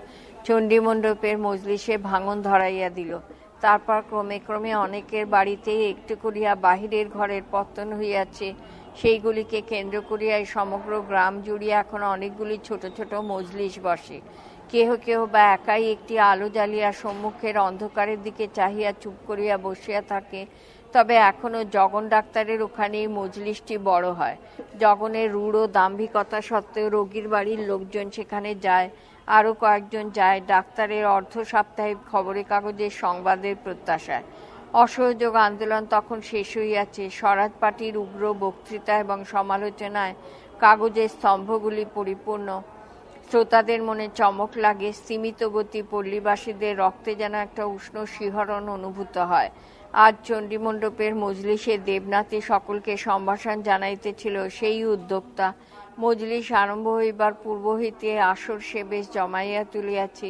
চণ্ডী মণ্ডপের মজলিসে ভাঙন ধরাইয়া দিল। তারপর ক্রমে ক্রমে অনেকের বাড়িতেই একটু করিয়া বাহিরের ঘরের পত্তন হইয়াছে। সেইগুলিকে কেন্দ্র করিয়াই সমগ্র গ্রাম জুড়িয়া এখন অনেকগুলি ছোট ছোট মজলিস বসে। কেহ কেহ বা একাই একটি আলো জ্বালিয়া সম্মুখের অন্ধকারের দিকে চাহিয়া চুপ করিয়া বসিয়া থাকে। তবে এখনো জগন ডাক্তারের ওখানেই মজলিসটি বড় হয়। জগনের রূঢ় দাম্ভিকতা সত্ত্বেও রোগীর বাড়ির লোকজন সেখানে যায়, আরও কয়েকজন যায় ডাক্তারের অর্ধ সাপ্তাহিক খবরের কাগজের সংবাদের প্রত্যাশায়। অসহযোগ আন্দোলন তখন শেষ হইয়াছে। স্বরাজ পার্টির উগ্র বক্তৃতা এবং সমালোচনায় কাগজের স্তম্ভগুলি পরিপূর্ণ। শ্রোতাদের মনে চমক লাগে। স্তিমিত গতি পল্লীবাসীদের রক্তে যেন একটা উষ্ণ শিহরণ অনুভূত হয়। আজ চণ্ডী মণ্ডপের মজলিসে দেবনাথী সকলকে সম্ভাষণ জানাইতেছিল সেই উদ্যোক্তা। মজলিস আরম্ভ হইবার পূর্ব হইতে আসর সে বেশ জমাইয়া তুলিয়াছে।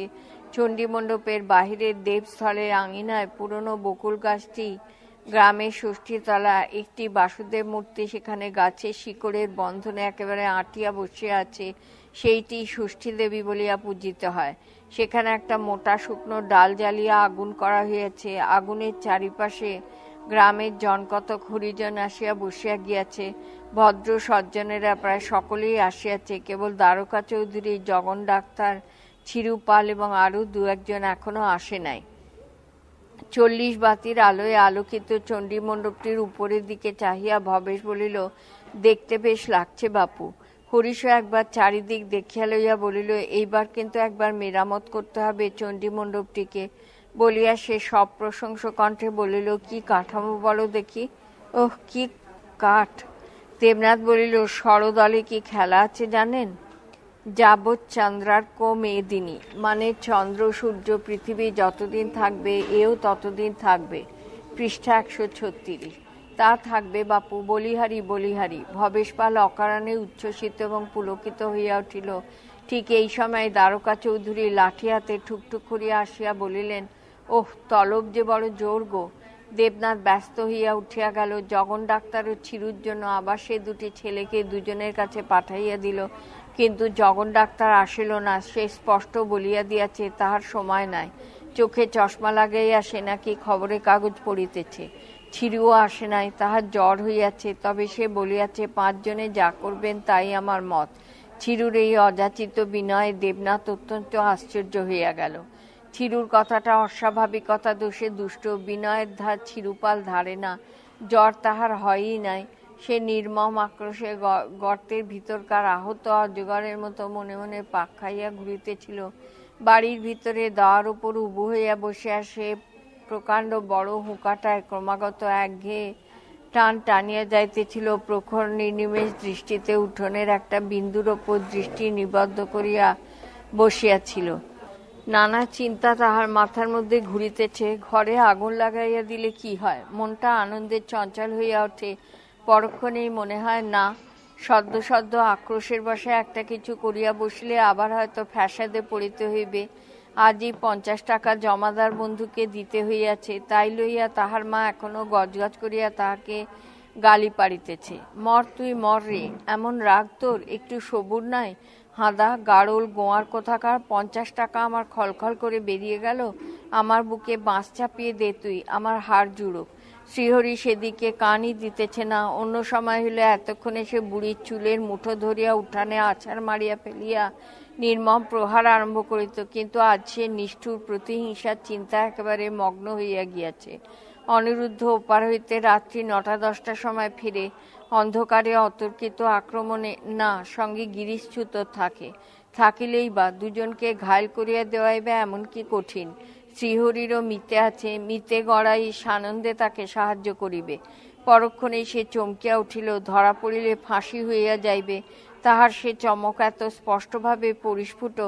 চণ্ডী মণ্ডপের বাহিরের দেবস্থলের আঙিনায় পুরনো বকুল গাছটি গ্রামের ষষ্ঠীতলা একটি বাসুদেব মূর্তি সেখানে গাছের শিকড়ের বন্ধনে একেবারে আঁটিয়া বসিয়া আছে। সেইটি ষষ্ঠী দেবী বলিয়া পূজিত হয়। সেখানে একটা মোটা শুকনো ডাল জ্বালিয়া আগুন করা হইয়াছে। আগুনের চারিপাশে গ্রামের জনকতক হরিজন আসিয়া বসিয়া গিয়াছে। ভদ্র সজ্জনেরা প্রায় সকলেই আসিয়াছে। কেবল দ্বারকা চৌধুরী, জগন ডাক্তার, চিরুপাল এবং আরও দু একজন এখনো আসে নাই। 40 বাতির আলোয় আলোকিত চণ্ডী মণ্ডপটির উপরের দিকে চাহিয়া ভবেশ বলিল, দেখতে বেশ লাগছে বাপু। হরিশ একবার চারিদিক দেখিয়া লইয়া বলিল, এইবার কিন্তু একবার মেরামত করতে হবে চণ্ডী মণ্ডপটিকে। বলিয়া সে সব প্রশংস কণ্ঠে বলিল, কি কাঠামো বলো দেখি। ওহ, কি কাঠ! দেবনাথ বলিল, সরদলে কি খেলা আছে জানেন? যাবৎ চন্দ্রার্ক মেদিনী, মানে চন্দ্র সূর্য পৃথিবী যতদিন থাকবে এও ততদিন থাকবে। পৃষ্ঠা 136। তা থাকবে বাপু, বলিহারি বলিহারি। ভবেশপাল অকারণে উচ্ছ্বসিত এবং পুলকিত হইয়া উঠিল। ঠিক এই সময় দ্বারকা চৌধুরী লাঠি হাতে ঠুকঠুক করিয়া আসিয়া বলিলেন, ওহ, তলব যে বড় জোর গো। দেবনাথ ব্যস্ত হইয়া উঠিয়া গেল। জগন ডাক্তার ও চিরুর জন্য আবার সে দুটি ছেলেকে দুজনের কাছে পাঠাইয়া দিল, কিন্তু জগন ডাক্তার আসিল না। সে স্পষ্ট বলিয়া দিয়াছে তাহার সময় নাই। চোখে চশমা লাগাইয়া সে নাকি খবরের কাগজ পড়িতেছে। চিরুও আসে নাই, তাহার জ্বর হইয়াছে। তবে সে বলিয়াছে 5 জনে যা করবেন তাই আমার মত। চিরুর এই অযাচিত বিনয়ে দেবনাথ অত্যন্ত আশ্চর্য হইয়া গেল। চিরুর কথাটা অস্বাভাবিকতা দোষে দুষ্ট। বিনয়ের ধার চিরুপাল ধারে না, জ্বর তাহার হয়ই নাই। সে নির্মম আক্রোশে গর্তের ভিতরকার আহত অজগরের মতো মনে মনে পাক খাইয়া ঘুরিতেছিল। বাড়ির ভিতরে দেওয়ার উপর উবু হইয়া বসিয়া সে প্রকাণ্ড বড় হুঁকাটায় ক্রমাগত একঘেয়ে টান টানিয়া যাইতেছিল। প্রখর নির্নিমেষ দৃষ্টিতে উঠোনের একটা বিন্দুর ওপর দৃষ্টি নিবদ্ধ করিয়া বসিয়াছিল। নানা চিন্তা তাহার মাথার মধ্যে ঘুরিতেছে। ঘরে আগুন লাগাইয়া দিলে কি হয়? মনটা আনন্দের চঞ্চল হইয়া ওঠে। পরক্ষণেই মনে হয়, না, সদ্য সদ্য আক্রোশের বশে একটা কিছু করিয়া বসলে আবার হয়তো ফ্যাসাদে পড়িতে হইবে। আজই 50 টাকা জমাদার বন্ধুকে দিতে হইয়াছে। তাই লইয়া তাহার মা এখনো গজগজ করিয়া তাহাকে গালি পাড়িতেছে। মর তুই মর রে, এমন রাগ তোর? একটু সবুর নাই? হাঁদা গাড়ল গোয়ার কোথাকার। 50 টাকা আমার খলখল করে বেরিয়ে গেল। আমার বুকে বাঁশ চাপিয়ে দে তুই, আমার হাড় জুড়োক। শ্রীহরি সেদিকে কানই দিতেছে না। অন্য সময় হইলে এতক্ষণে সে বুড়ির চুলের মুঠো ধরিয়া উঠানে আছাড় মারিয়া ফেলিয়া নির্মম প্রহার আরম্ভ করিত, কিন্তু আজ সে নিষ্ঠুর প্রতিহিংসার চিন্তা একেবারে মগ্ন হইয়া গিয়াছে। অনিরুদ্ধ ওপার হইতে রাত্রি 9টা-10টার সময় ফিরে। অন্ধকারে অতর্কিত আক্রমণে না, সঙ্গে গিরিশচ্যুত থাকিলেই বা দুজনকে ঘায়েল করিয়া দেওয়াই বা এমন কি কঠিন? শ্রীহরিরও মিতে আছে। মিতে গড়াই সানন্দে তাকে সাহায্য করিবে। পরক্ষণেই সে চমকিয়া উঠিল। ধরা পড়িলে ফাঁসি হইয়া যাইবে, তাহার সে চমক এত স্পষ্টভাবে পরিস্ফুট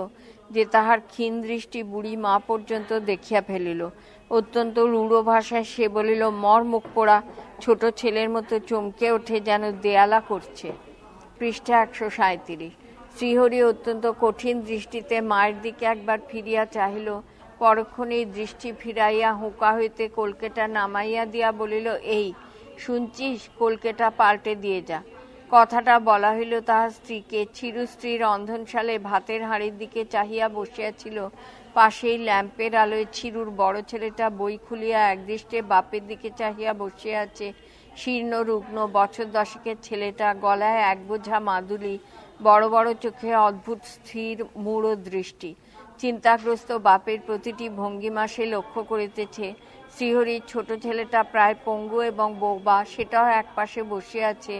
যে তাহার ক্ষীণ দৃষ্টি বুড়ি মা পর্যন্ত দেখিয়া ফেলিল। অত্যন্ত রূঢ় ভাষায় সে বলিল, মর মুখ পোড়া। ছোট ছেলের মতো চমকে ওঠে, যেন দেয়ালা করছে। পৃষ্ঠা 137। শ্রীহরি অত্যন্ত কঠিন দৃষ্টিতে মায়ের দিকে একবার ফিরিয়া চাহিল। পরক্ষণেই দৃষ্টি ফিরাইয়া হুঁকা হইতে কলকেটা নামাইয়া দিয়া বলিল, এই শুনছিস, কলকেটা পাল্টে দিয়ে যা। কথাটা বলা হইল তাহার স্ত্রীকে। চিরু স্ত্রী রন্ধনশালে ভাতের হাঁড়ির দিকে চাহিয়া বসিয়াছিল। পাশেই ল্যাম্পের আলোয় চিরুর বড় ছেলেটা বই খুলিয়া একদৃষ্টে বাপের দিকে চাহিয়া বসিয়া আছে। শীর্ণ রুগ্ন বছর 10-এর ছেলেটা, গলায় এক বোঝা মাদুলি, বড় বড় চোখে অদ্ভুত স্থির মূঢ় দৃষ্টি। চিন্তাগ্রস্ত বাপের প্রতিটি ভঙ্গিমা সে লক্ষ্য করিতেছে। শ্রীহরির ছোট ছেলেটা প্রায় পঙ্গু এবং বোবা, সেটাও একপাশে বসিয়া আছে।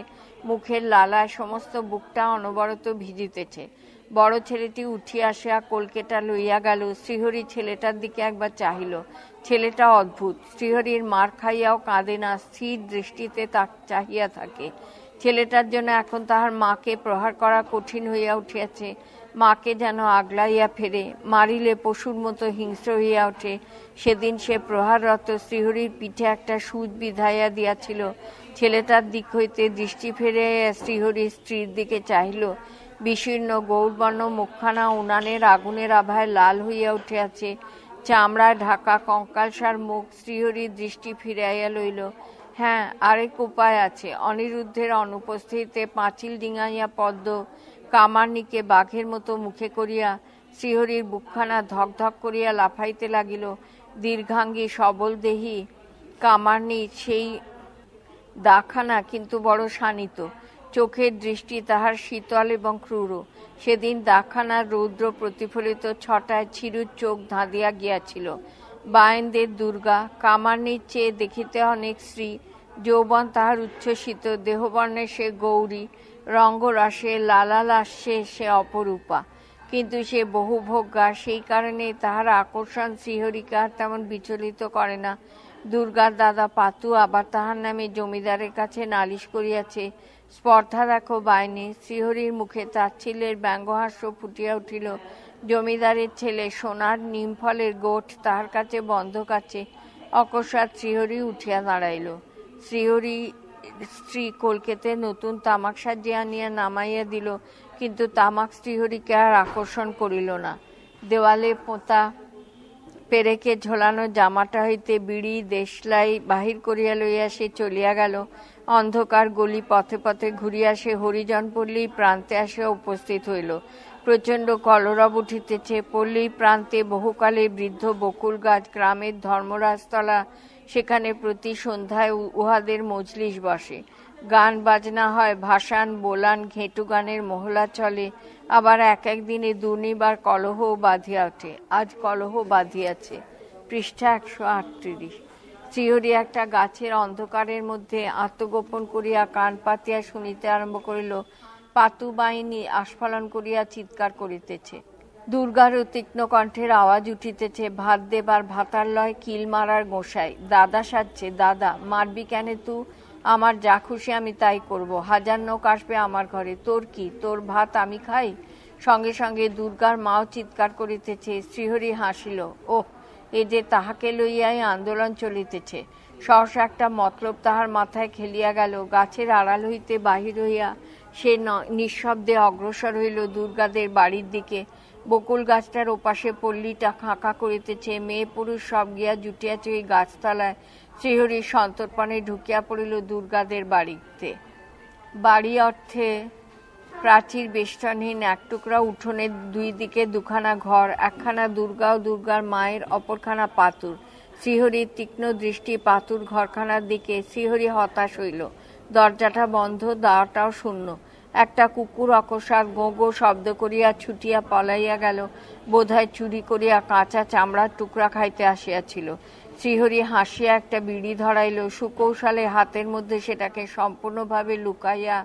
মুখের লালায় সমস্ত বুকটা অনবরত ভিজিতেছে। বড় ছেলেটি উঠিয়া আসিয়া কলকেটা লইয়া গেল। শ্রীহরি ছেলেটার দিকে একবার চাহিল। ছেলেটা অদ্ভুত। শ্রীহরির মার খাইয়াও কাঁদে না, স্থির দৃষ্টিতে চাহিয়া থাকে। ছেলেটার জন্য এখন তাহার মাকে প্রহার করা কঠিন হইয়া উঠিয়াছে। মাকে যেন আগলাইয়া ফেরে, মারিলে পশুর মতো হিংস্র হইয়া ওঠে। সেদিন সে প্রহাররত শ্রীহরির পিঠে একটা সূচ বিধাইয়া দিয়াছিল। ছেলেটার দিক হইতে দৃষ্টি ফেরাইয়া শ্রীহরির স্ত্রীর দিকে চাহিল। বিশীর্ণ গৌরবর্ণ মুখখানা উনানের আগুনের আভায় লাল হইয়া উঠিয়াছে। চামড়ায় ঢাকা কঙ্কালসার মুখ। শ্রীহরির দৃষ্টি ফিরাইয়া লইল। হ্যাঁ, আরেক উপায় আছে। অনিরুদ্ধের অনুপস্থিতিতে পাঁচিল ডিঙাইয়া পদ্ম কামারনিকে বাঘের মতো মুখে করিয়া শ্রীহরির বুকখানা ধক ধক করিয়া লাফাইতে লাগিল। দীর্ঘাঙ্গী সবল দেহী কামারনি সেই দাখানা কিন্তু বড় শানিত। চোখের দৃষ্টি তাহার শীতল এবং ক্রূর। সেদিন দাখানার রৌদ্র প্রতিফলিত ছটায় চিরুর চোখ ধাঁধিয়া গিয়াছিল। বায়েনদের দুর্গা, কামারনির চেয়ে দেখিতে অনেক শ্রী। যৌবন তাহার উচ্ছ্বসিত, দেহবর্ণে সে গৌরী, রঙ্গরসে লালালাস্যে সে অপরূপা। কিন্তু সে বহুভোগ্যা, সেই কারণে তাহার আকর্ষণ শ্রীহরিকে আর তেমন বিচলিত করে না। দুর্গার দাদা পাতু আবার তাহার নামে জমিদারের কাছে নালিশ করিয়াছে। স্পর্ধা দেখো বায়নে। শ্রীহরির মুখে তাচ্ছিল্যের ব্যঙ্গহাস্য ফুটিয়া উঠিল। জমিদারের ছেলে, সোনার নিমফলের গোঠ তাহার কাছে বন্ধক আছে। অকস্মাৎ শ্রীহরি উঠিয়া দাঁড়াইল। শ্রীহরি স্ত্রী কলকেতে নতুন তামাক সাজিয়া আনিয়া নামাইয়া দিল, কিন্তু তামাক শ্রীহরিকে আর আকর্ষণ করিল না। দেওয়ালে পোঁতা পেরেকে ঝোলানো জামাটা হইতে বিড়ি দেশলাই বাহির করিয়া লইয়া সে চলিয়া গেল। অন্ধকার গলি পথে পথে ঘুরিয়া সে হরিজন পল্লী প্রান্তে আসিয়া উপস্থিত হইল। প্রচণ্ড কলরব উঠিতেছে। পল্লী প্রান্তে বহুকালে বৃদ্ধ বকুল গাছ, গ্রামের ধর্মরাজতলা, সেখানে প্রতি সন্ধ্যায় উহাদের মজলিস বসে। গান বাজনা হয়, ভাসান বোলান ঘেঁটু গানের মহলা চলে। আবার এক এক দিনে দুর্নিবার কলহও বাঁধিয়া ওঠে। আজ কলহ বাঁধিয়াছে। পৃষ্ঠা 138। শ্রীহরি একটা গাছের অন্ধকারের মধ্যে আত্মগোপন করিয়া কান পাতিয়া শুনিতে আরম্ভ করিল। পাতু বাহিনী আস্ফালন করিয়া চিৎকার করিতেছে। দুর্গার তীক্ষ্ণ কণ্ঠের আওয়াজ উঠিতেছে, ভাত দেবার ভাতার লয়, কিল মারার গোসাই। দাদা সাজছে। দাদা, মারবি কেন তুই? আমার যা খুশি আমি তাই করব। 1000 লোক আসবে আমার ঘরে, তোর কি? তোর ভাত আমি খাই? সঙ্গে সঙ্গে দুর্গার মাও চিৎকার করিতেছে। শ্রীহরি হাসিল। ওহ, এ যে তাহাকে লইয়াই আন্দোলন চলিতেছে। সহসা একটা মতলব তাহার মাথায় খেলিয়া গেল। গাছের আড়াল হইতে বাহির হইয়া সে নিঃশব্দে অগ্রসর হইল দুর্গাদের বাড়ির দিকে। বকুল গাছটার ওপাশে পল্লীটা খাঁকা করিতেছে। মেয়ে পুরুষ সব গিয়া জুটিয়াছে ওই গাছতলায়। শ্রীহরি সন্তর্পণে ঢুকিয়া পড়িল দুর্গাদের বাড়িতে। বাড়ি অর্থে প্রাচীর বেষ্টনহীন এক টুকরা উঠোনের দুই দিকে দুখানা ঘর, একখানা দুর্গা ও দুর্গার মায়ের, অপরখানা পাতুর। শ্রীহরির তীক্ষ্ণ দৃষ্টি পাতুর ঘরখানার দিকে। শ্রীহরি হতাশ হইল। দরজাটা বন্ধ, দ্বারটাও শূন্য। একটা কুকুর অকস্মাৎ গোঁ গোঁ শব্দ করিয়া ছুটিয়া পলাইয়া গেল। বোধহয় চুরি করিয়া কাঁচা চামড়ার টুকরা খাইতে আসিয়াছিল। শ্রীহরি হাসিয়া একটা বিড়ি ধরাইল। সুকৌশলে হাতের মধ্যে সেটাকে সম্পূর্ণভাবে লুকাইয়া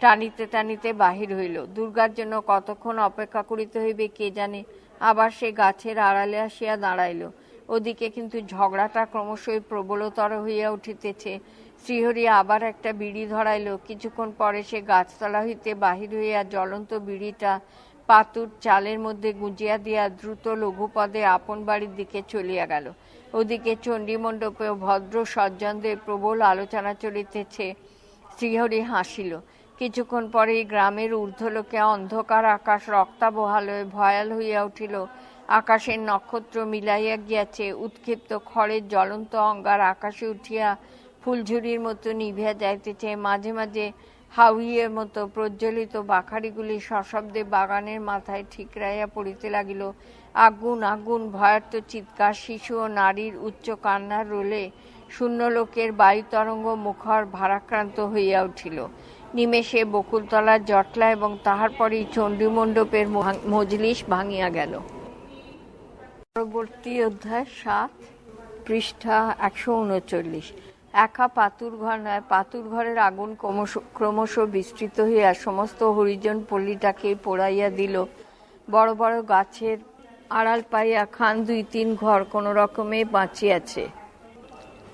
টানিতে টানিতে বাহির হইল। দুর্গার জন্য কতক্ষণ অপেক্ষা করিতে হইবে কে জানে। আবার সে গাছের আড়ালে আসিয়া দাঁড়াইল। ওদিকে কিন্তু ঝগড়াটা ক্রমশই প্রবলতর হইয়া উঠিতেছে। শ্রীহরি আবার একটা বিড়ি ধরাইল। কিছুক্ষণ পরে সে গাছতলা হইতে বাহির হইয়া জ্বলন্ত বিড়িটা পাতুর চালের মধ্যে গুঁজিয়া দিয়া দ্রুত লঘুপদে আপন বাড়ির দিকে চলিয়া গেল। ওদিকে চণ্ডীমণ্ডপেও ভদ্র সজ্জনদের প্রবল আলোচনা চলিতেছে। শ্রীহরি হাসিল। কিছুক্ষণ পরেই গ্রামের ঊর্ধ্বলোকে অন্ধকার আকাশ রক্তাবহালয়ে ভয়াল হইয়া উঠিল। আকাশের নক্ষত্র মিলাইয়া গিয়াছে। উৎক্ষিপ্ত খড়ের জ্বলন্ত অঙ্গার আকাশে উঠিয়া ফুলঝুরির মতো নিভিয়া যাইতেছে। মাঝে মাঝে হাউইয়ের মতো প্রজ্বলিত বাখারিগুলি সশব্দে বাগানের মাথায় ঠিকরাইয়া পড়িতে লাগিল। আগুন আগুন ভয়ার্ত চিৎকার, শিশু ও নারীর উচ্চ কান্নার রোলে শূন্যলোকের বায়ুতরঙ্গ মুখর ভারাক্রান্ত হইয়া উঠিল। নিমেষে বকুলতলার জটলা এবং তাহার পরেই চণ্ডীমণ্ডপের মজলিস ভাঙিয়া গেল। পরবর্তী অধ্যায় 7, পৃষ্ঠা 139। একা পাতুর ঘর নয়, পাতুর ঘরের আগুন ক্রমশ বিস্তৃত হইয়া সমস্ত হরিজন পল্লীটাকে পোড়াইয়া দিল। বড় বড় গাছের আড়াল পাইয়া খান 2-3 ঘর কোনো রকমে বাঁচিয়াছে।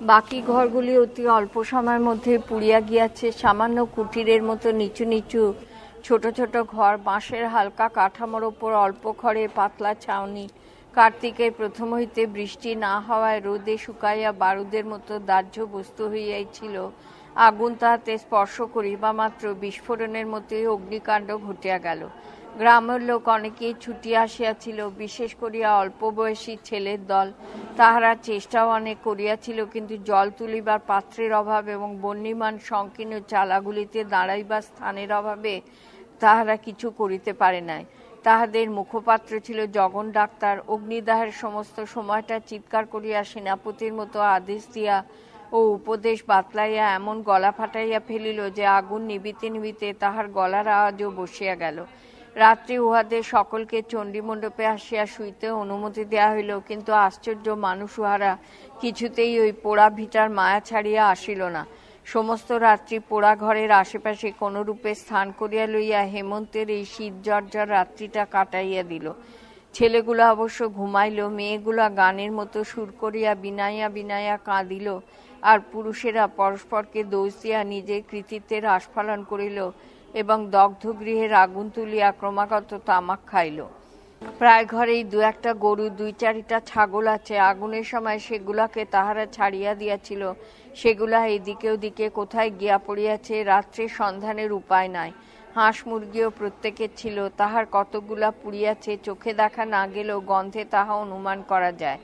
বাকি ঘরগুলি অতি অল্প সময়ের মধ্যে পুড়িয়া গিয়াছে। সামান্য কুটিরের মতো নিচু নিচু ছোট ছোট ঘর, বাঁশের হালকা কাঠামোর ওপর অল্প খড়ে পাতলা ছাউনি। কার্তিকের প্রথম হইতে বৃষ্টি না হওয়ায় রোদে শুকাইয়া বারুদের মতো দাহ্য বস্তু হইয়াছিল। আগুন তাহাতে স্পর্শ করিবা মাত্র বিস্ফোরণের মতোই অগ্নিকাণ্ড ঘটিয়া গেল। গ্রামের লোক অনেকেই ছুটিয়া আসিয়াছিল, বিশেষ করিয়া অল্প বয়সী ছেলের দল। তাহারা চেষ্টাও অনেক করিয়াছিল, কিন্তু জল তুলিবার পাত্রের অভাব এবং বহ্নিমান সংকীর্ণ চালাগুলিতে দাঁড়াইবার স্থানের অভাবে তাহারা কিছু করিতে পারে নাই। তাহাদের মুখপাত্র ছিল জগন ডাক্তার। অগ্নিদাহের সমস্ত সময়টা চিৎকার করিয়া সেনাপতির মতো আদেশ দিয়া ও উপদেশ বাতলাইয়া এমন গলা ফাটাইয়া ফেলিল যে আগুন নিবিতে নিবিতে তাহার গলার আওয়াজও বসিয়া গেল। রাত্রি উহাদের সকলকে চণ্ডীমণ্ডপে আসিয়া শুইতে অনুমতি দেওয়া হইল, কিন্তু আশ্চর্য মানুষ উহারা কিছুতেই ওই পোড়া ভিটার মায়া ছাড়িয়া আসিল না। সমস্ত রাত্রি পোড়া ঘরের আশেপাশে কোনরূপে স্থান করিয়া লইয়া হেমন্তের এই শীত জর্জর রাত্রিটা কাটাইয়া দিল। ছেলেগুলা অবশ্য ঘুমাইল, মেয়েগুলা গানের মতো সুর করিয়া বিনাইয়া বিনাইয়া কাঁদিল, আর পুরুষেরা পরস্পরকে দোষ দিয়া নিজের কৃতিত্বের আস্ফালন করিল এবং দগ্ধ গৃহের আগুন তুলিয়া ক্রমাগত তামাক খাইল। প্রায় ঘরেই দু একটা গরু, দুই চারিটা ছাগল আছে। আগুনের সময় সেগুলাকে তাহারা ছাড়িয়া দিয়াছিল, সেগুলা এদিকে ওদিকে কোথায় গিয়া পড়িয়াছে, রাত্রে সন্ধানের উপায় নাই। হাঁস মুরগিও প্রত্যেকের ছিল, তাহার কতগুলা পুড়িয়াছে, চোখে দেখা না গেলেও গন্ধে তাহা অনুমান করা যায়।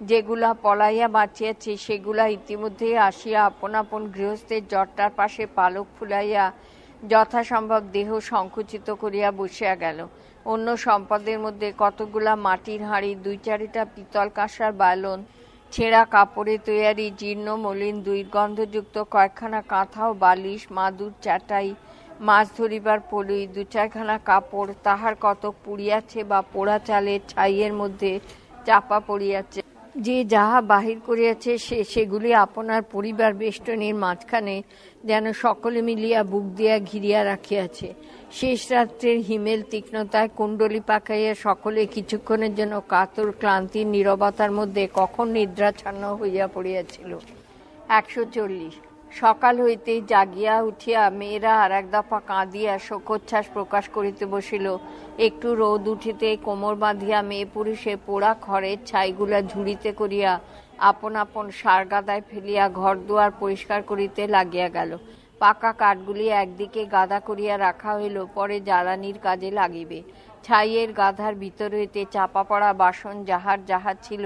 যেগুলা পলাইয়া বাঁচিয়াছে সেগুলা ইতিমধ্যেই আসিয়া আপন আপন গৃহস্থের জটটার পাশে পালক ফুলাইয়া যথাসম্ভব দেহ সংকুচিত করিয়া বসিয়া গেল। অন্য সম্পদের মধ্যে কতগুলা মাটির হাঁড়ি, দুই চারিটা পিতল কাঁসার বালন, ছেঁড়া কাপড়ে তৈয়ারি জীর্ণ মলিন দুর্গন্ধযুক্ত কয়েকখানা কাঁথা ও বালিশ, মাদুর চাটাই, মাছ ধরিবার পলুই, দু চারখানা কাপড়, তাহার কত পুড়িয়াছে বা পোড়া চালের ছাইয়ের মধ্যে চাপা পড়িয়াছে। যে যাহা বাহির করিয়াছে সেগুলি আপনার পরিবার বেষ্টনীর মাঝখানে যেন সকলে মিলিয়া বুক দিয়া ঘিরিয়া রাখিয়াছে। শেষ রাত্রের হিমেল তীক্ষ্ণতায় কুণ্ডলী পাকাইয়া সকলে কিছুক্ষণের জন্য কাতর ক্লান্তির নীরবতার মধ্যে কখন নিদ্রাচ্ছন্ন হইয়া পড়িয়াছিল। 140। সকাল হইতেই জাগিয়া উঠিয়া মেয়েরা আর এক দফা কাঁদিয়া শোকোচ্ছ্বাস প্রকাশ করিতে বসিল। একটু রোদ উঠিতে কোমর বাঁধিয়া মেয়ে পুরুষে পোড়া খড়ের ছাইগুলা ঝুড়িতে করিয়া আপন আপন সারগাদায় ফেলিয়া ঘর দুয়ার পরিষ্কার করিতে লাগিয়া গেল। পাকা কাঠগুলি একদিকে গাদা করিয়া রাখা হইল, পরে জ্বালানির কাজে লাগিবে। ছাইয়ের গাধার ভিতর হইতে চাপা পড়া বাসন যাহার যাহা ছিল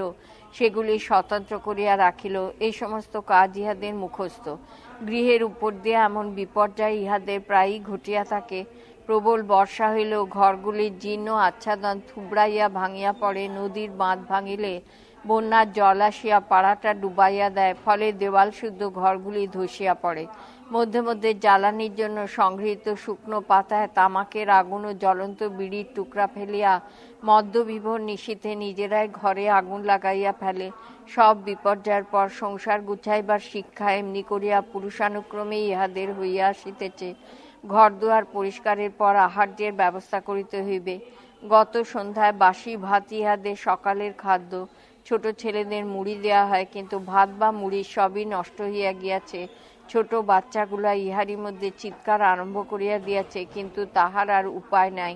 সেগুলি স্বতন্ত্র করিয়া রাখিল। এই সমস্ত কাজ ইহাদের মুখস্থ। গৃহের উপর দিয়া এমন বিপর্যয় ইহাদের প্রায়ই ঘটিয়া থাকে। প্রবল বর্ষা হইলেও ঘরগুলির জীর্ণ আচ্ছাদন থুবড়াইয়া ভাঙিয়া পড়ে। নদীর বাঁধ ভাঙিলে বন্যার জল আসিয়া পাড়াটা ডুবাইয়া দেয়, ফলে দেওয়াল শুদ্ধ ঘরগুলি ধসিয়া পড়ে। মধ্যে মধ্যে জ্বালানির জন্য সংগৃহীত শুকনো পাতায় তামাকের আগুন ও জ্বলন্ত বিড়ির টুকরা ফেলিয়া মদ্যবিভোর নিশীথে নিজেরাই ঘরে আগুন লাগাইয়া ফেলে। সব বিপর্যয়ের পর সংসার গুছাইবার শিক্ষা এমনি করিয়া পুরুষানুক্রমে ইহাদের হইয়া আসিতেছে। ঘর দুয়ার পরিষ্কারের পর আহার্যের ব্যবস্থা করিতে হইবে। গত সন্ধ্যায় বাসি ভাত ইহাদের সকালের খাদ্য। ছোট ছেলেদের মুড়ি দেওয়া হয়, কিন্তু ভাত বা মুড়ি সবই নষ্ট হইয়া গিয়াছে। ছোট বাচ্চাগুলা ইহারই মধ্যে চিৎকার আরম্ভ করিয়া দিয়াছে, কিন্তু তাহার আর উপায় নাই।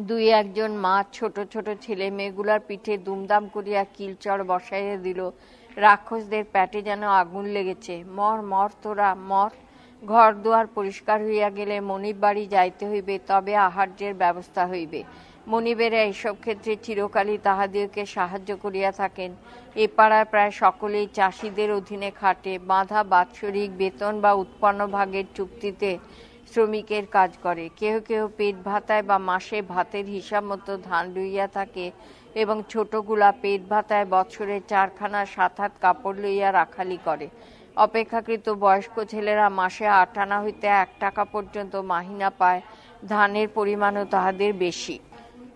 দুই একজন মা ছোট ছোট ছেলে মেয়েগুলার পিঠে দুমদাম করিয়া কিলচড় বসাইয়া দিল। রাক্ষসদের পেটে যেন আগুন লেগেছে। মর মর তোরা মর। ঘর দুয়ার পরিষ্কার হইয়া গেলে মনিব বাড়ি যাইতে হইবে, তবে আহার্যের ব্যবস্থা হইবে। মনিবেরা এসব ক্ষেত্রে চিরকালই তাহাদিওকে সাহায্য করিয়া থাকেন। এ পাড়ার প্রায় সকলেই চাষিদের অধীনে খাটে। বাঁধা বাৎসরিক বেতন বা উৎপন্ন ভাগের চুক্তিতে শ্রমিকের কাজ করে। কেহ কেহ পেট ভাতায় বা মাসে ভাতের হিসাব মতো ধান লইয়া থাকে, এবং ছোটগুলা পেট ভাতায় বছরে 4খানা 7 হাত কাপড় লইয়া রাখালি করে। অপেক্ষাকৃত বয়স্ক ছেলেরা মাসে 8 আনা হইতে 1 টাকা পর্যন্ত মাহিনা পায়। ধানের পরিমাণও তাহাদের বেশি।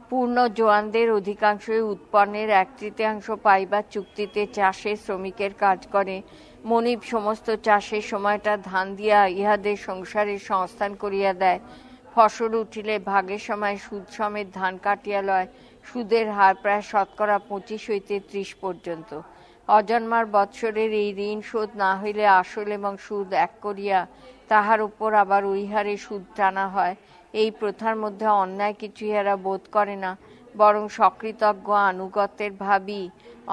পূর্ণ জোয়ানদের অধিকাংশই উৎপন্নের 1/3 পাইবার চুক্তিতে চাষে শ্রমিকের কাজ করে। মনিব সমস্ত চাষের সময়টা ধান দিয়া ইহাদের সংসারের সংস্থান করিয়া দেয়। ফসল উঠিলে ভাগের সময় সুদ সমেত ধান কাটিয়া লয়। সুদের হার প্রায় শতকরা 25 হইতে 30 পর্যন্ত। অজন্মার বৎসরের এই ঋণ শোধ না হইলে আসল এবং সুদ এক করিয়া তাহার উপর আবার ওই হারে সুদ টানা হয়। এই প্রথার মধ্যে অন্যায় কিছু ইহারা বোধ করে না, বরং সকৃতজ্ঞ আনুগত্যের ভাবই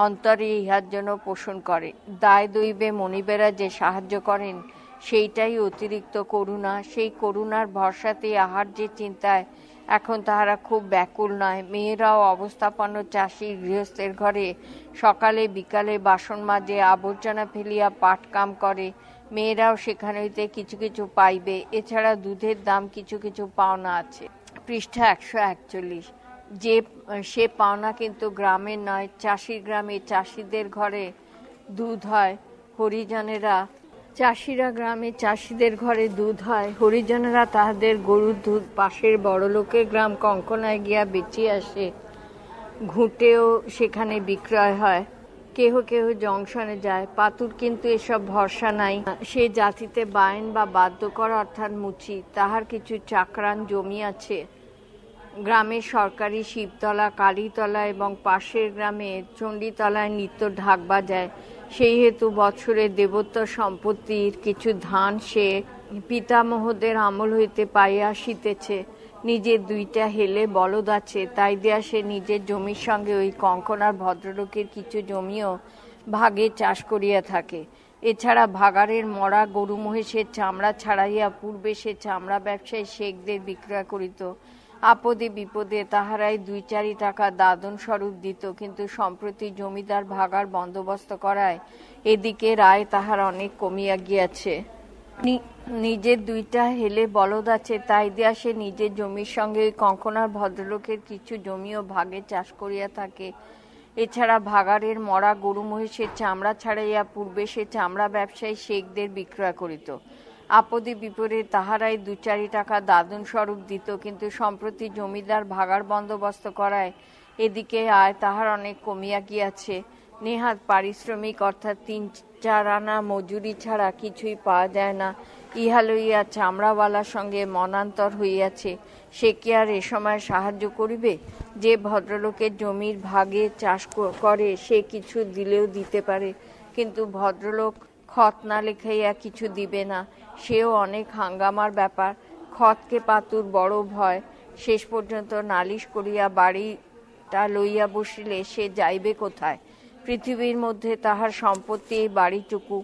অন্তরে ইহার জন্য পোষণ করে। দায় দৈবে মনিবেরা যে সাহায্য করেন সেইটাই অতিরিক্ত করুণা। সেই করুণার ভরসাতেই আহার্যের চিন্তায় এখন তাহারা খুব ব্যাকুল নয়। মেয়েরাও অবস্থাপন্ন চাষি গৃহস্থের ঘরে সকালে বিকালে বাসন মাজে, আবর্জনা ফেলিয়া পাট কাম করে। মেয়েরাও সেখান হইতে কিছু কিছু পাইবে। এছাড়া দুধের দাম কিছু কিছু পাওনা আছে। পৃষ্ঠা 141। সে পাওনা কিন্তু গ্রামের নয়, চাষির গ্রামে চাষিদের ঘরে দুধ হয়। হরিজনেরা চাষিরা গ্রামে চাষিদের ঘরে দুধ হয়। হরিজনেরা তাহাদের গরুর দুধ পাশের বড়লোকের গ্রাম কঙ্কনায় গিয়া বেচিয়ে আসে। ঘুঁটেও সেখানে বিক্রয় হয়। কেহ কেহ জংশনে যায়। পাতুর কিন্তু এসব ভরসা নাই। সে জাতিতে বায়েন বা বাধ্যকর অর্থাৎ মুচি, তাহার কিছু চাকরান জমি আছে। গ্রামের সরকারি শিবতলা, কালীতলা এবং পাশের গ্রামে চণ্ডীতলায় নিত্য ঢাক বাজায়। সেই হেতু বৎসরে দেবত্ব সম্পত্তির কিছু ধান সে পিতামহদের আমল হইতে পাইয়া আসিতেছে। নিজের দুইটা হেলে বলদ আছে, তাই দেয়া সে নিজের জমির সঙ্গে ওই কঙ্কনার ভদ্রলোকের কিছু জমিও ভাগে চাষ করিয়া থাকে। এছাড়া ভাগাড়ের মরা গরু মহিষের চামড়া ছাড়াইয়া পূর্বে সে চামড়া ব্যবসায়ী শেখদের বিক্রয় করিত। আপদে বিপদে তাহারাই 2-4 টাকা দাদন স্বরূপ দিত, কিন্তু সম্প্রতি জমিদার ভাগার বন্দোবস্ত করায় এদিকে রায় তাহার অনেক কমিয়া গিয়াছে। নিজের দুইটা হেলে বলদ আছে, তাই দেয়া সে নিজের জমির সঙ্গে ওই কঙ্কনার ভদ্রলোকের কিছু জমিও ভাগে চাষ করিয়া থাকে। এছাড়া ভাগাড়ের মরা গরু মহিষের চামড়া ছাড়াইয়া পূর্বে সে চামড়া ব্যবসায়ী শেখদের বিক্রয় করিত। আপদে বিপদে তাহারাই 2-4 টাকা দাদন স্বরূপ দিত, কিন্তু সম্প্রতি জমিদার ভাগার বন্দোবস্ত করায় এদিকে আয় তাহার অনেক কমিয়া গিয়াছে। নেহাত পারিশ্রমিক অর্থাৎ 3-4 আনা মজুরি ছাড়া কিছুই পাওয়া যায় না। ইহা লইয়া চামড়াওয়ালার সঙ্গে মনান্তর হইয়াছে। সে কি আর এ সময় সাহায্য করিবে? যে ভদ্রলোকের জমির ভাগে চাষ করে সে কিছু দিলেও দিতে পারে, কিন্তু ভদ্রলোক খত না লেখাইয়া কিছু দিবে না, সেও অনেক হাঙ্গামার ব্যাপার। খতকে পাতুর বড় ভয়। শেষ পর্যন্ত নালিশ করিয়া বাড়িটা লইয়া বসিলে সে যাইবে কোথায়? পৃথিবীর মধ্যে তাহার সম্পত্তি এই বাড়িটুকু।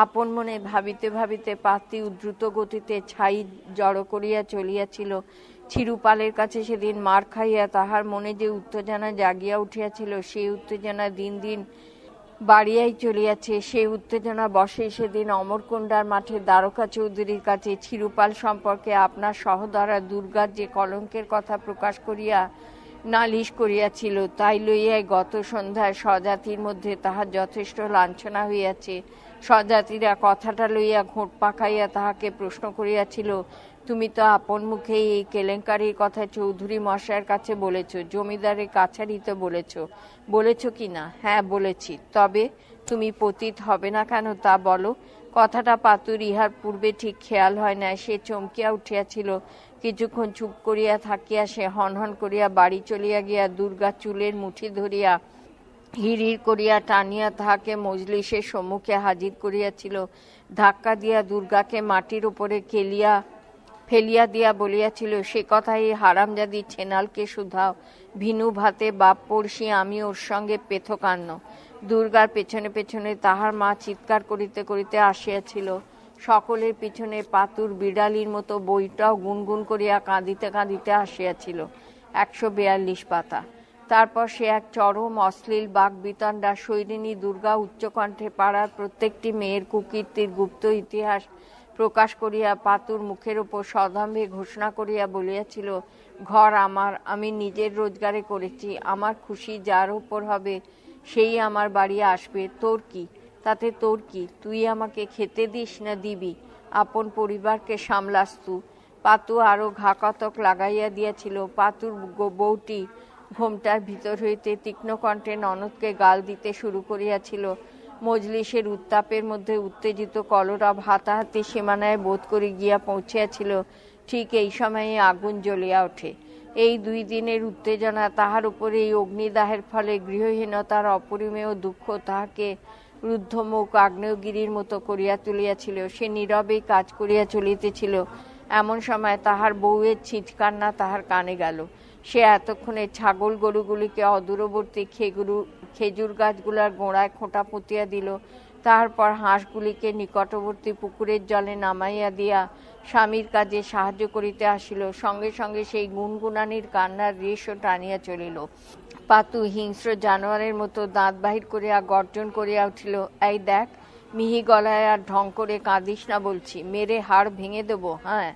আপন মনে ভাবিতে ভাবিতে পাতি উদ্রুত গতিতে ছাই জড়ো করিয়া চলিয়াছিল। চিরুপালের কাছে সেদিন মার খাইয়া তাহার মনে যে উত্তেজনা জাগিয়া উঠিয়াছিল, সেই উত্তেজনা দিন দিন বাড়িয়াই চলিয়াছে। সেই উত্তেজনা বসে সেদিন অমরকুণ্ডার মাঠে দ্বারকা চৌধুরীর কাছে চিরুপাল সম্পর্কে আপনার সহোদরা দুর্গার যে কলঙ্কের কথা প্রকাশ করিয়া নালিশ করিয়াছিল, তাই লইয়াই গত সন্ধ্যায় স্বজাতির মধ্যে তাহার যথেষ্ট লাঞ্ছনা হইয়াছে। স্বজাতিরা কথাটা লইয়া ঘোঁট পাকাইয়া তাহাকে প্রশ্ন করিয়াছিল, তুমি তো আপন মুখেই এই কেলেঙ্কারির কথা চৌধুরী মশাইয়ের কাছে বলেছ, জমিদারের কাছারিতে বলেছ কি না? হ্যাঁ বলেছি। তবে তুমি পতিত হবে না কেন তা বলো। কথাটা পাতুর ইহার পূর্বে ঠিক খেয়াল হয় না। সে চমকিয়া উঠিয়াছিল। কিছুক্ষণ চুপ করিয়া থাকিয়া সে হনহন করিয়া বাড়ি চলিয়া গিয়া দুর্গা চুলের মুঠি ধরিয়া হিড়হিড় করিয়া টানিয়া তাহাকে মজলিসের সম্মুখে হাজির করিয়াছিল। ধাক্কা দিয়া দুর্গাকে মাটির উপরে ফেলিয়া দিয়া বলিয়াছিল, সে কথাই হারামজাদি ছেনালকে শুধাও। ভিনু ভাতে বাপ পড়শি, আমি ওর সঙ্গে পেথকান্ন। দুর্গার পেছনে পেছনে তাহার মা চিৎকার করিতে করিতে আসিয়াছিল। সকলের পিছনে পাতুর বিড়ালির মতো বইটাও গুনগুন করিয়া কাঁদিতে কাঁদিতে আসিয়াছিল। 142 পাতা। তারপর সে এক চরম অশ্লীল বাকবিতণ্ডা শৈরিনী দুর্গা উচ্চকণ্ঠে পাড়ার প্রত্যেকটি মেয়ের কুকীর্তির গুপ্ত ইতিহাস প্রকাশ করিয়া পাতুর মুখের ওপর সদম্ভে ঘোষণা করিয়া বলিয়াছিল, ঘর আমার, আমি নিজের রোজগারে করেছি, আমার খুশি যার ওপর হবে সেই আমার বাড়ি আসবে। তোর কি তাতে? তোর কি? তুই আমাকে খেতে দিস না দিবি? আপন পরিবারকে সামলাস তু। পাতু আরো ঘাকতক লাগাইয়া দিয়াছিল। পাতুর বউটি ঘোমটার ভিতর হইতে তীক্ষ্ণ কণ্ঠে ননদকে গাল দিতে শুরু করিয়াছিল। মজলিসের উত্তাপের মধ্যে উত্তেজিত কলরব হাতাহাতি সীমানায় বোধ করে গিয়া পৌঁছিয়াছিল। ঠিক এই সময়ে আগুন জ্বলিয়া ওঠে। এই 2 দিনের উত্তেজনা, তাহার উপরে এই অগ্নিদাহের ফলে গৃহহীনতার অপরিমেয় দুঃখ তাহাকে রুদ্ধমুখ আগ্নেয়গিরির মতো করিয়া তুলিয়াছিল। সে নীরবেই কাজ করিয়া চলিতেছিল। এমন সময় তাহার বউয়ের ছিঁচকান্না তাহার কানে গেল। সে এতক্ষণে ছাগল গরুগুলিকে অদূরবর্তী খেজুর গাছগুলার গোড়ায় খোঁটা পুঁতিয়া দিল। তারপর হাঁসগুলিকে নিকটবর্তী পুকুরের জলে নামাইয়া দিয়া স্বামীর কাজে সাহায্য করিতে আসিল। সঙ্গে সঙ্গে সেই গুনগুনানির কান্নার রেশও টানিয়া চলিল। পাতু হিংস্র জানোয়ারের মতো দাঁত বাহির করিয়া গর্জন করিয়া উঠিল, এই দেখ, মিহি গলায় আর ঢং করে কাঁদিস না বলছি, মেরে হাড় ভেঙে দেবো। হ্যাঁ।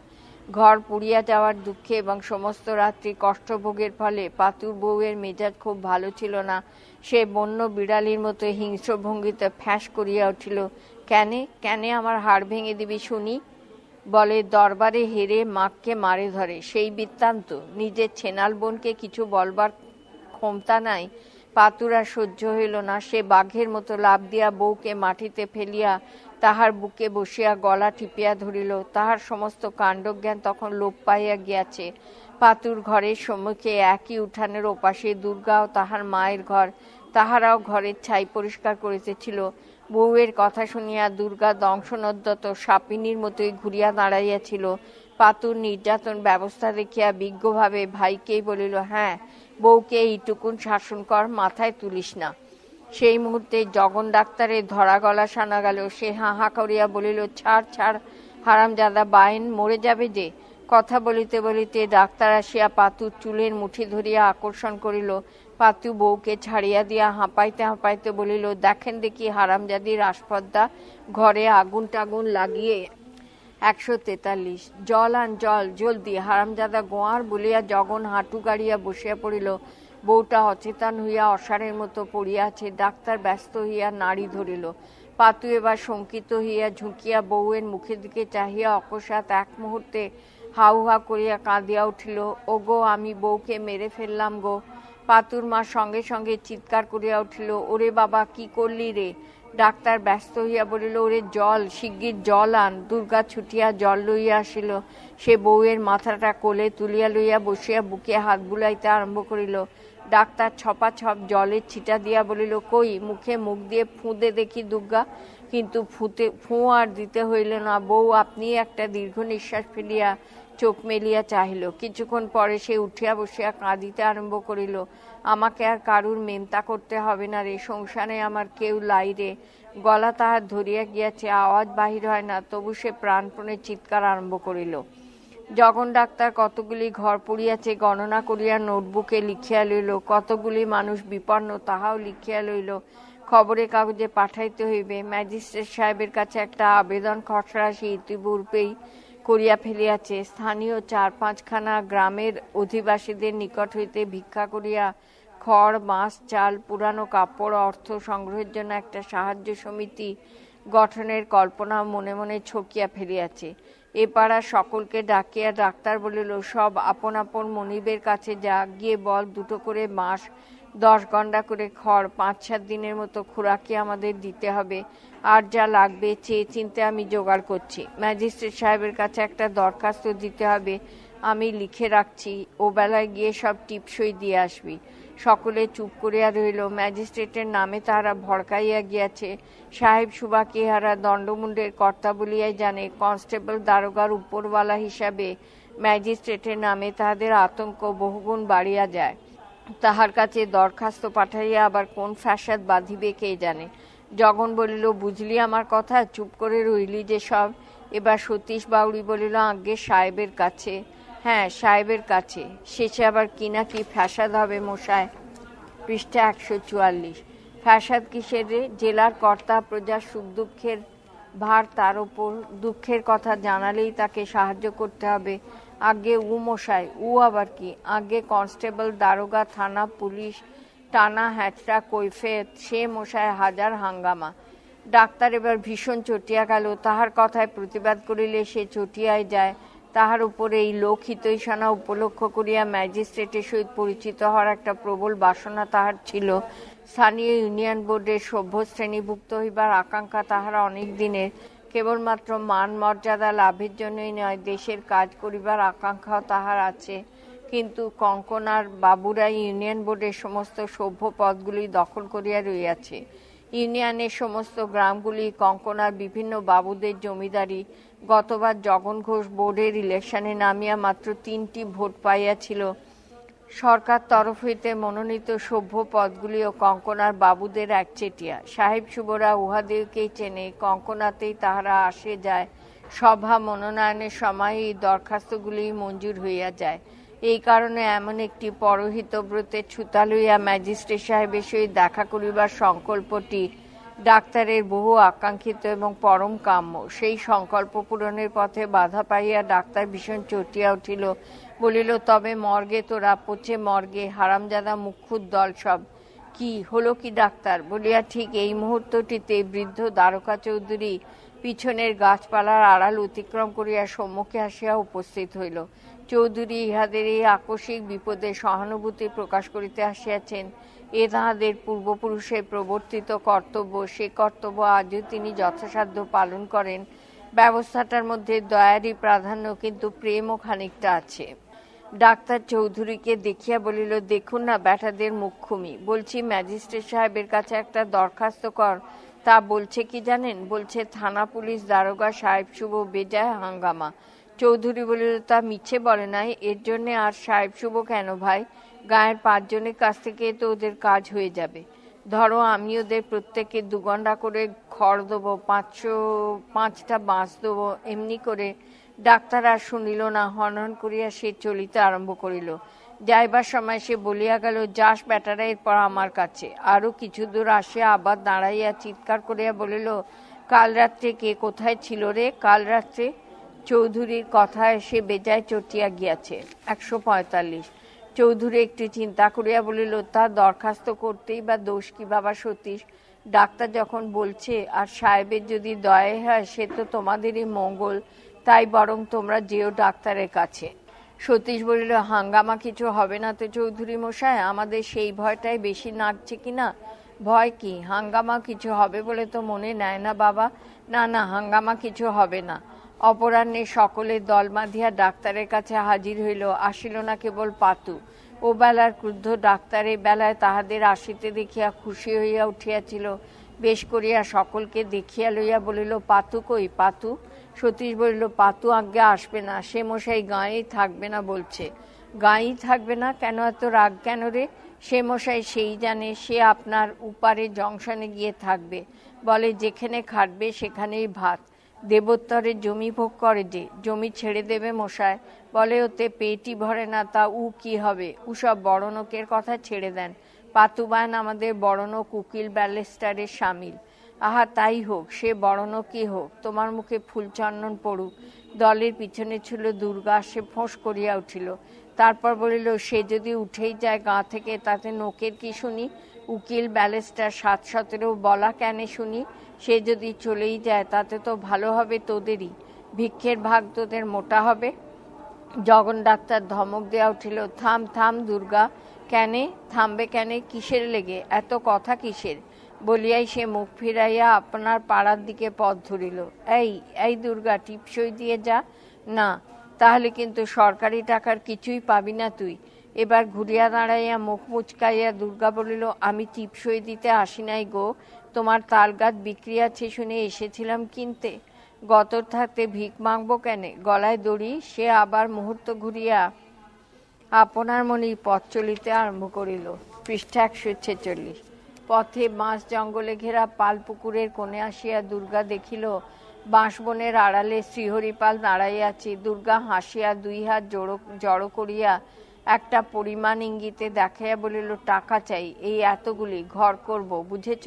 ঘর পুড়িয়া যাওয়ার দুঃখে এবং সমস্ত রাত্রি কষ্টভোগের ফলে পাতুর বউয়ের মেজাজ খুব ভালো ছিল না। সে বন্য বিড়ালির মতো হিংস্র ভঙ্গিতে ফ্যাঁস করিয়া উঠিল, কেনে আমার হাড় ভেঙে দিবি শুনি? বলে দরবারে হেরে মাককে মারে ধরে, সেই বৃত্তান্ত। নিজের ছেনাল বোনকে কিছু বলবার ক্ষমতা নাই। পাতুর আর সহ্য হইল না। সে বাঘের মতো লাফ দিয়া বউকে মাটিতে ফেলিয়া তাহার বুকে বসিয়া গলা টিপিয়া ধরিল। তাহার সমস্ত কাণ্ডজ্ঞান তখন লোপ পাইয়া গিয়াছে। পাতুর ঘরের সম্মুখে একই উঠানের ওপাশে দুর্গা ও তাহার মায়ের ঘর। তাহারাও ঘরের ছাই পরিষ্কার করিতেছিল। বউয়ের কথা শুনিয়া দুর্গা দংশনোদ্যত সাপিনীর মতোই ঘুরিয়া দাঁড়াইয়াছিল। পাতুর নির্যাতন ব্যবস্থা দেখিয়া বিজ্ঞভাবে ভাইকেই বলিল, হ্যাঁ, বউকে এইটুকুন শাসন কর, মাথায় তুলিস না। সেই মুহূর্তে জগন ডাক্তারের ধরা গলা শোনা গেল। সে হাঁ করিয়া বলিল, ছাড় ছাড় হারামজাদা বাইন, মরে যাবে যে। কথা বলিতে বলিতে ডাক্তার আসিয়া পাতুর চুলের মুঠি ধরিয়া আকর্ষণ করিল। পাতু বউকে ছাড়িয়া দিয়া হাঁপাইতে হাঁপাইতে বলিল, দেখেন দেখি হারামজাদির আসপদ্দা, ঘরে আগুন টাগুন লাগিয়ে 143, জল আন জল জলদি। হারামজাদা গোয়ার বলিয়া জগন হাঁটু গাড়িয়া বসিয়া পড়িল। বউটা অচেতন হইয়া অসারের মতো পড়িয়া আছে। ডাক্তার ব্যস্ত হইয়া নাড়ি ধরিল। পাতু এবার শঙ্কিত হইয়া ঝুঁকিয়া বউয়ের মুখের দিকে চাহিয়া অকস্মাৎ এক মুহূর্তে হাউ হা করিয়া কাঁদিয়া উঠিল, ওগো, আমি বউকে মেরে ফেললাম গো। পাতুর মা সঙ্গে সঙ্গে চিৎকার করিয়া উঠিল, ওরে বাবা, কি করলি রে? ডাক্তার ব্যস্ত হইয়া বলিল, ওরে জল, শিগগির জল আন। দুর্গা ছুটিয়া জল লইয়া আসিল। সে বউয়ের মাথাটা কোলে তুলিয়া লইয়া বসিয়া বুকে হাত বুলাইতে আরম্ভ করিল। ডাক্তার ছপাছপ জলের ছিটা দিয়া বলিল, কই, মুখে মুখ দিয়ে ফুঁ দে দেখি দুর্গা। কিন্তু ফুঁ আর দিতে হইল না। বউ আপনি একটা দীর্ঘ নিঃশ্বাস ফেলিয়া চোখ মেলিয়া চাহিল। কিছুক্ষণ পরে সে উঠিয়া বসিয়া কাঁদিতে আরম্ভ করিল, আমাকে আর কারুর মেনতা করতে হবে না রে, সংসারে আমার কেউ লাই রে। গলা তাহার ধরিয়া গিয়াছে, আওয়াজ বাহির হয় না, তবু সে প্রাণপণে চিৎকার আরম্ভ করিল। জগন ডাক্তার কতগুলি ঘর পড়িয়াছে গণনা করিয়া নোটবুকে লিখিয়া লইল। কতগুলি মানুষ বিপন্ন তাহাও লিখিয়া লইল। খবরের কাগজে পাঠাইতে হইবে। ম্যাজিস্ট্রেট সাহেবের কাছে একটা আবেদন খসড়া সে ইতিপূর্বেই করিয়া ফেলিয়াছে। স্থানীয় 4-5খানা গ্রামের অধিবাসীদের নিকট হইতে ভিক্ষা করিয়া খড়, বাঁশ, চাল, পুরানো কাপড়, অর্থ সংগ্রহের জন্য একটা সাহায্য সমিতি গঠনের কল্পনা মনে মনে ছকিয়া ফেলিয়াছে। এ পাড়ার সকলকে ডাকিয়া ডাক্তার বলিল, সব আপন আপন মনিবের কাছে যা, গিয়ে বল 2টো করে বাঁশ, 10 গন্ডা করে খড়, 5-7 দিনের মতো খোরাকি আমাদের দিতে হবে। আর যা লাগবে চেয়ে চিনতে আমি জোগাড় করছি। ম্যাজিস্ট্রেট সাহেবের কাছে একটা দরখাস্ত দিতে হবে, আমি লিখে রাখছি, ও বেলায় গিয়ে সব টিপসই দিয়ে আসবি। সকলে চুপ করিয়া রহিল। ম্যাজিস্ট্রেটের নামে তাহারা ভড়কাইয়া গিয়াছে। সাহেব সুবাকে ইহারা দণ্ডমুণ্ডের কর্তা বলিয়াই জানে। কনস্টেবল দারোগার উপরওয়ালা হিসাবে ম্যাজিস্ট্রেটের নামে তাহাদের আতঙ্ক বহুগুণ বাড়িয়া যায়। তাহার কাছে দরখাস্ত পাঠাইয়া আবার কোন ফ্যাসাদ বাঁধিবে কে জানে। জগন বলিল, বুঝলি আমার কথা, চুপ করে রইলি যে সব। এবার সতীশ বাউড়ি বলিল, আজ্ঞে সাহেবের কাছে। হ্যাঁ, সাহেবের কাছে। শেষে আবার কি না কি ফ্যাসাদ হবে মশায়। পৃষ্ঠা 144। ফ্যাসাদ কিসের রে? জেলার কর্তা, প্রজার সুখ দুঃখের ভার তার ওপর, দুঃখের কথা জানালেই তাকে সাহায্য করতে হবে। আগে উ মশাই। উ আবার কি? আগে কনস্টেবল, দারোগা, থানা, পুলিশ, টানা হ্যাচড়া কৈফিয়ত, সে মশায় হাজার হাঙ্গামা। ডাক্তার এবার ভীষণ চটিয়া গেল। তাহার কথায় প্রতিবাদ করিলে সে চটিয়ায় যায়। তাহার উপরে এই লোকহিতৈষণা উপলক্ষ করিয়া ম্যাজিস্ট্রেটের সহিত পরিচিত হওয়ার একটা প্রবল বাসনা তাহার ছিল। স্থানীয় ইউনিয়ন বোর্ডের সভ্য শ্রেণীভুক্ত হইবার আকাঙ্ক্ষা তাহার অনেক দিনের। কেবলমাত্র মান মর্যাদা লাভের জন্যই নয়, দেশের কাজ করিবার আকাঙ্ক্ষাও তাহার আছে। কিন্তু কঙ্কনার বাবুরাই ইউনিয়ন বোর্ডের সমস্ত সভ্য পদগুলি দখল করিয়া রইয়াছে। ইউনিয়নের সমস্ত গ্রামগুলি কঙ্কনার বিভিন্ন বাবুদের জমিদারি। গতবার জগন ঘোষ বোর্ডের ইলেকশনে নামিয়া মাত্র 3টি ভোট পাইয়াছিল। সরকার তরফ হইতে মনোনীত সভ্য পদগুলিও কঙ্কনার বাবুদের একচেটিয়া। সাহেব সুবরা উহাদেরকেই চেনে। কঙ্কনাতেই তাহারা আসে যায়। সভা মনোনয়নের সময় এই দরখাস্তগুলি মঞ্জুর হইয়া যায়। এই কারণে এমন একটি পরহিতব্রতের ছুতা লইয়া ম্যাজিস্ট্রেট সাহেবের সহিত দেখা করিবার সংকল্পটি ডাক্তারের বহু আকাঙ্ক্ষিত এবং পরম কাম্য। সেই সংকল্প পূরণের পথে বাধা পাইয়া ডাক্তার ভীষণ চটিয়া উঠিল। বলিল, তবে মর্গে তোরা, পচে মর্গে, হারামজাদা মুখ্যুর দল সব। কি হলো কি ডাক্তার? বলিয়া ঠিক এই মুহূর্তটিতে বৃদ্ধ দ্বারকা চৌধুরী পিছনের গাছপালার আড়াল অতিক্রম করিয়া সম্মুখে আসিয়া উপস্থিত হইল। চৌধুরী ইহাদের এই আকস্মিক বিপদে সহানুভূতি প্রকাশ করিতে আসিয়াছেন। এ তাঁহাদের পূর্বপুরুষের প্রবর্তিত কর্তব্য। সে কর্তব্য আজও তিনি যথাসাধ্য পালন করেন। ব্যবস্থাটার মধ্যে দয়ারই প্রাধান্য, কিন্তু প্রেমও খানিকটা আছে। ডাক্তার চৌধুরীকে দেখিয়া বলিল, দেখুন না ব্যাটাদের মুখখুমি। বলছি ম্যাজিস্ট্রেট সাহেবের কাছে একটা দরখাস্ত কর। তা বলছে কি জানেন? বলছে থানা, পুলিশ, দারোগা, সাহেব শুভ বেজায় হাঙ্গামা। চৌধুরী বলিল, তা মিছে বলে নাই, এর জন্যে আর সাহেব শুভ কেন ভাই? গায়ের 5 জনের কাছ থেকে তো ওদের কাজ হয়ে যাবে। ধরো আমি ওদের প্রত্যেককে 2 গন্ডা করে খড় দেবো, 5টা বাঁশ দেবো, এমনি করে। ডাক্তার আর শুনিল না, হনহন করিয়া সে চলিতে আরম্ভ করিল। যাইবার সময় সে বলিয়া গেল, যাস বেটারা এরপর আমার কাছে। আরও কিছু দূর আসিয়া আবার দাঁড়াইয়া চিৎকার করিয়া বলিল, কাল রাত্রে কে কোথায় ছিল রে? কাল রাত্রে চৌধুরীর কথায় সে বেজায় চটিয়া গিয়াছে। 145। চৌধুরী একটু চিন্তা করিয়া বলিল, তার দরখাস্ত করতেই বা দোষ কি বাবা সতীশ? ডাক্তার যখন বলছে, আর সাহেবের যদি দয়া হয়, সে তো তোমাদেরই মঙ্গল, তাই বরং তোমরা যেও ডাক্তারের কাছে। সতীশ বলিল, হাঙ্গামা কিছু হবে না তো চৌধুরী মশাই? আমাদের সেই ভয়টাই বেশি নাচছে কিনা। ভয় কি? হাঙ্গামা কিছু হবে বলে তো মনে নেয় না বাবা। না না, হাঙ্গামা কিছু হবে না। অপরাহ্নে সকলের দল বাঁধিয়া ডাক্তারের কাছে হাজির হইল। আসিল না কেবল পাতু। ও বেলার ক্রুদ্ধ ডাক্তার এ বেলায় তাহাদের আসিতে দেখিয়া খুশি হইয়া উঠিয়াছিল। বেশ করিয়া সকলকে দেখিয়া লইয়া বলিল, পাতু কই? পাতু? সতীশ বলিল, পাতু আজ্ঞে আসবে না, সে মশাই গাঁয়েই থাকবে না বলছে। গাঁয়েই থাকবে না? কেন এত রাগ কেন রে? সে মশাই সেই জানে, সে আপনার উপারে জংশনে গিয়ে থাকবে। বলে যেখানে খাটবে সেখানেই ভাত। দেবোত্তরের জমি ভোগ করে যে, জমি ছেড়ে দেবে মশাই। বলে ওতে পেটই ভরে না, তা কি হবে? সব বড়নোকের কথা ছেড়ে দেন। পাতুবায়ন আমাদের বড়নোক উকিল ব্যারিস্টারের সামিল। আহা তাই হোক, সে বড়নোকই হোক, তোমার মুখে ফুলচন্দন পড়ুক। দলের পিছনে ছিল দুর্গা, সে ফোঁস করিয়া উঠিল। তারপর বলিল, সে যদি উঠেই যায় গাঁ থেকে, তাতে নোকের কি শুনি? উকিল ব্যারিস্টার 7-17 বলা কেন শুনি? সে যদি চলেই যায়, তাতে তো ভালো হবে তোদেরই, ভিক্ষের ভাগ তোদের মোটা হবে। জগন ডাক্তার ধমক দেয়া উঠিল, থাম থাম দুর্গা। কেনে থামবে? কেনে? কিসের লেগে এত কথা কিসের? বলিয়াই সে মুখ ফিরাইয়া আপনার পাড়ার দিকে পথ ধরিল। এই এই দুর্গা, টিপসই দিয়ে যা। না, তাহলে কিন্তু সরকারি টাকার কিছুই পাবি না তুই। এবার ঘুরিয়া দাঁড়াইয়া মুখ মুচকাইয়া দুর্গা বলিল, আমি টিপসই দিতে আসি নাই গো, তোমার তালগাছ বিক্রি আছে শুনে এসেছিলাম কিনতে। গতর থাকতে ভিক মাগবো কেনে? গলায় দড়ি। সে আবার মুহূর্ত ঘুরিয়া আপনার মনেই পথ চলিতে আরম্ভ করিল। পৃষ্ঠা 146। পথে বাঁশ জঙ্গলে ঘেরা পাল পুকুরের কোণে আসিয়া দুর্গা দেখিল বাঁশবনের আড়ালে শ্রীহরিপাল দাঁড়াইয়াছে। দুর্গা হাসিয়া 2 হাত জড়ো করিয়া একটা পরিমাণ ইঙ্গিতে দেখাইয়া বলিল, টাকা চাই, এই এতগুলি, ঘর করব, বুঝেছ?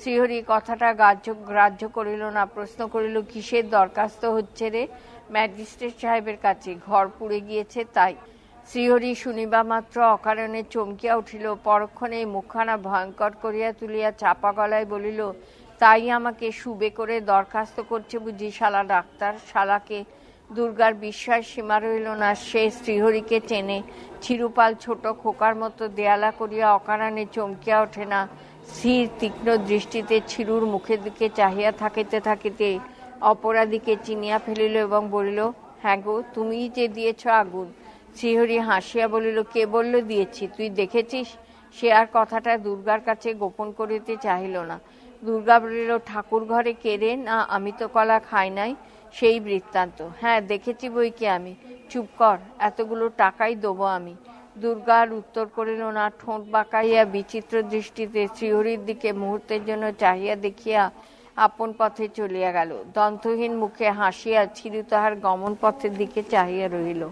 শ্রীহরি কথাটা গ্রাহ্য করিল না। প্রশ্ন করিল, কিসের দরখাস্ত হচ্ছে রে? ম্যাজিস্ট্রেট সাহেবের কাছে, ঘর পুড়ে গিয়েছে তাই। শ্রীহরি শুনিবা মাত্র অকারণে চমকিয়া উঠিল। পরক্ষণে মুখখানা ভয়ঙ্কর করিয়া তুলিয়া চাপা গলায় বলিল, তাই আমাকে সুবে করে দরখাস্ত করছে বুঝি শালা ডাক্তার? শালাকে! দুর্গার বিস্ময় সীমা রইল না। সে শ্রীহরিকে চেনে। চিরুপাল ছোট খোকার মতো দেয়ালা করিয়া অকারণে চমকিয়া ওঠে না। স্থির তীক্ষ্ণ দৃষ্টিতে চিরুর মুখের দিকে চাহিয়া থাকিতে থাকিতে অপরাধীকে চিনিয়া ফেলিল এবং বলিল, হ্যাঁ গো, তুমিই যে দিয়েছ আগুন। শ্রীহরি হাসিয়া বলিল, কে বলল দিয়েছি? তুই দেখেছিস? সে আর কথাটা দুর্গার কাছে গোপন করিতে চাহিল না। দুর্গা বলিল, ঠাকুর ঘরে কে রে? না, আমি তো কলা খাই নাই। সেই বৃত্তান্ত। হ্যাঁ দেখেছি বই কি আমি। চুপ কর, এতগুলো টাকাই দেবো আমি। দুর্গা আর উত্তর করিল না। ঠোঁট বাঁকাইয়া বিচিত্র দৃষ্টিতে শ্রীহরির দিকে মুহূর্তের জন্য চাহিয়া দেখিয়া আপন পথে চলিয়া গেল। দন্তহীন মুখে হাসিয়া চিরু তাহার গমন পথের দিকে চাহিয়া রহিল।